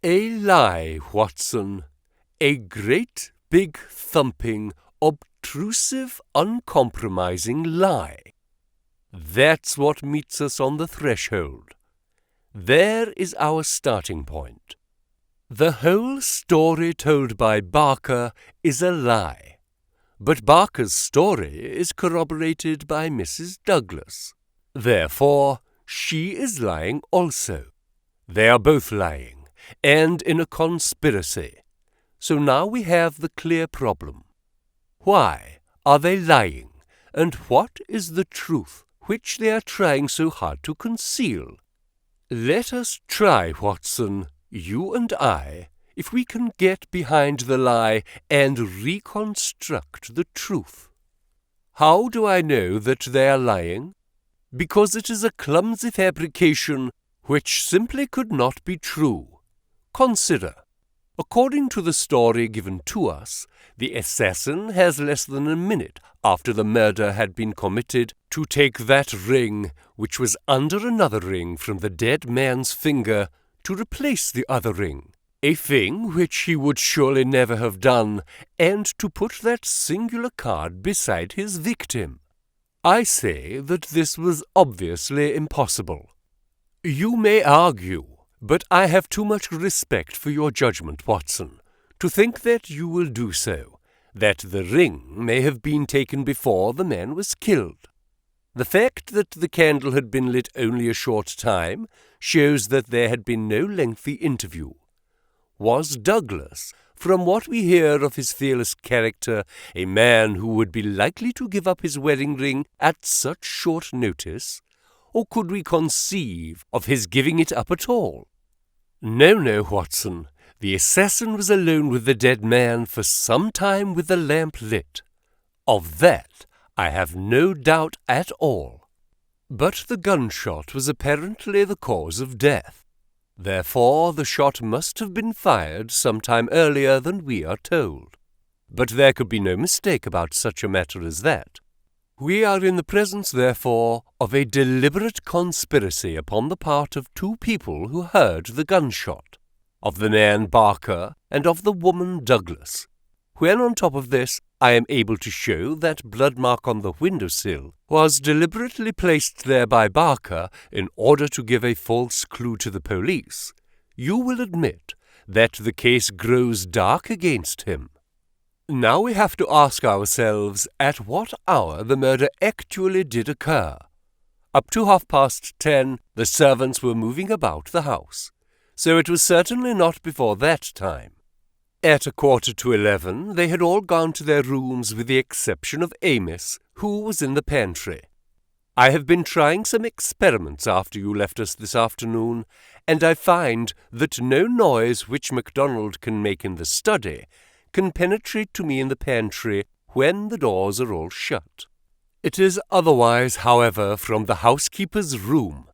"A lie, Watson. A great, big, thumping, obtrusive, uncompromising lie. That's what meets us on the threshold. There is our starting point. The whole story told by Barker is a lie, but Barker's story is corroborated by Mrs. Douglas. Therefore, she is lying also. They are both lying, and in a conspiracy. So now we have the clear problem. Why are they lying, and what is the truth which they are trying so hard to conceal? Let us try, Watson, you and I, if we can get behind the lie and reconstruct the truth. How do I know that they are lying? Because it is a clumsy fabrication which simply could not be true. Consider. According to the story given to us, the assassin has less than a minute after the murder had been committed to take that ring, which was under another ring, from the dead man's finger to replace the other ring, a thing which he would surely never have done, and to put that singular card beside his victim. I say that this was obviously impossible. You may argue, but I have too much respect for your judgment, Watson, to think that you will do so, that the ring may have been taken before the man was killed. The fact that the candle had been lit only a short time shows that there had been no lengthy interview. Was Douglas, From what we hear of his fearless character, a man who would be likely to give up his wedding ring at such short notice? Or could we conceive of his giving it up at all? No, Watson. The assassin was alone with the dead man for some time with the lamp lit. Of that I have no doubt at all. But the gunshot was apparently the cause of death. Therefore, the shot must have been fired some time earlier than we are told. But there could be no mistake about such a matter as that. We are in the presence, therefore, of a deliberate conspiracy upon the part of two people who heard the gunshot, of the man Barker and of the woman Douglas. When on top of this I am able to show that blood mark on the windowsill was deliberately placed there by Barker in order to give a false clue to the police, you will admit that the case grows dark against him. Now we have to ask ourselves at what hour the murder actually did occur. Up to 10:30, the servants were moving about the house, so it was certainly not before that time. At 11:15, they had all gone to their rooms with the exception of Amos, who was in the pantry. I have been trying some experiments after you left us this afternoon, and I find that no noise which MacDonald can make in the study can penetrate to me in the pantry when the doors are all shut. It is otherwise, however, from the housekeeper's room.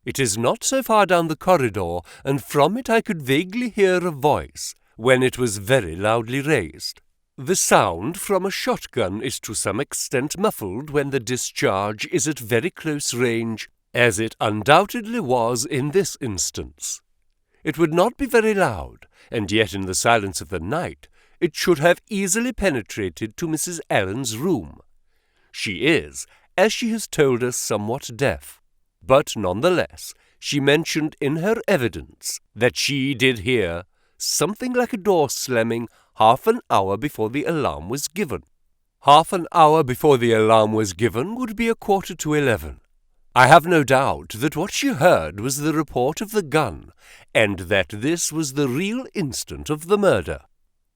It is not so far down the corridor, and from it I could vaguely hear a voice when it was very loudly raised. The sound from a shotgun is to some extent muffled when the discharge is at very close range, as it undoubtedly was in this instance. It would not be very loud, and yet in the silence of the night it should have easily penetrated to Mrs. Allen's room. She is, as she has told us, somewhat deaf, but nonetheless she mentioned in her evidence that she did hear something like a door slamming half an hour before the alarm was given. Half an hour before the alarm was given would be 11:15. I have no doubt that what she heard was the report of the gun, and that this was the real instant of the murder.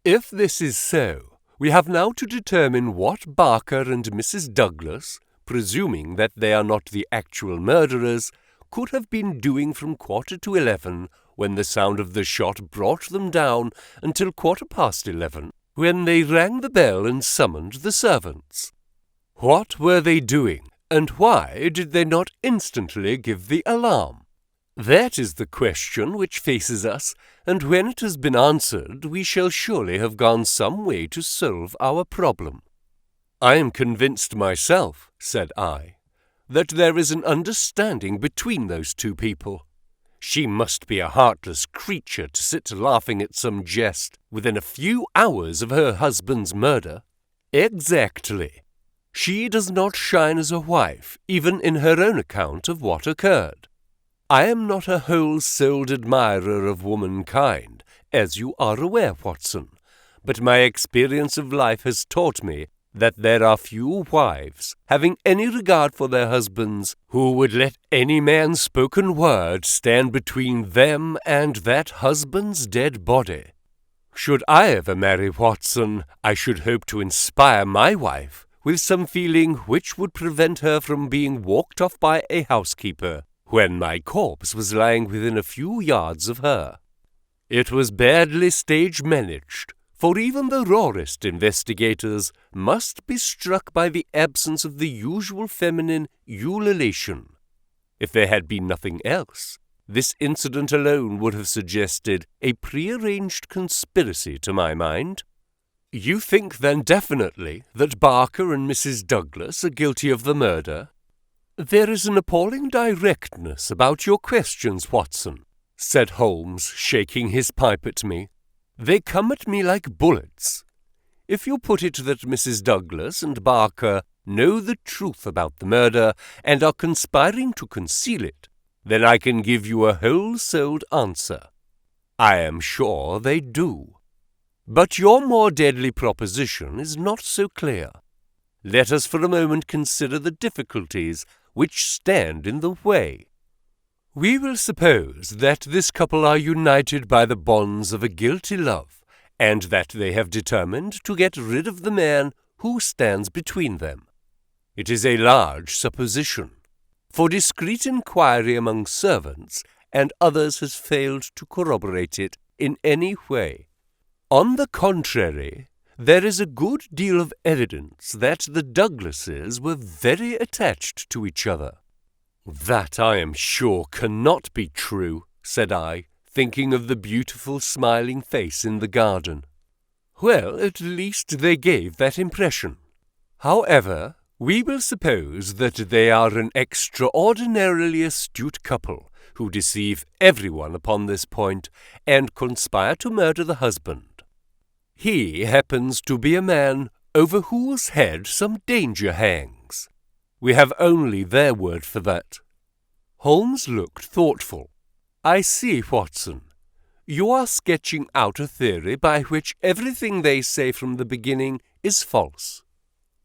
If this is so, we have now to determine what Barker and Mrs. Douglas, presuming that they are not the actual murderers, could have been doing from 11:15, when the sound of the shot brought them down, until 11:15, when they rang the bell and summoned the servants. What were they doing, and why did they not instantly give the alarm? That is the question which faces us, and when it has been answered, we shall surely have gone some way to solve our problem. I am convinced myself, said I, that there is an understanding between those two people. She must be a heartless creature to sit laughing at some jest within a few hours of her husband's murder. Exactly. She does not shine as a wife, even in her own account of what occurred. I am not a whole-souled admirer of womankind, as you are aware, Watson, but my experience of life has taught me that there are few wives, having any regard for their husbands, who would let any man's spoken word stand between them and that husband's dead body. Should I ever marry, Watson, I should hope to inspire my wife with some feeling which would prevent her from being walked off by a housekeeper when my corpse was lying within a few yards of her. It was badly stage-managed, for even the rawest investigators must be struck by the absence of the usual feminine ululation. If there had been nothing else, this incident alone would have suggested a prearranged conspiracy to my mind. You think, then, definitely that Barker and Mrs. Douglas are guilty of the murder? There is an appalling directness about your questions, Watson, said Holmes, shaking his pipe at me. They come at me like bullets. If you put it that Mrs. Douglas and Barker know the truth about the murder and are conspiring to conceal it, then I can give you a whole-souled answer. I am sure they do. But your more deadly proposition is not so clear. Let us for a moment consider the difficulties which stand in the way. We will suppose that this couple are united by the bonds of a guilty love, and that they have determined to get rid of the man who stands between them. It is a large supposition, for discreet inquiry among servants and others has failed to corroborate it in any way. On the contrary, there is a good deal of evidence that the Douglases were very attached to each other. That, I am sure, cannot be true, said I, thinking of the beautiful smiling face in the garden. Well, at least they gave that impression. However, we will suppose that they are an extraordinarily astute couple who deceive everyone upon this point and conspire to murder the husband. He happens to be a man over whose head some danger hangs. We have only their word for that. Holmes looked thoughtful. I see, Watson. You are sketching out a theory by which everything they say from the beginning is false.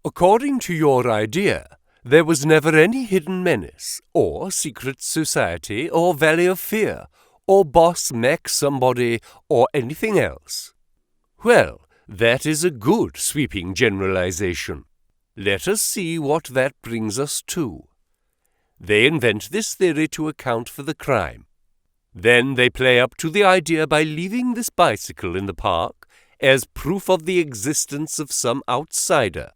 According to your idea, there was never any hidden menace, or secret society, or valley of fear, or boss Mac somebody, or anything else. Well, that is a good sweeping generalization. Let us see what that brings us to. They invent this theory to account for the crime. Then they play up to the idea by leaving this bicycle in the park as proof of the existence of some outsider.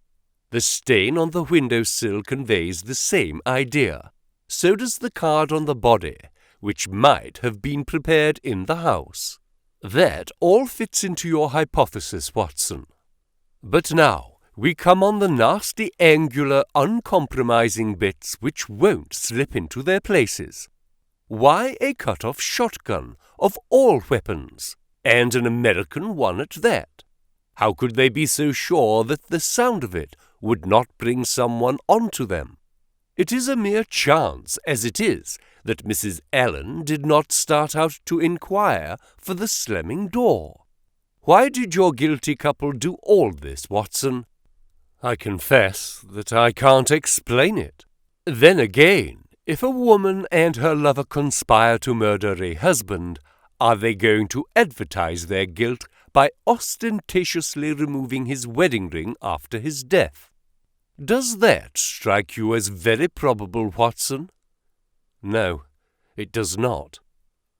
The stain on the windowsill conveys the same idea. So does the card on the body, which might have been prepared in the house. That all fits into your hypothesis, Watson. But now we come on the nasty, angular, uncompromising bits which won't slip into their places. Why a cut-off shotgun, of all weapons, and an American one at that? How could they be so sure that the sound of it would not bring someone onto them? It is a mere chance, as it is, that Mrs. Allen did not start out to inquire for the slamming door. Why did your guilty couple do all this, Watson? I confess that I can't explain it. Then again, if a woman and her lover conspire to murder a husband, are they going to advertise their guilt by ostentatiously removing his wedding ring after his death? Does that strike you as very probable, Watson? No, it does not.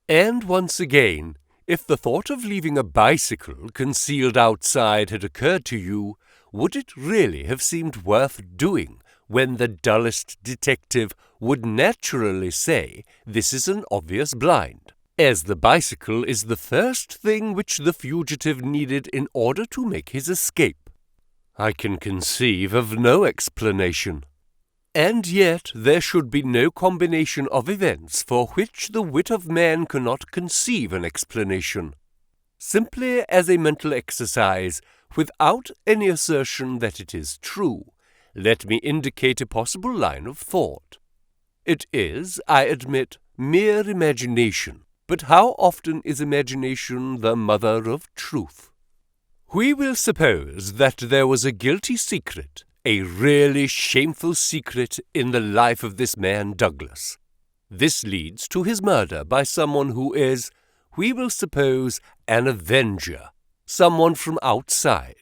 And once again, if the thought of leaving a bicycle concealed outside had occurred to you, would it really have seemed worth doing when the dullest detective would naturally say this is an obvious blind, as the bicycle is the first thing which the fugitive needed in order to make his escape? I can conceive of no explanation. And yet there should be no combination of events for which the wit of man cannot conceive an explanation. Simply as a mental exercise, without any assertion that it is true, let me indicate a possible line of thought. It is, I admit, mere imagination, but how often is imagination the mother of truth? We will suppose that there was a guilty secret, a really shameful secret in the life of this man Douglas. This leads to his murder by someone who is, we will suppose, an avenger, someone from outside.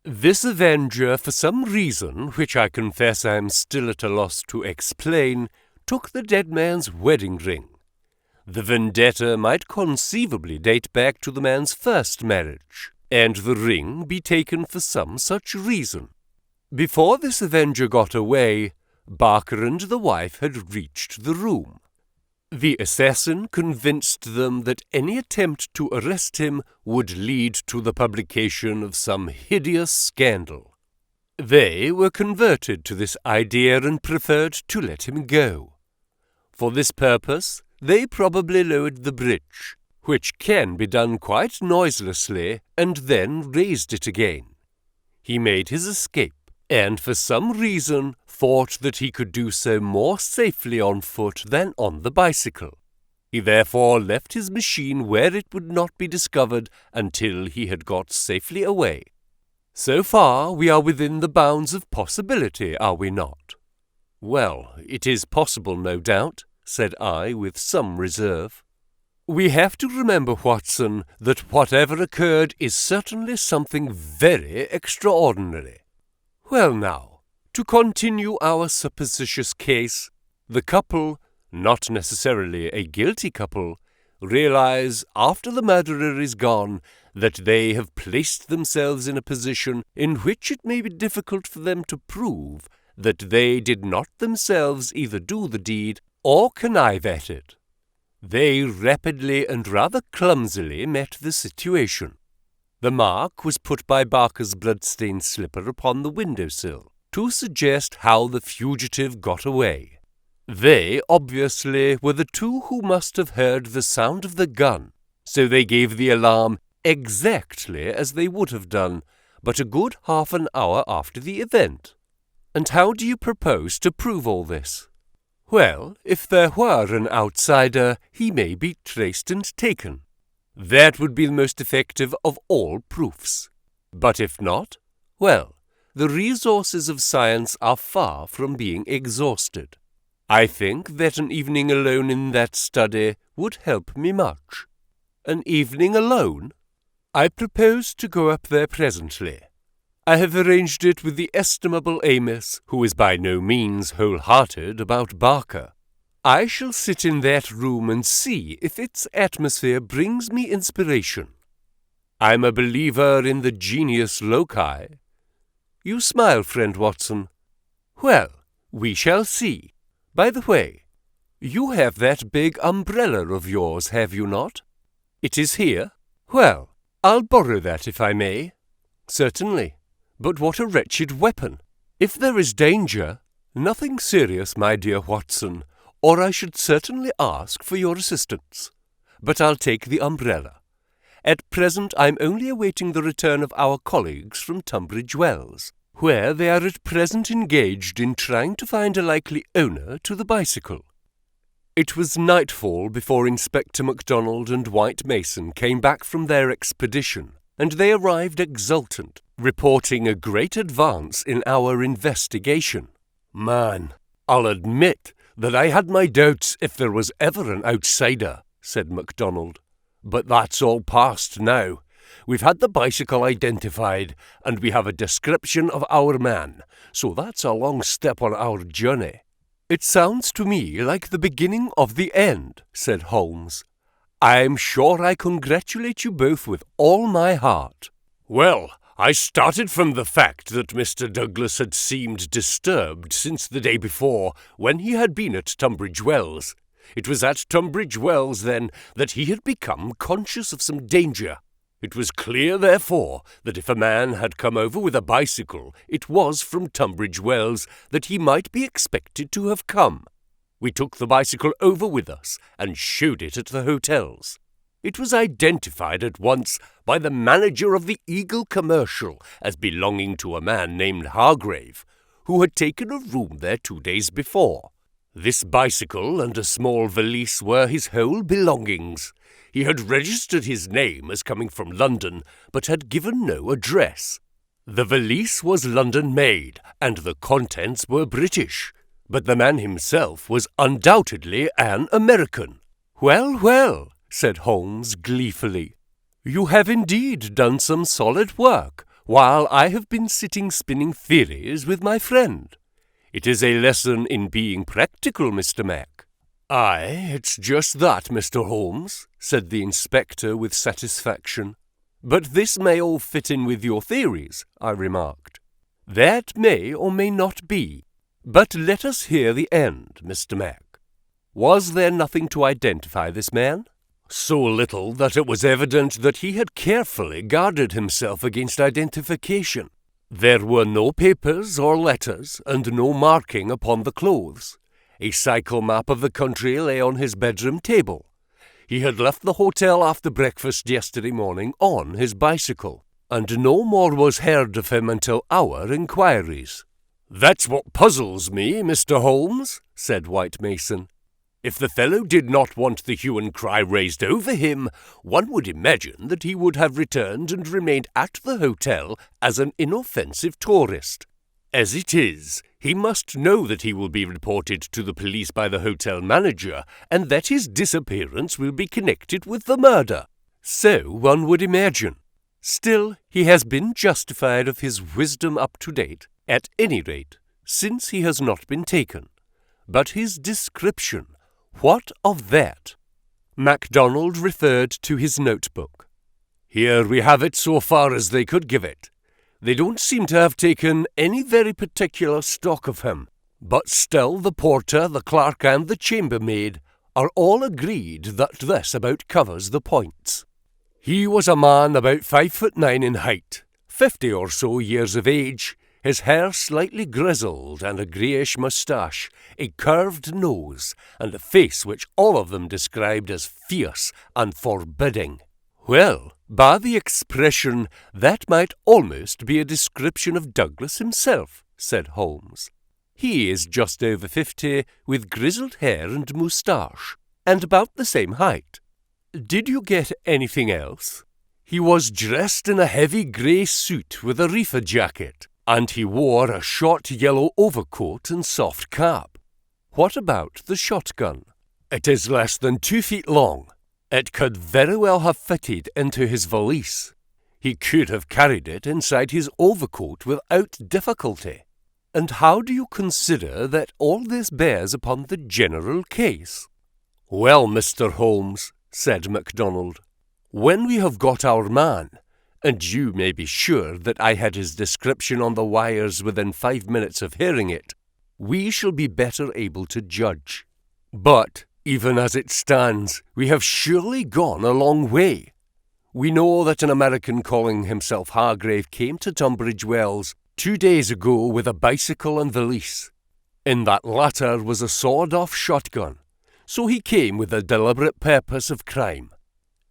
This avenger, for some reason, which I confess I am still at a loss to explain, took the dead man's wedding ring. The vendetta might conceivably date back to the man's first marriage, and the ring be taken for some such reason. Before this avenger got away, Barker and the wife had reached the room. The assassin convinced them that any attempt to arrest him would lead to the publication of some hideous scandal. They were converted to this idea and preferred to let him go. For this purpose, they probably lowered the bridge, which can be done quite noiselessly, and then raised it again. He made his escape, and for some reason thought that he could do so more safely on foot than on the bicycle. He therefore left his machine where it would not be discovered until he had got safely away. So far we are within the bounds of possibility, are we not? Well, it is possible, no doubt, said I with some reserve. We have to remember, Watson, that whatever occurred is certainly something very extraordinary. Well now, to continue our supposititious case, the couple, not necessarily a guilty couple, realize after the murderer is gone that they have placed themselves in a position in which it may be difficult for them to prove that they did not themselves either do the deed or connive at it. They rapidly and rather clumsily met the situation. The mark was put by Barker's blood-stained slipper upon the windowsill to suggest how the fugitive got away. They, obviously, were the two who must have heard the sound of the gun, so they gave the alarm exactly as they would have done, but a good half an hour after the event. And how do you propose to prove all this? Well, if there were an outsider, he may be traced and taken. That would be the most effective of all proofs. But if not, well, the resources of science are far from being exhausted. I think that an evening alone in that study would help me much. An evening alone? I propose to go up there presently. I have arranged it with the estimable Amos, who is by no means wholehearted about Barker. I shall sit in that room and see if its atmosphere brings me inspiration. I'm a believer in the genius loci. You smile, friend Watson. Well, we shall see. By the way, you have that big umbrella of yours, have you not? It is here? Well, I'll borrow that if I may. Certainly. But what a wretched weapon! If there is danger, nothing serious, my dear Watson, or I should certainly ask for your assistance. But I'll take the umbrella. At present I'm only awaiting the return of our colleagues from Tunbridge Wells, where they are at present engaged in trying to find a likely owner to the bicycle. It was nightfall before Inspector MacDonald and White Mason came back from their expedition, and they arrived exultant, reporting a great advance in our investigation. Man, I'll admit that I had my doubts if there was ever an outsider, said MacDonald. But that's all past now. We've had the bicycle identified, and we have a description of our man, so that's a long step on our journey. It sounds to me like the beginning of the end, said Holmes. I'm sure I congratulate you both with all my heart. Well, I started from the fact that Mr. Douglas had seemed disturbed since the day before, when he had been at Tunbridge Wells. It was at Tunbridge Wells, then, that he had become conscious of some danger. It was clear, therefore, that if a man had come over with a bicycle, it was from Tunbridge Wells that he might be expected to have come. We took the bicycle over with us and showed it at the hotels. It was identified at once by the manager of the Eagle Commercial as belonging to a man named Hargrave, who had taken a room there 2 days before. This bicycle and a small valise were his whole belongings. He had registered his name as coming from London, but had given no address. The valise was London-made, and the contents were British, but the man himself was undoubtedly an American. Well, well, said Holmes gleefully. You have indeed done some solid work, while I have been sitting spinning theories with my friend. It is a lesson in being practical, Mr. Mac. Aye, it's just that, Mr. Holmes, said the inspector with satisfaction. But this may all fit in with your theories, I remarked. That may or may not be. But let us hear the end, Mr. Mac. Was there nothing to identify this man? So little that it was evident that he had carefully guarded himself against identification. There were no papers or letters, and no marking upon the clothes. A cycle map of the country lay on his bedroom table. He had left the hotel after breakfast yesterday morning on his bicycle, and no more was heard of him until our inquiries. That's what puzzles me, Mr. Holmes, said White Mason. If the fellow did not want the hue and cry raised over him, one would imagine that he would have returned and remained at the hotel as an inoffensive tourist. As it is, he must know that he will be reported to the police by the hotel manager and that his disappearance will be connected with the murder. So one would imagine. Still, he has been justified of his wisdom up to date, at any rate, since he has not been taken. But his description, what of that? MacDonald referred to his notebook. Here we have it so far as they could give it. They don't seem to have taken any very particular stock of him, but still the porter, the clerk, and the chambermaid are all agreed that this about covers the points. He was a man about 5'9" in height, 50 or so years of age, his hair slightly grizzled and a greyish moustache, a curved nose, and a face which all of them described as fierce and forbidding. Well, by the expression, that might almost be a description of Douglas himself, said Holmes. He is just over 50, with grizzled hair and moustache, and about the same height. Did you get anything else? He was dressed in a heavy grey suit with a reefer jacket, and he wore a short yellow overcoat and soft cap. What about the shotgun? It is less than 2 feet long. It could very well have fitted into his valise. He could have carried it inside his overcoat without difficulty. And how do you consider that all this bears upon the general case? Well, Mr. Holmes, said MacDonald, when we have got our man, and you may be sure that I had his description on the wires within 5 minutes of hearing it, we shall be better able to judge. But, even as it stands, we have surely gone a long way. We know that an American calling himself Hargrave came to Tunbridge Wells 2 days ago with a bicycle and valise. In that latter was a sawed-off shotgun, so he came with a deliberate purpose of crime.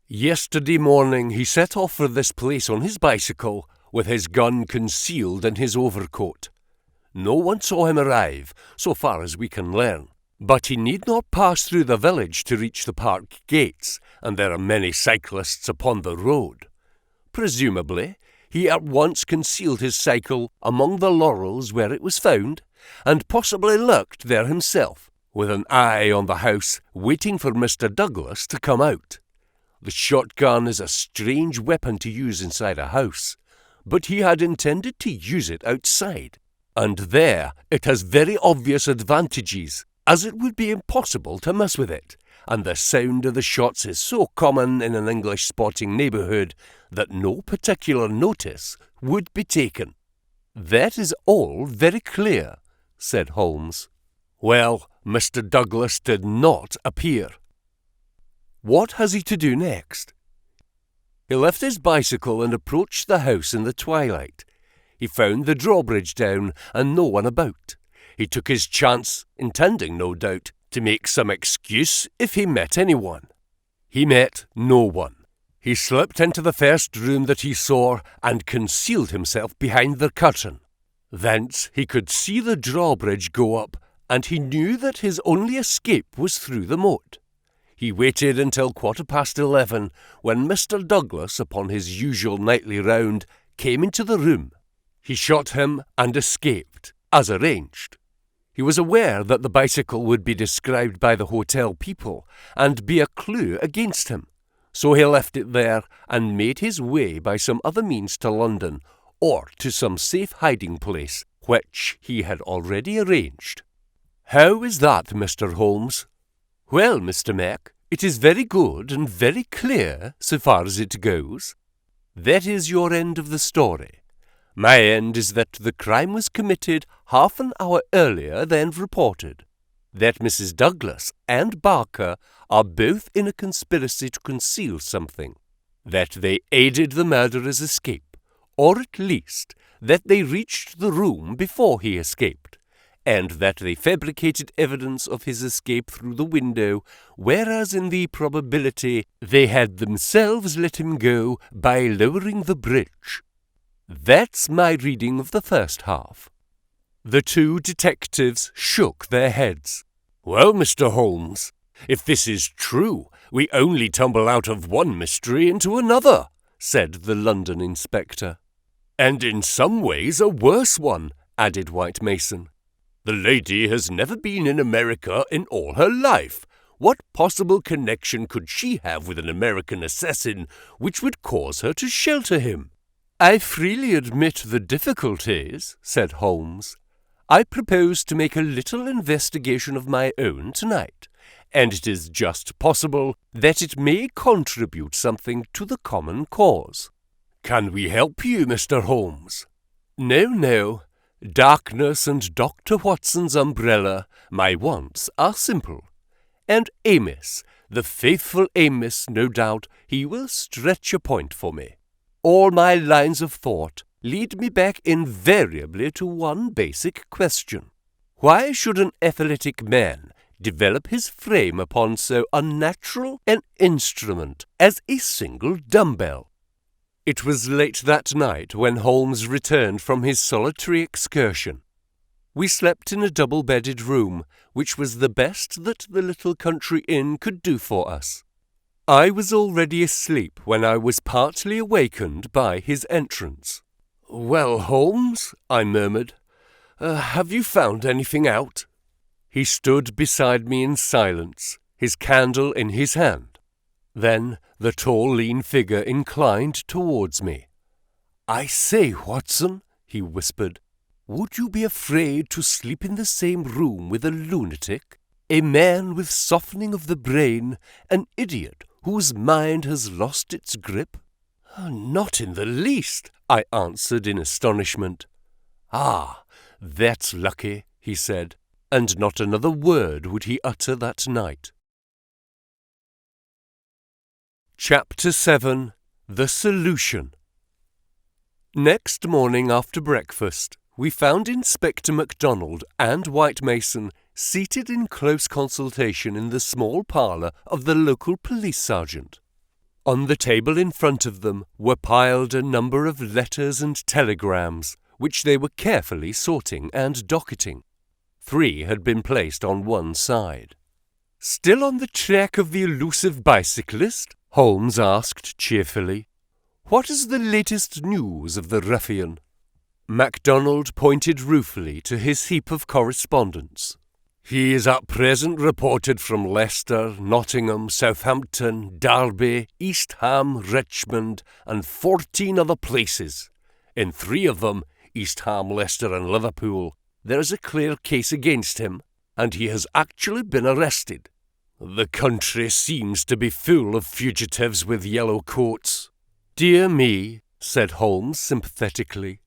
Yesterday morning he set off for this place on his bicycle, with his gun concealed in his overcoat. No one saw him arrive, so far as we can learn. But he need not pass through the village to reach the park gates, and there are many cyclists upon the road. Presumably, he at once concealed his cycle among the laurels where it was found, and possibly lurked there himself, with an eye on the house, waiting for Mr. Douglas to come out. The shotgun is a strange weapon to use inside a house, but he had intended to use it outside, and there it has very obvious advantages, as it would be impossible to mess with it, and the sound of the shots is so common in an English sporting neighbourhood that no particular notice would be taken. That is all very clear, said Holmes. Well, Mr. Douglas did not appear. What has he to do next? He left his bicycle and approached the house in the twilight. He found the drawbridge down and no one about. He took his chance, intending, no doubt, to make some excuse if he met anyone. He met no one. He slipped into the first room that he saw and concealed himself behind the curtain. Thence he could see the drawbridge go up, and he knew that his only escape was through the moat. He waited until 11:15, when Mr. Douglas, upon his usual nightly round, came into the room. He shot him and escaped, as arranged. He was aware that the bicycle would be described by the hotel people and be a clue against him, so he left it there and made his way by some other means to London or to some safe hiding place which he had already arranged. How is that, Mr. Holmes? Well, Mr. Mac, it is very good and very clear so far as it goes. That is your end of the story. My end is that the crime was committed half an hour earlier than reported, that Mrs. Douglas and Barker are both in a conspiracy to conceal something, that they aided the murderer's escape, or at least that they reached the room before he escaped, and that they fabricated evidence of his escape through the window, whereas in the probability they had themselves let him go by lowering the bridge. That's my reading of the first half. The two detectives shook their heads. Well, Mr. Holmes, if this is true, we only tumble out of one mystery into another, said the London inspector. And in some ways a worse one, added White Mason. "The lady has never been in America in all her life. What possible connection could she have with an American assassin which would cause her to shelter him?" "I freely admit the difficulties," said Holmes. "I propose to make a little investigation of my own tonight, and it is just possible that it may contribute something to the common cause." "Can we help you, Mr. Holmes?" No. Darkness and Dr. Watson's umbrella, my wants are simple. And Amos, the faithful Amos, no doubt, he will stretch a point for me. All my lines of thought lead me back invariably to one basic question. Why should an athletic man develop his frame upon so unnatural an instrument as a single dumbbell? It was late that night when Holmes returned from his solitary excursion. We slept in a double-bedded room, which was the best that the little country inn could do for us. I was already asleep when I was partly awakened by his entrance. "Well, Holmes," I murmured, "have you found anything out?" He stood beside me in silence, his candle in his hand. Then the tall, lean figure inclined towards me. "I say, Watson," he whispered, "would you be afraid to sleep in the same room with a lunatic, a man with softening of the brain, an idiot whose mind has lost its grip?" "Not in the least," I answered in astonishment. "Ah, that's lucky," he said, and not another word would he utter that night. Chapter 7. The Solution. Next morning after breakfast, we found Inspector MacDonald and White Mason seated in close consultation in the small parlour of the local police sergeant. On the table in front of them were piled a number of letters and telegrams, which they were carefully sorting and docketing. 3 had been placed on one side. "Still on the track of the elusive bicyclist?" Holmes asked cheerfully. "What is the latest news of the ruffian?" MacDonald pointed ruefully to his heap of correspondence. "He is at present reported from Leicester, Nottingham, Southampton, Derby, East Ham, Richmond, and 14 other places. In 3 of them, East Ham, Leicester, and Liverpool, there is a clear case against him, and he has actually been arrested. The country seems to be full of fugitives with yellow coats." "Dear me," said Holmes sympathetically.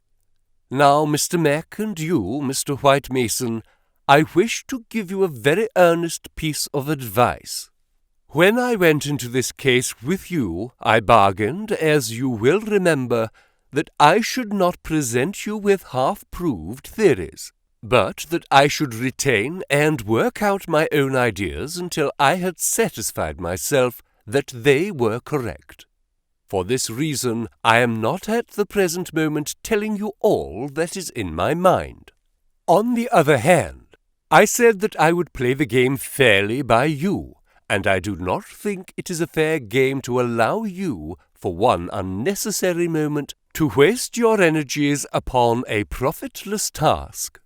"Now, Mr. Mac, and you, Mr. White Mason, I wish to give you a very earnest piece of advice. When I went into this case with you, I bargained, as you will remember, that I should not present you with half-proved theories, but that I should retain and work out my own ideas until I had satisfied myself that they were correct. For this reason, I am not at the present moment telling you all that is in my mind. On the other hand, I said that I would play the game fairly by you, and I do not think it is a fair game to allow you, for one unnecessary moment, to waste your energies upon a profitless task.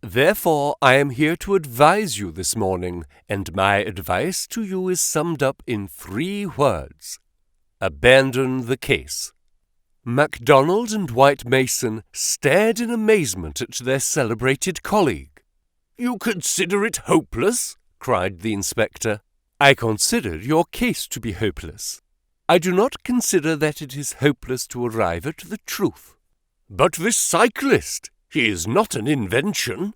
Therefore, I am here to advise you this morning, and my advice to you is summed up in 3 words. Abandon the case." MacDonald and White Mason stared in amazement at their celebrated colleague. "You consider it hopeless?" cried the inspector. "I consider your case to be hopeless. I do not consider that it is hopeless to arrive at the truth." "But this cyclist, he is not an invention.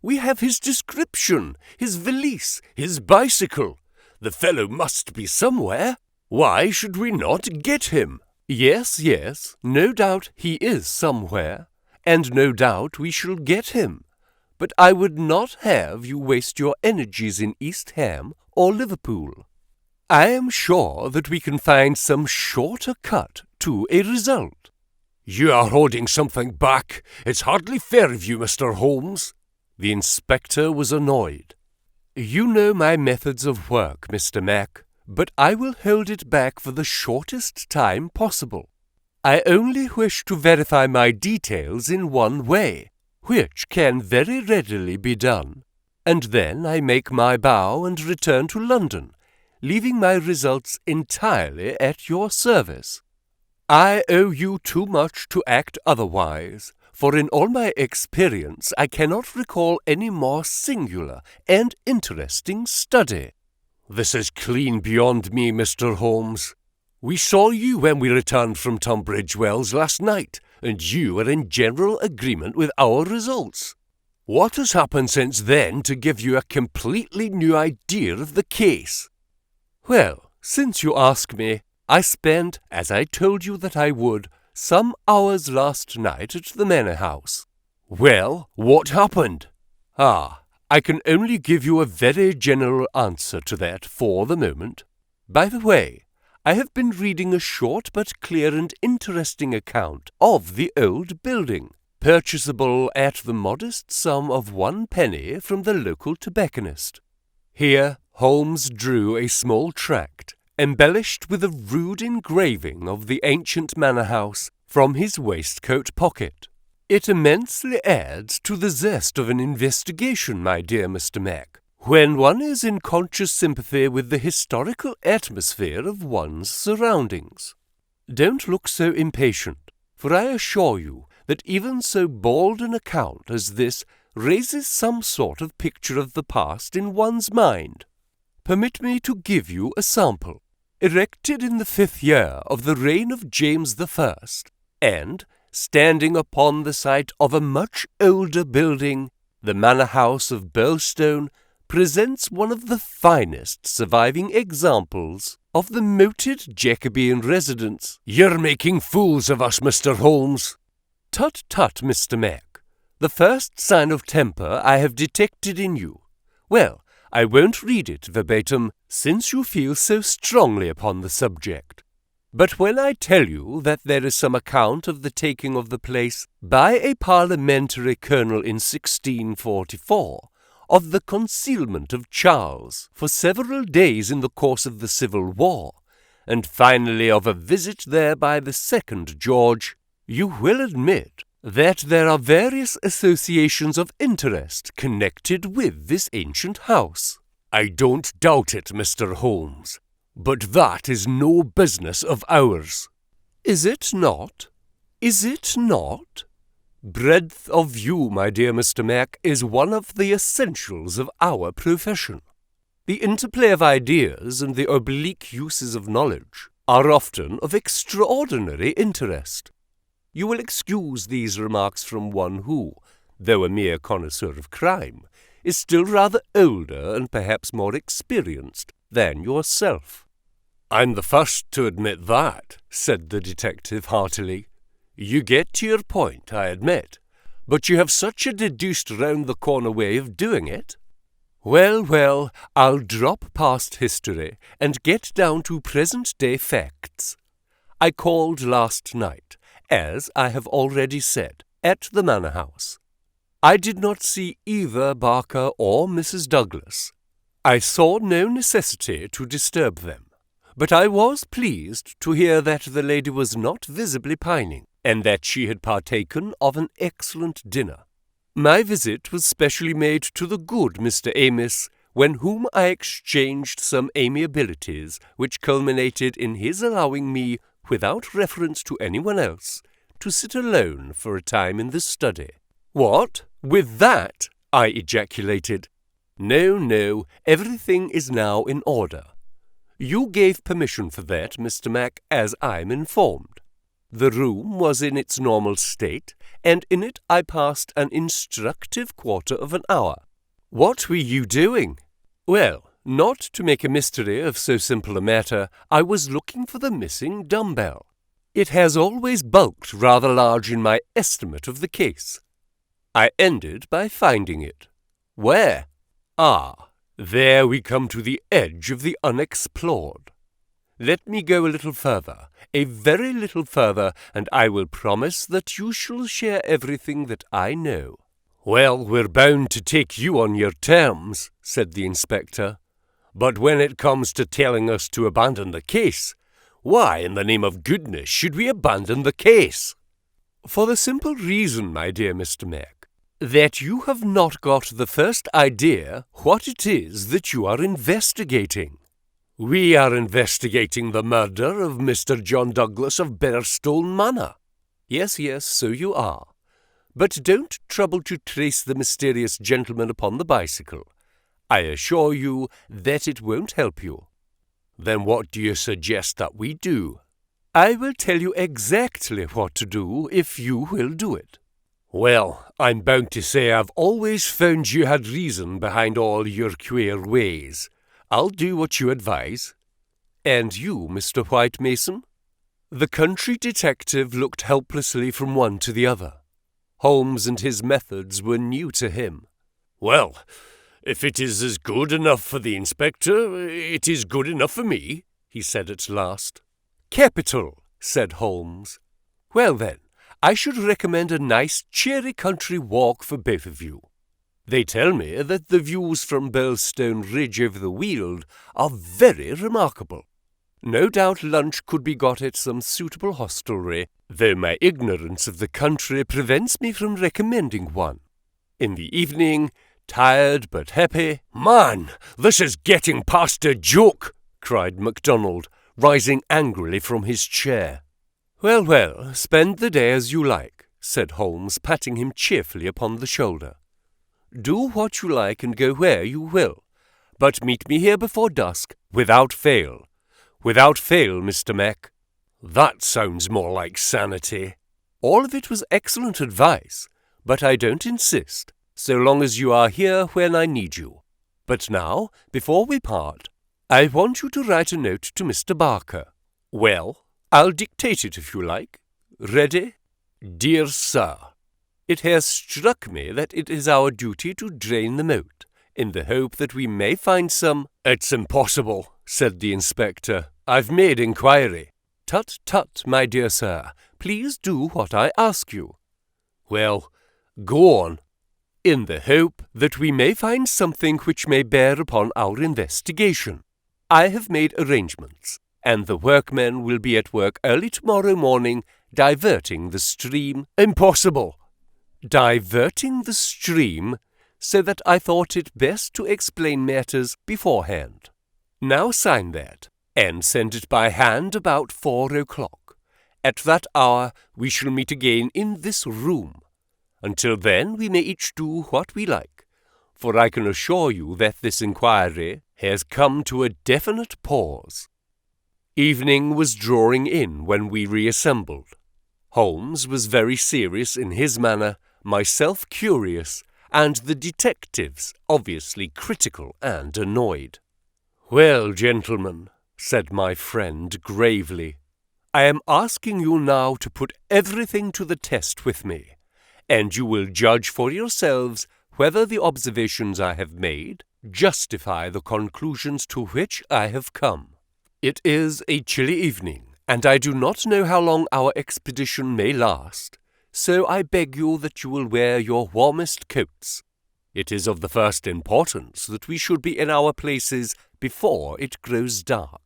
We have his description, his valise, his bicycle. The fellow must be somewhere. Why should we not get him?" Yes, no doubt he is somewhere, and no doubt we shall get him. But I would not have you waste your energies in East Ham or Liverpool. I am sure that we can find some shorter cut to a result." "You are holding something back. It's hardly fair of you, Mr. Holmes." The inspector was annoyed. "You know my methods of work, Mr. Mac, but I will hold it back for the shortest time possible. I only wish to verify my details in one way. which can very readily be done, and then I make my bow and return to London, leaving my results entirely at your service. I owe you too much to act otherwise, for in all my experience I cannot recall any more singular and interesting study." "This is clean beyond me, Mr. Holmes. We saw you when we returned from Tunbridge Wells last night, and you were in general agreement with our results. What has happened since then to give you a completely new idea of the case?" "Well, since you ask me, I spent, as I told you that I would, some hours last night at the Manor House." "Well, what happened?" I can only give you a very general answer to that for the moment. By the way, I have been reading a short but clear and interesting account of the old building, purchasable at the modest sum of 1 penny from the local tobacconist. Here Holmes drew a small tract, embellished with a rude engraving of the ancient manor house, from his waistcoat pocket. It immensely adds to the zest of an investigation, my dear Mr. Mac, when one is in conscious sympathy with the historical atmosphere of one's surroundings. Don't look so impatient, for I assure you that even so bald an account as this raises some sort of picture of the past in one's mind. Permit me to give you a sample. Erected in the 5th year of the reign of James I, and standing upon the site of a much older building, the manor house of Birlstone presents one of the finest surviving examples of the moated Jacobean residence. "You're making fools of us, Mr. Holmes." "Tut, tut, Mr. Mac. The first sign of temper I have detected in you. Well, I won't read it verbatim, since you feel so strongly upon the subject. But when I tell you that there is some account of the taking of the place by a parliamentary colonel in 1644, of the concealment of Charles for several days in the course of the Civil War, and finally of a visit there by the 2nd George, you will admit that there are various associations of interest connected with this ancient house." "I don't doubt it, Mr. Holmes. But that is no business of ours." "Is it not? Is it not? Breadth of view, my dear Mr. Mac, is one of the essentials of our profession. The interplay of ideas and the oblique uses of knowledge are often of extraordinary interest. You will excuse these remarks from one who, though a mere connoisseur of crime, is still rather older and perhaps more experienced than yourself." "I'm the first to admit that," said the detective heartily. "You get to your point, I admit, but you have such a deduced round-the-corner way of doing it." Well, I'll drop past history and get down to present-day facts. I called last night, as I have already said, at the manor house. I did not see either Barker or Mrs. Douglas. I saw no necessity to disturb them. But I was pleased to hear that the lady was not visibly pining, and that she had partaken of an excellent dinner. My visit was specially made to the good Mr. Amos, when whom I exchanged some amiabilities which culminated in his allowing me, without reference to anyone else, to sit alone for a time in the study. "What? With that?" I ejaculated. No, everything is now in order. You gave permission for that, Mr. Mac, as I'm informed. The room was in its normal state, and in it I passed an instructive quarter of an hour. What were you doing? Well, not to make a mystery of so simple a matter, I was looking for the missing dumbbell. It has always bulked rather large in my estimate of the case. I ended by finding it. Where? There we come to the edge of the unexplored. Let me go a little further, a very little further, and I will promise that you shall share everything that I know. "Well, we're bound to take you on your terms," said the inspector. "But when it comes to telling us to abandon the case, why in the name of goodness should we abandon the case?" "For the simple reason, my dear Mr. Mac, "That you have not got the first idea what it is that you are investigating." "We are investigating the murder of Mr. John Douglas of Birlstone Manor." "Yes, yes, so you are. But don't trouble to trace the mysterious gentleman upon the bicycle. I assure you that it won't help you." "Then what do you suggest that we do?" "I will tell you exactly what to do if you will do it." "Well, I'm bound to say I've always found you had reason behind all your queer ways. I'll do what you advise." "And you, Mr. White Mason?" The country detective looked helplessly from one to the other. Holmes and his methods were new to him. "Well, if it is as good enough for the inspector, it is good enough for me," he said at last. "Capital," said Holmes. "Well then, I should recommend a nice, cheery country walk for both of you. They tell me that the views from Birlstone Ridge over the Weald are very remarkable. No doubt lunch could be got at some suitable hostelry, though my ignorance of the country prevents me from recommending one. In the evening, tired but happy—" "Man, this is getting past a joke!" cried MacDonald, rising angrily from his chair. "Well, well, spend the day as you like," said Holmes, patting him cheerfully upon the shoulder. "Do what you like and go where you will, but meet me here before dusk, without fail. Without fail, Mr. Mac." "That sounds more like sanity." "All of it was excellent advice, but I don't insist, so long as you are here when I need you. But now, before we part, I want you to write a note to Mr. Barker. Well, I'll dictate it if you like. Ready? Dear Sir, it has struck me that it is our duty to drain the moat, in the hope that we may find some—" "It's impossible," said the inspector. "I've made inquiry." "Tut, tut, my dear sir. Please do what I ask you." "Well, go on." "In the hope that we may find something which may bear upon our investigation. I have made arrangements, and the workmen will be at work early tomorrow morning, diverting the stream—" "Impossible!" "Diverting the stream, so that I thought it best to explain matters beforehand. Now sign that, and send it by hand about 4 o'clock. At that hour we shall meet again in this room. Until then we may each do what we like, for I can assure you that this inquiry has come to a definite pause." Evening was drawing in when we reassembled. Holmes was very serious in his manner, myself curious, and the detectives obviously critical and annoyed. "Well, gentlemen," said my friend gravely, "I am asking you now to put everything to the test with me, and you will judge for yourselves whether the observations I have made justify the conclusions to which I have come. It is a chilly evening, and I do not know how long our expedition may last, so I beg you that you will wear your warmest coats. It is of the first importance that we should be in our places before it grows dark.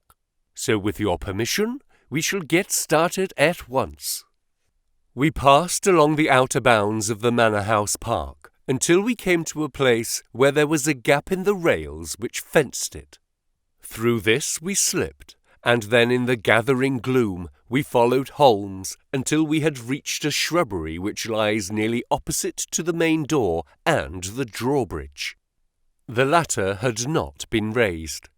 So with your permission, we shall get started at once." We passed along the outer bounds of the Manor House Park until we came to a place where there was a gap in the rails which fenced it. Through this we slipped, and then in the gathering gloom we followed Holmes until we had reached a shrubbery which lies nearly opposite to the main door and the drawbridge. The latter had not been raised.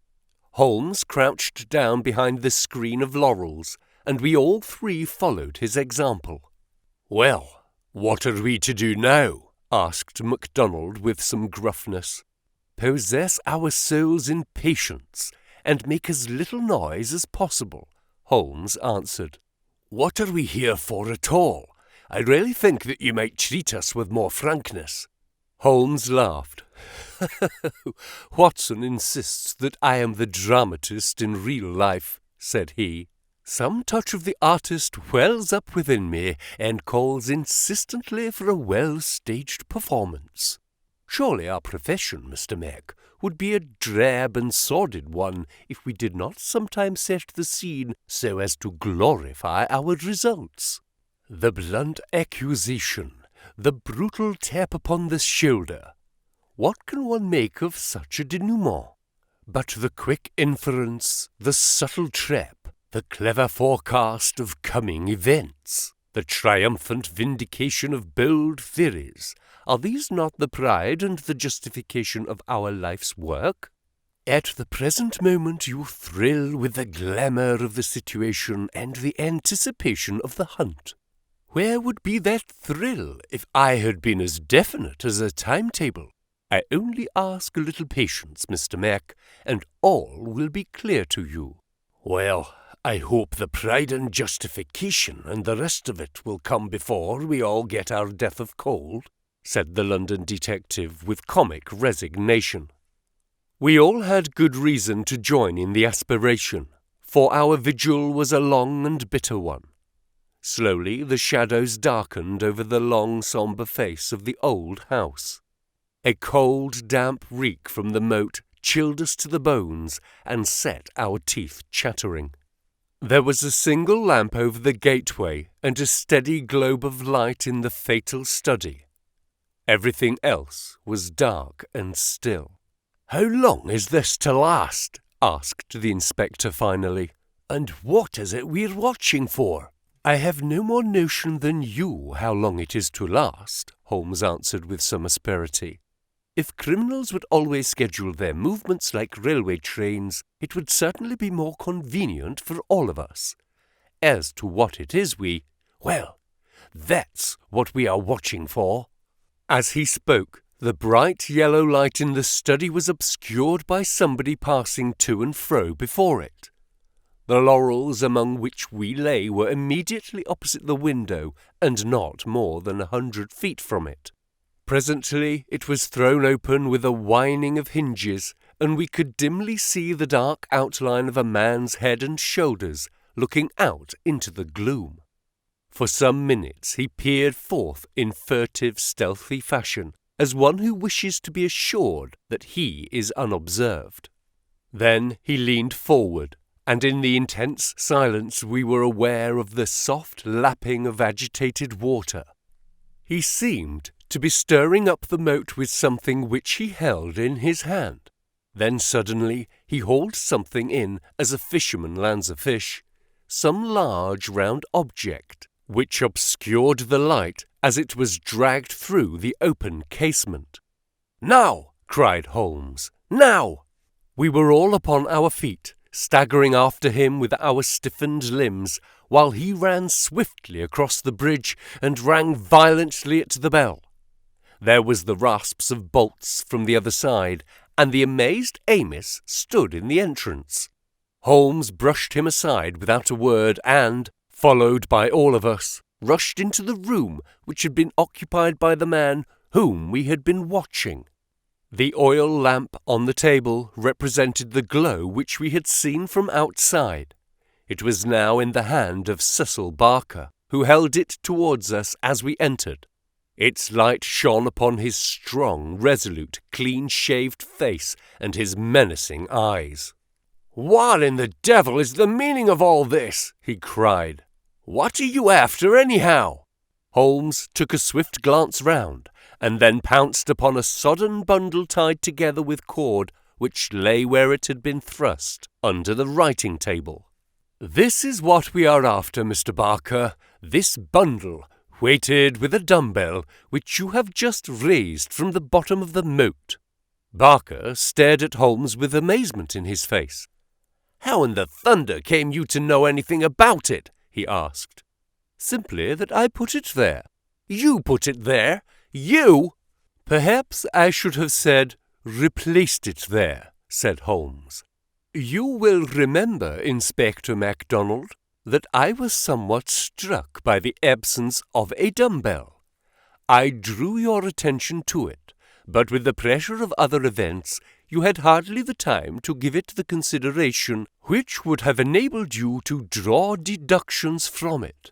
Holmes crouched down behind the screen of laurels, and we all three followed his example.
"Well, what are we to do now?"
asked MacDonald with some gruffness. "Possess our souls in patience, and make as little noise as possible," Holmes answered.
"What are we here for at all? I really think that you might treat us with more frankness."
Holmes laughed. "Watson insists that I am the dramatist in real life," said he. "Some touch of the artist wells up within me and calls insistently for a well-staged performance. Surely our profession, Mr. Mac, would be a drab and sordid one if we did not sometimes set the scene so as to glorify our results. The blunt accusation, the brutal tap upon the shoulder. What can one make of such a denouement? But the quick inference, the subtle trap, the clever forecast of coming events, the triumphant vindication of bold theories, are these not the pride and the justification of our life's work? At the present moment you thrill with the glamour of the situation and the anticipation of the hunt. Where would be that thrill if I had been as definite as a timetable? I only ask a little patience, Mr. Mac, and all will be clear to you. Well, I hope the pride and justification and the rest of it will come before we all get our death of cold, said the London detective with comic resignation. We all had good reason to join in the aspiration, for our vigil was a long and bitter one. Slowly the shadows darkened over the long sombre face of the old house. A cold, damp reek from the moat chilled us to the bones and set our teeth chattering. There was a single lamp over the gateway and a steady globe of light in the fatal study. Everything else was dark and still. "How long is this to last?" asked the inspector finally. "And what is it we're watching for?" "I have no more notion than you how long it is to last," Holmes answered with some asperity. "If criminals would always schedule their movements like railway trains, it would certainly be more convenient for all of us. As to what it is well, that's what we are watching for." As he spoke, the bright yellow light in the study was obscured by somebody passing to and fro before it. The laurels among which we lay were immediately opposite the window and not more than 100 feet from it. Presently it was thrown open with a whining of hinges, and we could dimly see the dark outline of a man's head and shoulders looking out into the gloom. For some minutes he peered forth in furtive, stealthy fashion, as one who wishes to be assured that he is unobserved. Then he leaned forward, and in the intense silence we were aware of the soft lapping of agitated water. He seemed to be stirring up the moat with something which he held in his hand. Then suddenly he hauled something in as a fisherman lands a fish, some large round object, which obscured the light as it was dragged through the open casement. "Now!" cried Holmes. "Now!" We were all upon our feet, staggering after him with our stiffened limbs, while he ran swiftly across the bridge and rang violently at the bell. There was the rasps of bolts from the other side, and the amazed Amos stood in the entrance. Holmes brushed him aside without a word and, followed by all of us, rushed into the room which had been occupied by the man whom we had been watching. The oil lamp on the table represented the glow which we had seen from outside. It was now in the hand of Cecil Barker, who held it towards us as we entered. Its light shone upon his strong, resolute, clean-shaved face and his menacing eyes. "What in the devil is the meaning of all this?" he cried. "What are you after, anyhow?" Holmes took a swift glance round, and then pounced upon a sodden bundle tied together with cord, which lay where it had been thrust, under the writing-table. "This is what we are after, Mr. Barker, this bundle, weighted with a dumbbell, which you have just raised from the bottom of the moat." Barker stared at Holmes with amazement in his face. "How in the thunder came you to know anything about it?" he asked. "Simply that I put it there." "You put it there? You?" "Perhaps I should have said, replaced it there," said Holmes. "You will remember, Inspector MacDonald, that I was somewhat struck by the absence of a dumbbell. I drew your attention to it, but with the pressure of other events, you had hardly the time to give it the consideration which would have enabled you to draw deductions from it.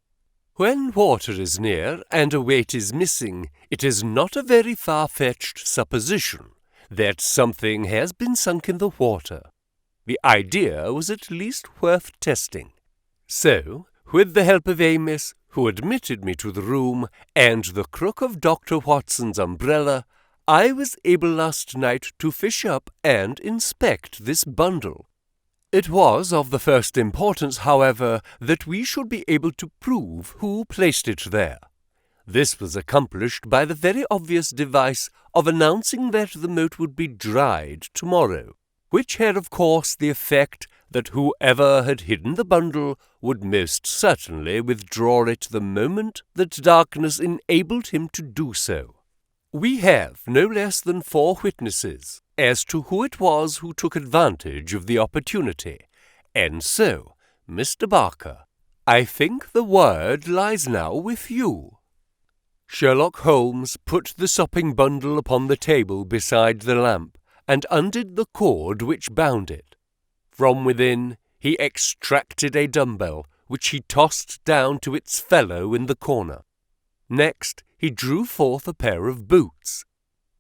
When water is near and a weight is missing, it is not a very far-fetched supposition that something has been sunk in the water. The idea was at least worth testing. So, with the help of Amos, who admitted me to the room, and the crook of Dr. Watson's umbrella, I was able last night to fish up and inspect this bundle. It was of the first importance, however, that we should be able to prove who placed it there. This was accomplished by the very obvious device of announcing that the moat would be dried tomorrow, which had of course the effect that whoever had hidden the bundle would most certainly withdraw it the moment that darkness enabled him to do so. We have no less than 4 witnesses as to who it was who took advantage of the opportunity, and so, Mr. Barker, I think the word lies now with you." Sherlock Holmes put the sopping bundle upon the table beside the lamp, and undid the cord which bound it. From within he extracted a dumbbell, which he tossed down to its fellow in the corner. Next he drew forth a pair of boots.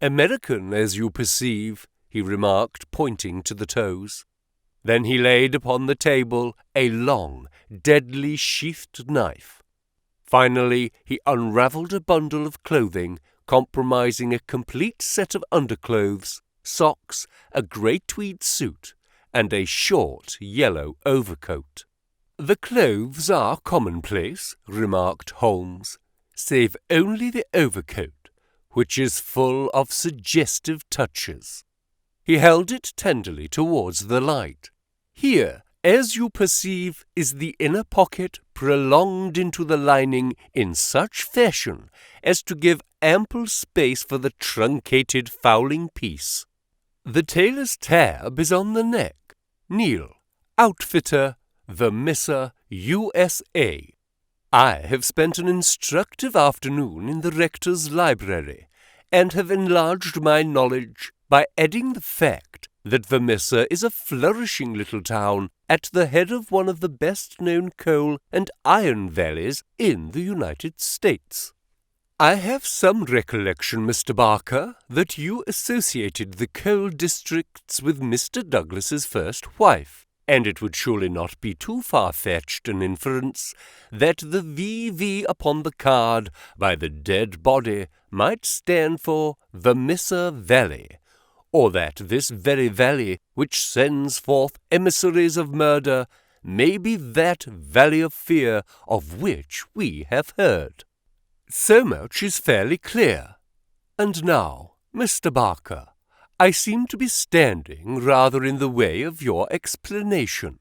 "American, as you perceive," he remarked, pointing to the toes. Then he laid upon the table a long, deadly sheathed knife. Finally he unravelled a bundle of clothing, comprising a complete set of underclothes, socks, a grey tweed suit, and a short yellow overcoat. "The clothes are commonplace," remarked Holmes, "save only the overcoat, which is full of suggestive touches." He held it tenderly towards the light. "Here, as you perceive, is the inner pocket prolonged into the lining in such fashion as to give ample space for the truncated fowling piece. The tailor's tab is on the neck. Neil, Outfitter, The Misser, USA. I have spent an instructive afternoon in the rector's library, and have enlarged my knowledge by adding the fact that the Misser is a flourishing little town at the head of one of the best-known coal and iron valleys in the United States. I have some recollection, Mr. Barker, that you associated the coal districts with Mr. Douglas's first wife, and it would surely not be too far-fetched an inference that the VV upon the card by the dead body might stand for the Misser Valley, or that this very valley which sends forth emissaries of murder may be that valley of fear of which we have heard. So much is fairly clear. And now, Mr. Barker, I seem to be standing rather in the way of your explanation."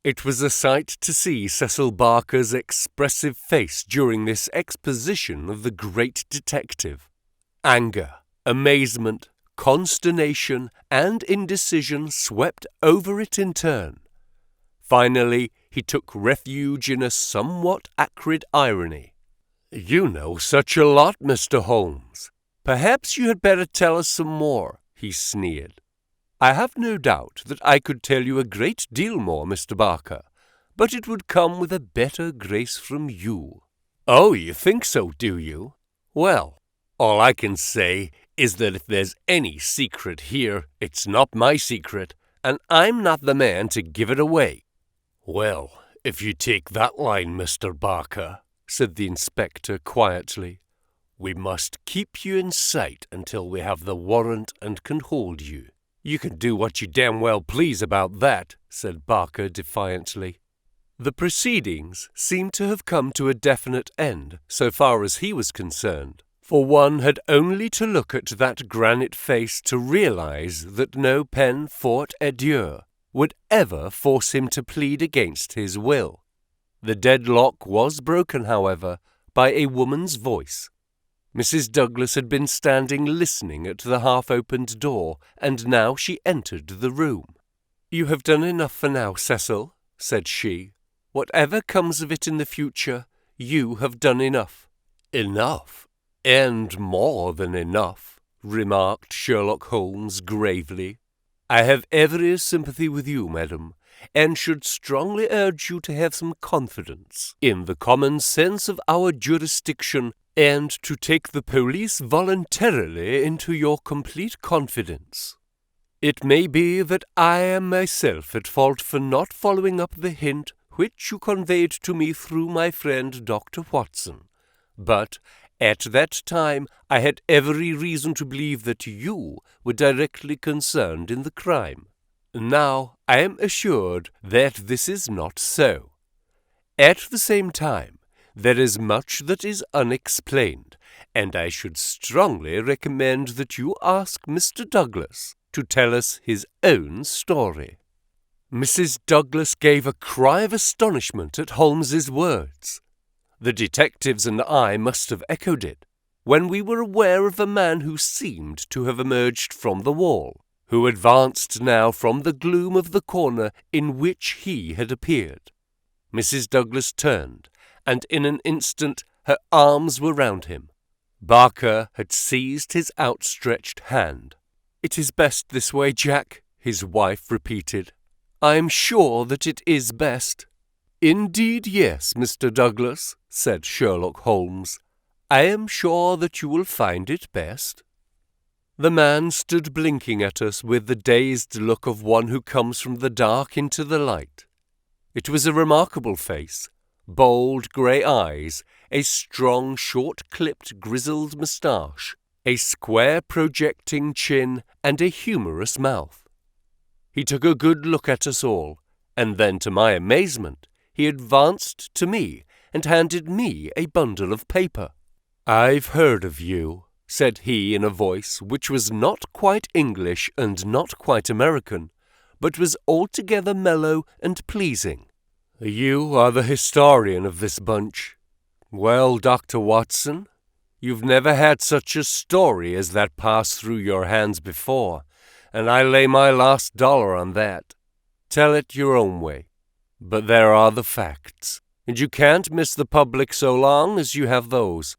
It was a sight to see Cecil Barker's expressive face during this exposition of the great detective. Anger, amazement, consternation, and indecision swept over it in turn. Finally, he took refuge in a somewhat acrid irony. "You know such a lot, Mr. Holmes. Perhaps you had better tell us some more," he sneered. "I have no doubt that I could tell you a great deal more, Mr. Barker, but it would come with a better grace from you." "Oh, you think so, do you? Well, all I can say is that if there's any secret here, it's not my secret, and I'm not the man to give it away." "Well, if you take that line, Mr. Barker," said the inspector quietly, "we must keep you in sight until we have the warrant and can hold you." "You can do what you damn well please about that," said Barker defiantly. The proceedings seemed to have come to a definite end, so far as he was concerned, for one had only to look at that granite face to realize that no peine forte et dure would ever force him to plead against his will. The deadlock was broken, however, by a woman's voice. Mrs. Douglas had been standing listening at the half-opened door, and now she entered the room. "You have done enough for now, Cecil," said she. "Whatever comes of it in the future, you have done enough." "Enough, and more than enough," remarked Sherlock Holmes gravely. "I have every sympathy with you, madam, and should strongly urge you to have some confidence in the common sense of our jurisdiction, and to take the police voluntarily into your complete confidence. It may be that I am myself at fault for not following up the hint which you conveyed to me through my friend Dr. Watson. But at that time I had every reason to believe that you were directly concerned in the crime. Now I am assured that this is not so. At the same time, there is much that is unexplained, and I should strongly recommend that you ask Mr. Douglas to tell us his own story." Mrs. Douglas gave a cry of astonishment at Holmes's words. The detectives and I must have echoed it, when we were aware of a man who seemed to have emerged from the wall, who advanced now from the gloom of the corner in which he had appeared. Mrs. Douglas turned, and in an instant her arms were round him. Barker had seized his outstretched hand. "It is best this way, Jack," his wife repeated. "I am sure that it is best." "Indeed, yes, Mr. Douglas," said Sherlock Holmes. "I am sure that you will find it best." The man stood blinking at us with the dazed look of one who comes from the dark into the light. It was a remarkable face, bold grey eyes, a strong, short-clipped, grizzled moustache, a square projecting chin, and a humorous mouth. He took a good look at us all, and then, to my amazement, he advanced to me and handed me a bundle of paper. "I've heard of you," said he in a voice which was not quite English and not quite American, but was altogether mellow and pleasing. "You are the historian of this bunch. Well, Dr. Watson, you've never had such a story as that pass through your hands before, and I lay my last dollar on that. Tell it your own way. But there are the facts, and you can't miss the public so long as you have those.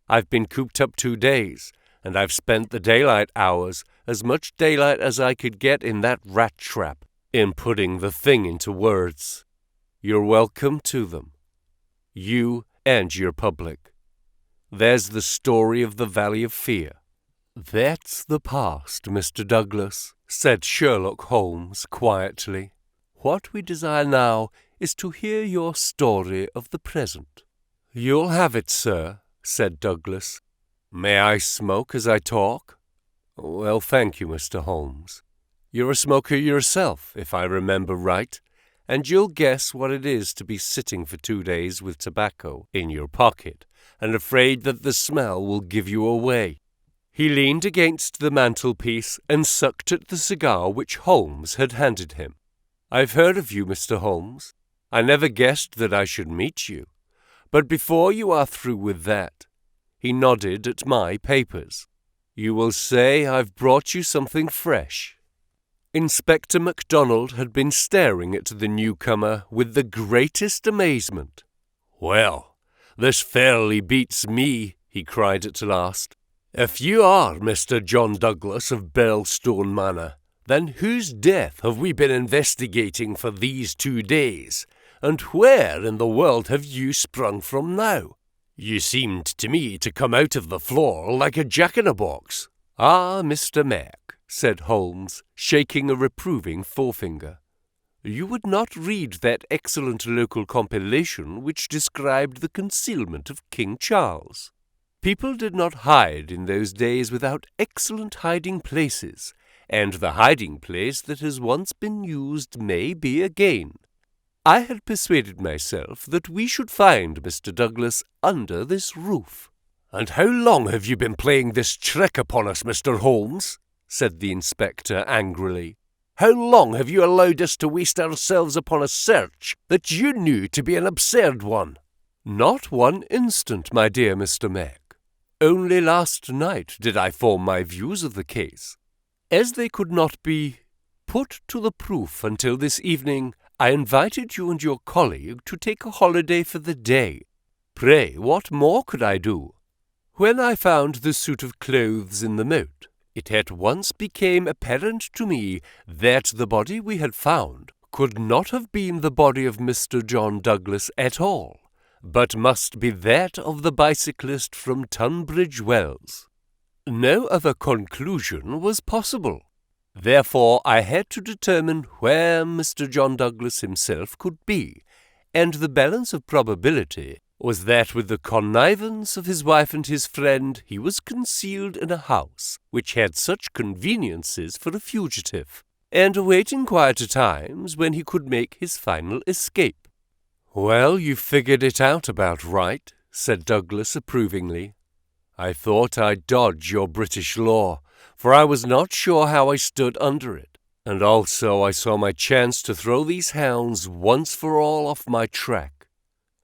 I've been cooped up 2 days, and I've spent the daylight hours, as much daylight as I could get in that rat trap, in putting the thing into words. You're welcome to them. You and your public. There's the story of the Valley of Fear." "That's the past, Mr. Douglas," said Sherlock Holmes quietly. "What we desire now is to hear your story of the present." "You'll have it, sir," said Douglas. "May I smoke as I talk?" "Well, thank you, Mr. Holmes. You're a smoker yourself, if I remember right, and you'll guess what it is to be sitting for 2 days with tobacco in your pocket and afraid that the smell will give you away." He leaned against the mantelpiece and sucked at the cigar which Holmes had handed him. "I've heard of you, Mr. Holmes. I never guessed that I should meet you. But before you are through with that," he nodded at my papers, "you will say I've brought you something fresh." Inspector MacDonald had been staring at the newcomer with the greatest amazement. "Well, this fairly beats me," he cried at last. "If you are Mr. John Douglas of Birlstone Manor, then whose death have we been investigating for these 2 days, and where in the world have you sprung from now? You seemed to me to come out of the floor like a jack-in-a-box." "Ah, Mr. Mac," said Holmes, shaking a reproving forefinger, "you would not read that excellent local compilation which described the concealment of King Charles. People did not hide in those days without excellent hiding places, and the hiding place that has once been used may be again. I had persuaded myself that we should find Mr. Douglas under this roof." "And how long have you been playing this trick upon us, Mr. Holmes?" said the inspector angrily. "How long have you allowed us to waste ourselves upon a search that you knew to be an absurd one?" "Not 1 instant, my dear Mr. Mac. Only last night did I form my views of the case. As they could not be put to the proof until this evening, I invited you and your colleague to take a holiday for the day. Pray, what more could I do? When I found the suit of clothes in the moat, it at once became apparent to me that the body we had found could not have been the body of Mr. John Douglas at all, but must be that of the bicyclist from Tunbridge Wells. No other conclusion was possible. Therefore I had to determine where Mr. John Douglas himself could be, and the balance of probability was that with the connivance of his wife and his friend he was concealed in a house which had such conveniences for a fugitive, and awaiting quieter times when he could make his final escape.
"Well, you figured it out about right," said Douglas approvingly. "I thought I'd dodge your British law, for I was not sure how I stood under it, and also I saw my chance to throw these hounds once for all off my track.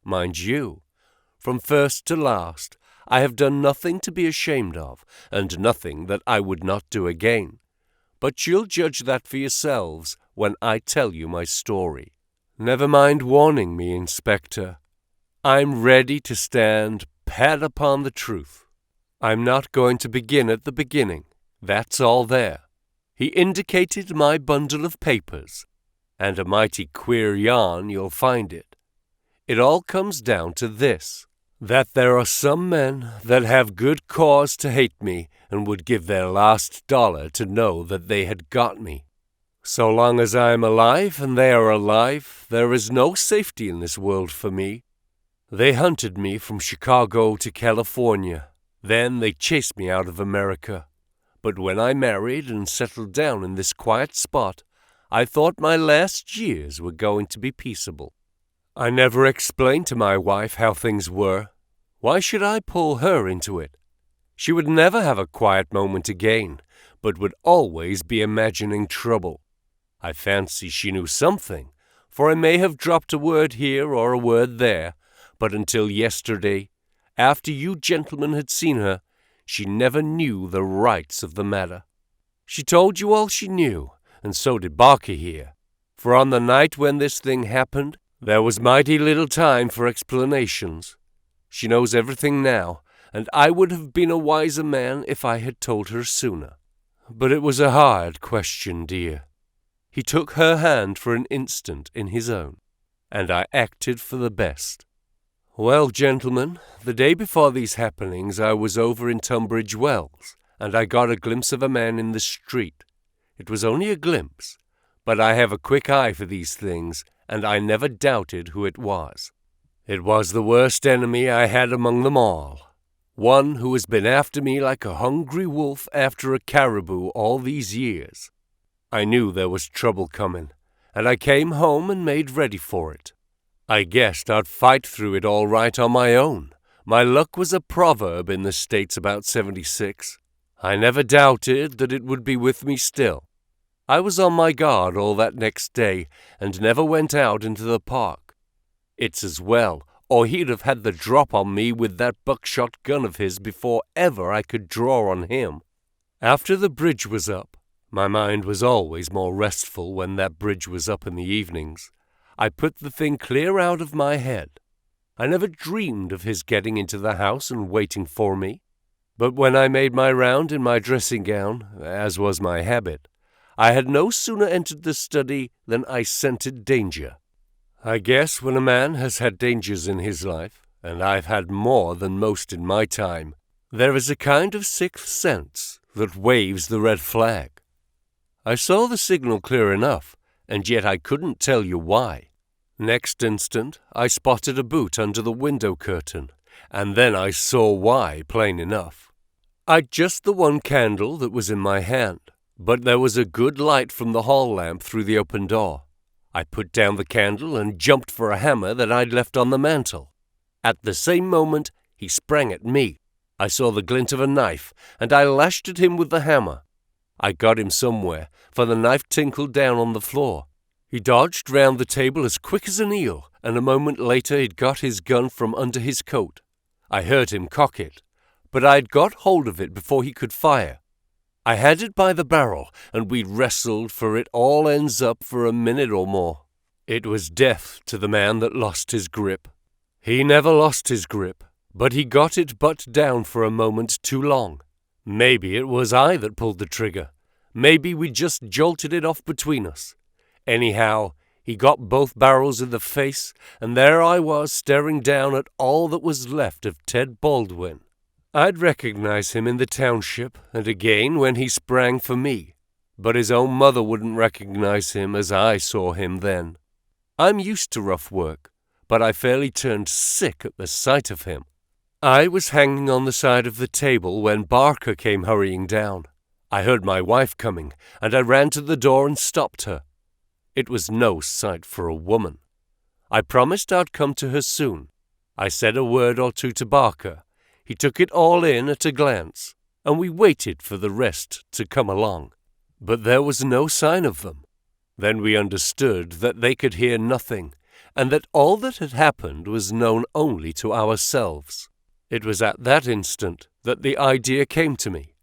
Mind you, from first to last, I have done nothing to be ashamed of, and nothing that I would not do again. But you'll judge that for yourselves when I tell you my story. Never mind warning me, Inspector. I'm ready to stand pat upon the truth. I'm not going to begin at the beginning. That's all there." He indicated my bundle of papers, and a mighty queer yarn you'll find it. It all comes down to this, that there are some men that have good cause to hate me and would give their last dollar to know that they had got me. So long as I am alive and they are alive, there is no safety in this world for me. They hunted me from Chicago to California. Then they chased me out of America. But when I married and settled down in this quiet spot, I thought my last years were going to be peaceable. I never explained to my wife how things were. Why should I pull her into it? She would never have a quiet moment again, but would always be imagining trouble. I fancy she knew something, for I may have dropped a word here or a word there, but until yesterday, after you gentlemen had seen her, she never knew the rights of the matter. She told you all she knew, and so did Barker here, for on the night when this thing happened, there was mighty little time for explanations. She knows everything now, and I would have been a wiser man if I had told her sooner. But it was a hard question, dear. He took her hand for an instant in his own, and I acted for the best. Well, gentlemen, the day before these happenings I was over in Tunbridge Wells, and I got a glimpse of a man in the street. It was only a glimpse, but I have a quick eye for these things, and I never doubted who it was. It was the worst enemy I had among them all, one who has been after me like a hungry wolf after a caribou all these years. I knew there was trouble coming, and I came home and made ready for it. I guessed I'd fight through it all right on my own. My luck was a proverb in the States about '76. I never doubted that it would be with me still. I was on my guard all that next day, and never went out into the park. It's as well, or he'd have had the drop on me with that buckshot gun of his before ever I could draw on him. After the bridge was up, my mind was always more restful when that bridge was up in the evenings. I put the thing clear out of my head. I never dreamed of his getting into the house and waiting for me. But when I made my round in my dressing gown, as was my habit, I had no sooner entered the study than I scented danger. I guess when a man has had dangers in his life, and I've had more than most in my time, there is a kind of sixth sense that waves the red flag. I saw the signal clear enough, and yet I couldn't tell you why. Next instant, I spotted a boot under the window curtain, and then I saw why plain enough. I'd just the one candle that was in my hand, but there was a good light from the hall lamp through the open door. I put down the candle and jumped for a hammer that I'd left on the mantel. At the same moment, he sprang at me. I saw the glint of a knife, and I lashed at him with the hammer. I got him somewhere, for the knife tinkled down on the floor. He dodged round the table as quick as an eel, and a moment later he'd got his gun from under his coat. I heard him cock it, but I'd got hold of it before he could fire. I had it by the barrel, and we wrestled for it all ends up for a minute or more. It was death to the man that lost his grip. He never lost his grip, but he got it butt down for a moment too long. Maybe it was I that pulled the trigger. Maybe we just jolted it off between us. Anyhow, he got both barrels in the face, and there I was staring down at all that was left of Ted Baldwin. I'd recognize him in the township, and again when he sprang for me, but his own mother wouldn't recognize him as I saw him then. I'm used to rough work,
but I fairly turned sick at the sight of him. I was hanging on the side of the table when Barker came hurrying down. I heard my wife coming, and I ran to the door and stopped her. It was no sight for a woman. I promised I'd come to her soon. I said a word or two to Barker. He took it all in at a glance, and we waited for the rest to come along. But there was no sign of them. Then we understood that they could hear nothing, and that all that had happened was known only to ourselves. It was at that instant that the idea came to me.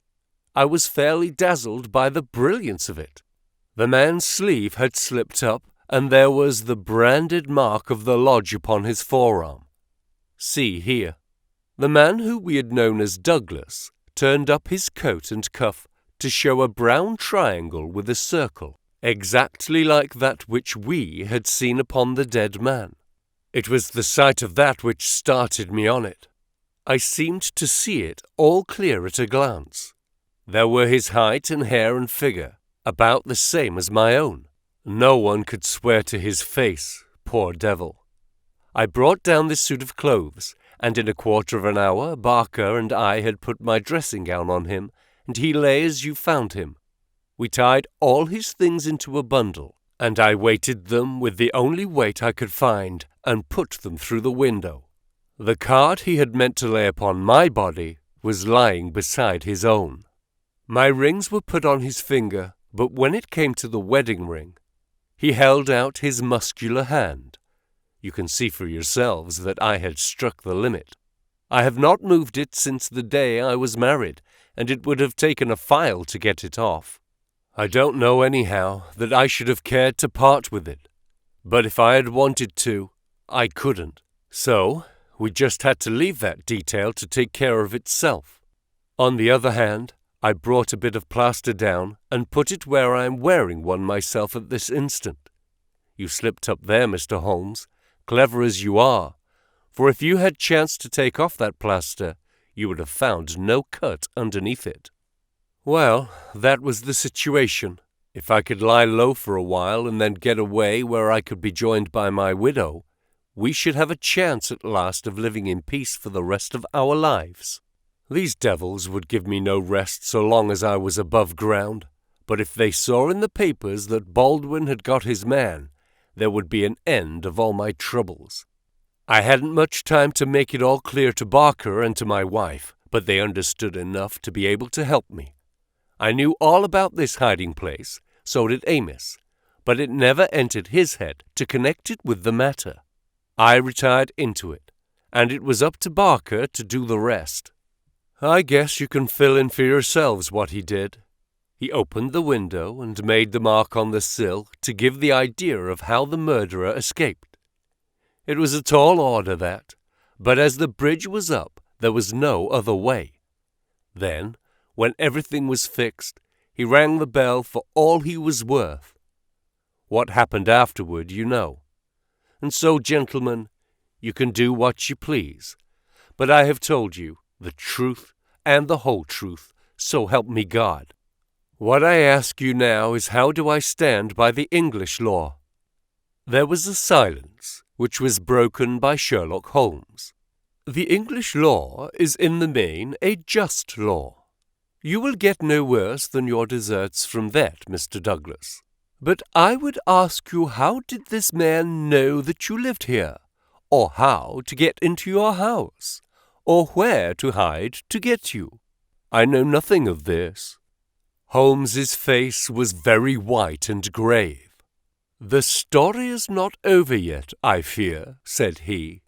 I was fairly dazzled by the brilliance of it. The man's sleeve had slipped up, and there was the branded mark of the lodge upon his forearm. See here. The man who we had known as Douglas turned up his coat and cuff to show a brown triangle with a circle, exactly like that which we had seen upon the dead man. It was the sight of that which started me on it. I seemed to see it all clear at a glance. There were his height and hair and figure, about the same as my own. No one could swear to his face, poor devil. I brought down this suit of clothes, and in a quarter of an hour Barker and I had put my dressing gown on him, and he lay as you found him. We tied all his things into a bundle, and I weighted them with the only weight I could find, and put them through the window. The card he had meant to lay upon my body was lying beside his own. My rings were put on his finger, but when it came to the wedding ring, he held out his muscular hand. You can see for yourselves that I had struck the limit. I have not moved it since the day I was married, and it would have taken a file to get it off. I don't know anyhow that I should have cared to part with it, but if I had wanted to, I couldn't. So, we just had to leave that detail to take care of itself. On the other hand, I brought a bit of plaster down and put it where I am wearing one myself at this instant. You slipped up there, Mr. Holmes, clever as you are, for if you had chanced to take off that plaster, you would have found no cut underneath it. Well, that was the situation. If I could lie low for a while and then get away where I could be joined by my widow, we should have a chance at last of living in peace for the rest of our lives. These devils would give me no rest so long as I was above ground, but if they saw in the papers that Baldwin had got his man, there would be an end of all my troubles. I hadn't much time to make it all clear to Barker and to my wife, but they understood enough to be able to help me. I knew all about this hiding place, so did Amos, but it never entered his head to connect it with the matter. I retired into it, and it was up to Barker to do the rest. I guess you can fill in for yourselves what he did. He opened the window and made the mark on the sill to give the idea of how the murderer escaped. It was a tall order, that, but as the bridge was up, there was no other way. Then, when everything was fixed, he rang the bell for all he was worth. What happened afterward, you know. And so, gentlemen, you can do what you please, but I have told you the truth and the whole truth, so help me God. What I ask you now is, how do I stand by the English law? There was a silence, which was broken by Sherlock Holmes. The English law is in the main a just law. You will get no worse than your deserts from that, Mr. Douglas. But I would ask you, how did this man know that you lived here, or how to get into your house, or where to hide to get you? I know nothing of this. Holmes's face was very white and grave. The story is not over yet, I fear, said he.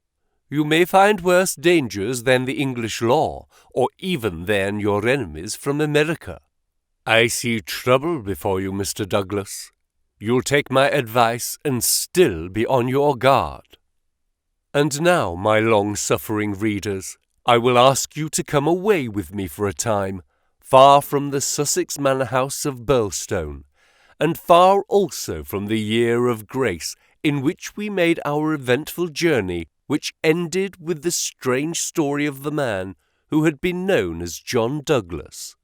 You may find worse dangers than the English law, or even than your enemies from America. I see trouble before you, Mr. Douglas. You'll take my advice and still be on your guard. And now, my long-suffering readers, I will ask you to come away with me for a time, far from the Sussex manor house of Birlstone, and far also from the year of grace in which we made our eventful journey, which ended with the strange story of the man who had been known as John Douglas.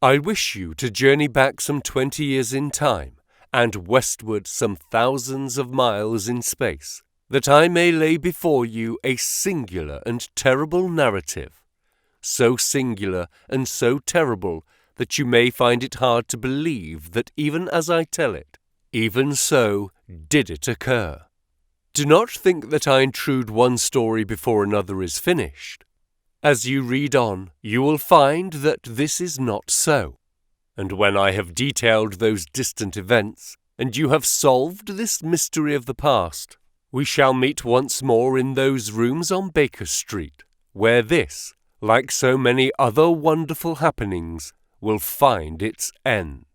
I wish you to journey back some 20 years in time, and westward some thousands of miles in space, that I may lay before you a singular and terrible narrative, so singular and so terrible that you may find it hard to believe that even as I tell it, even so did it occur. Do not think that I intrude one story before another is finished. As you read on, you will find that this is not so. And when I have detailed those distant events, and you have solved this mystery of the past, we shall meet once more in those rooms on Baker Street, where this, like so many other wonderful happenings, will find its end.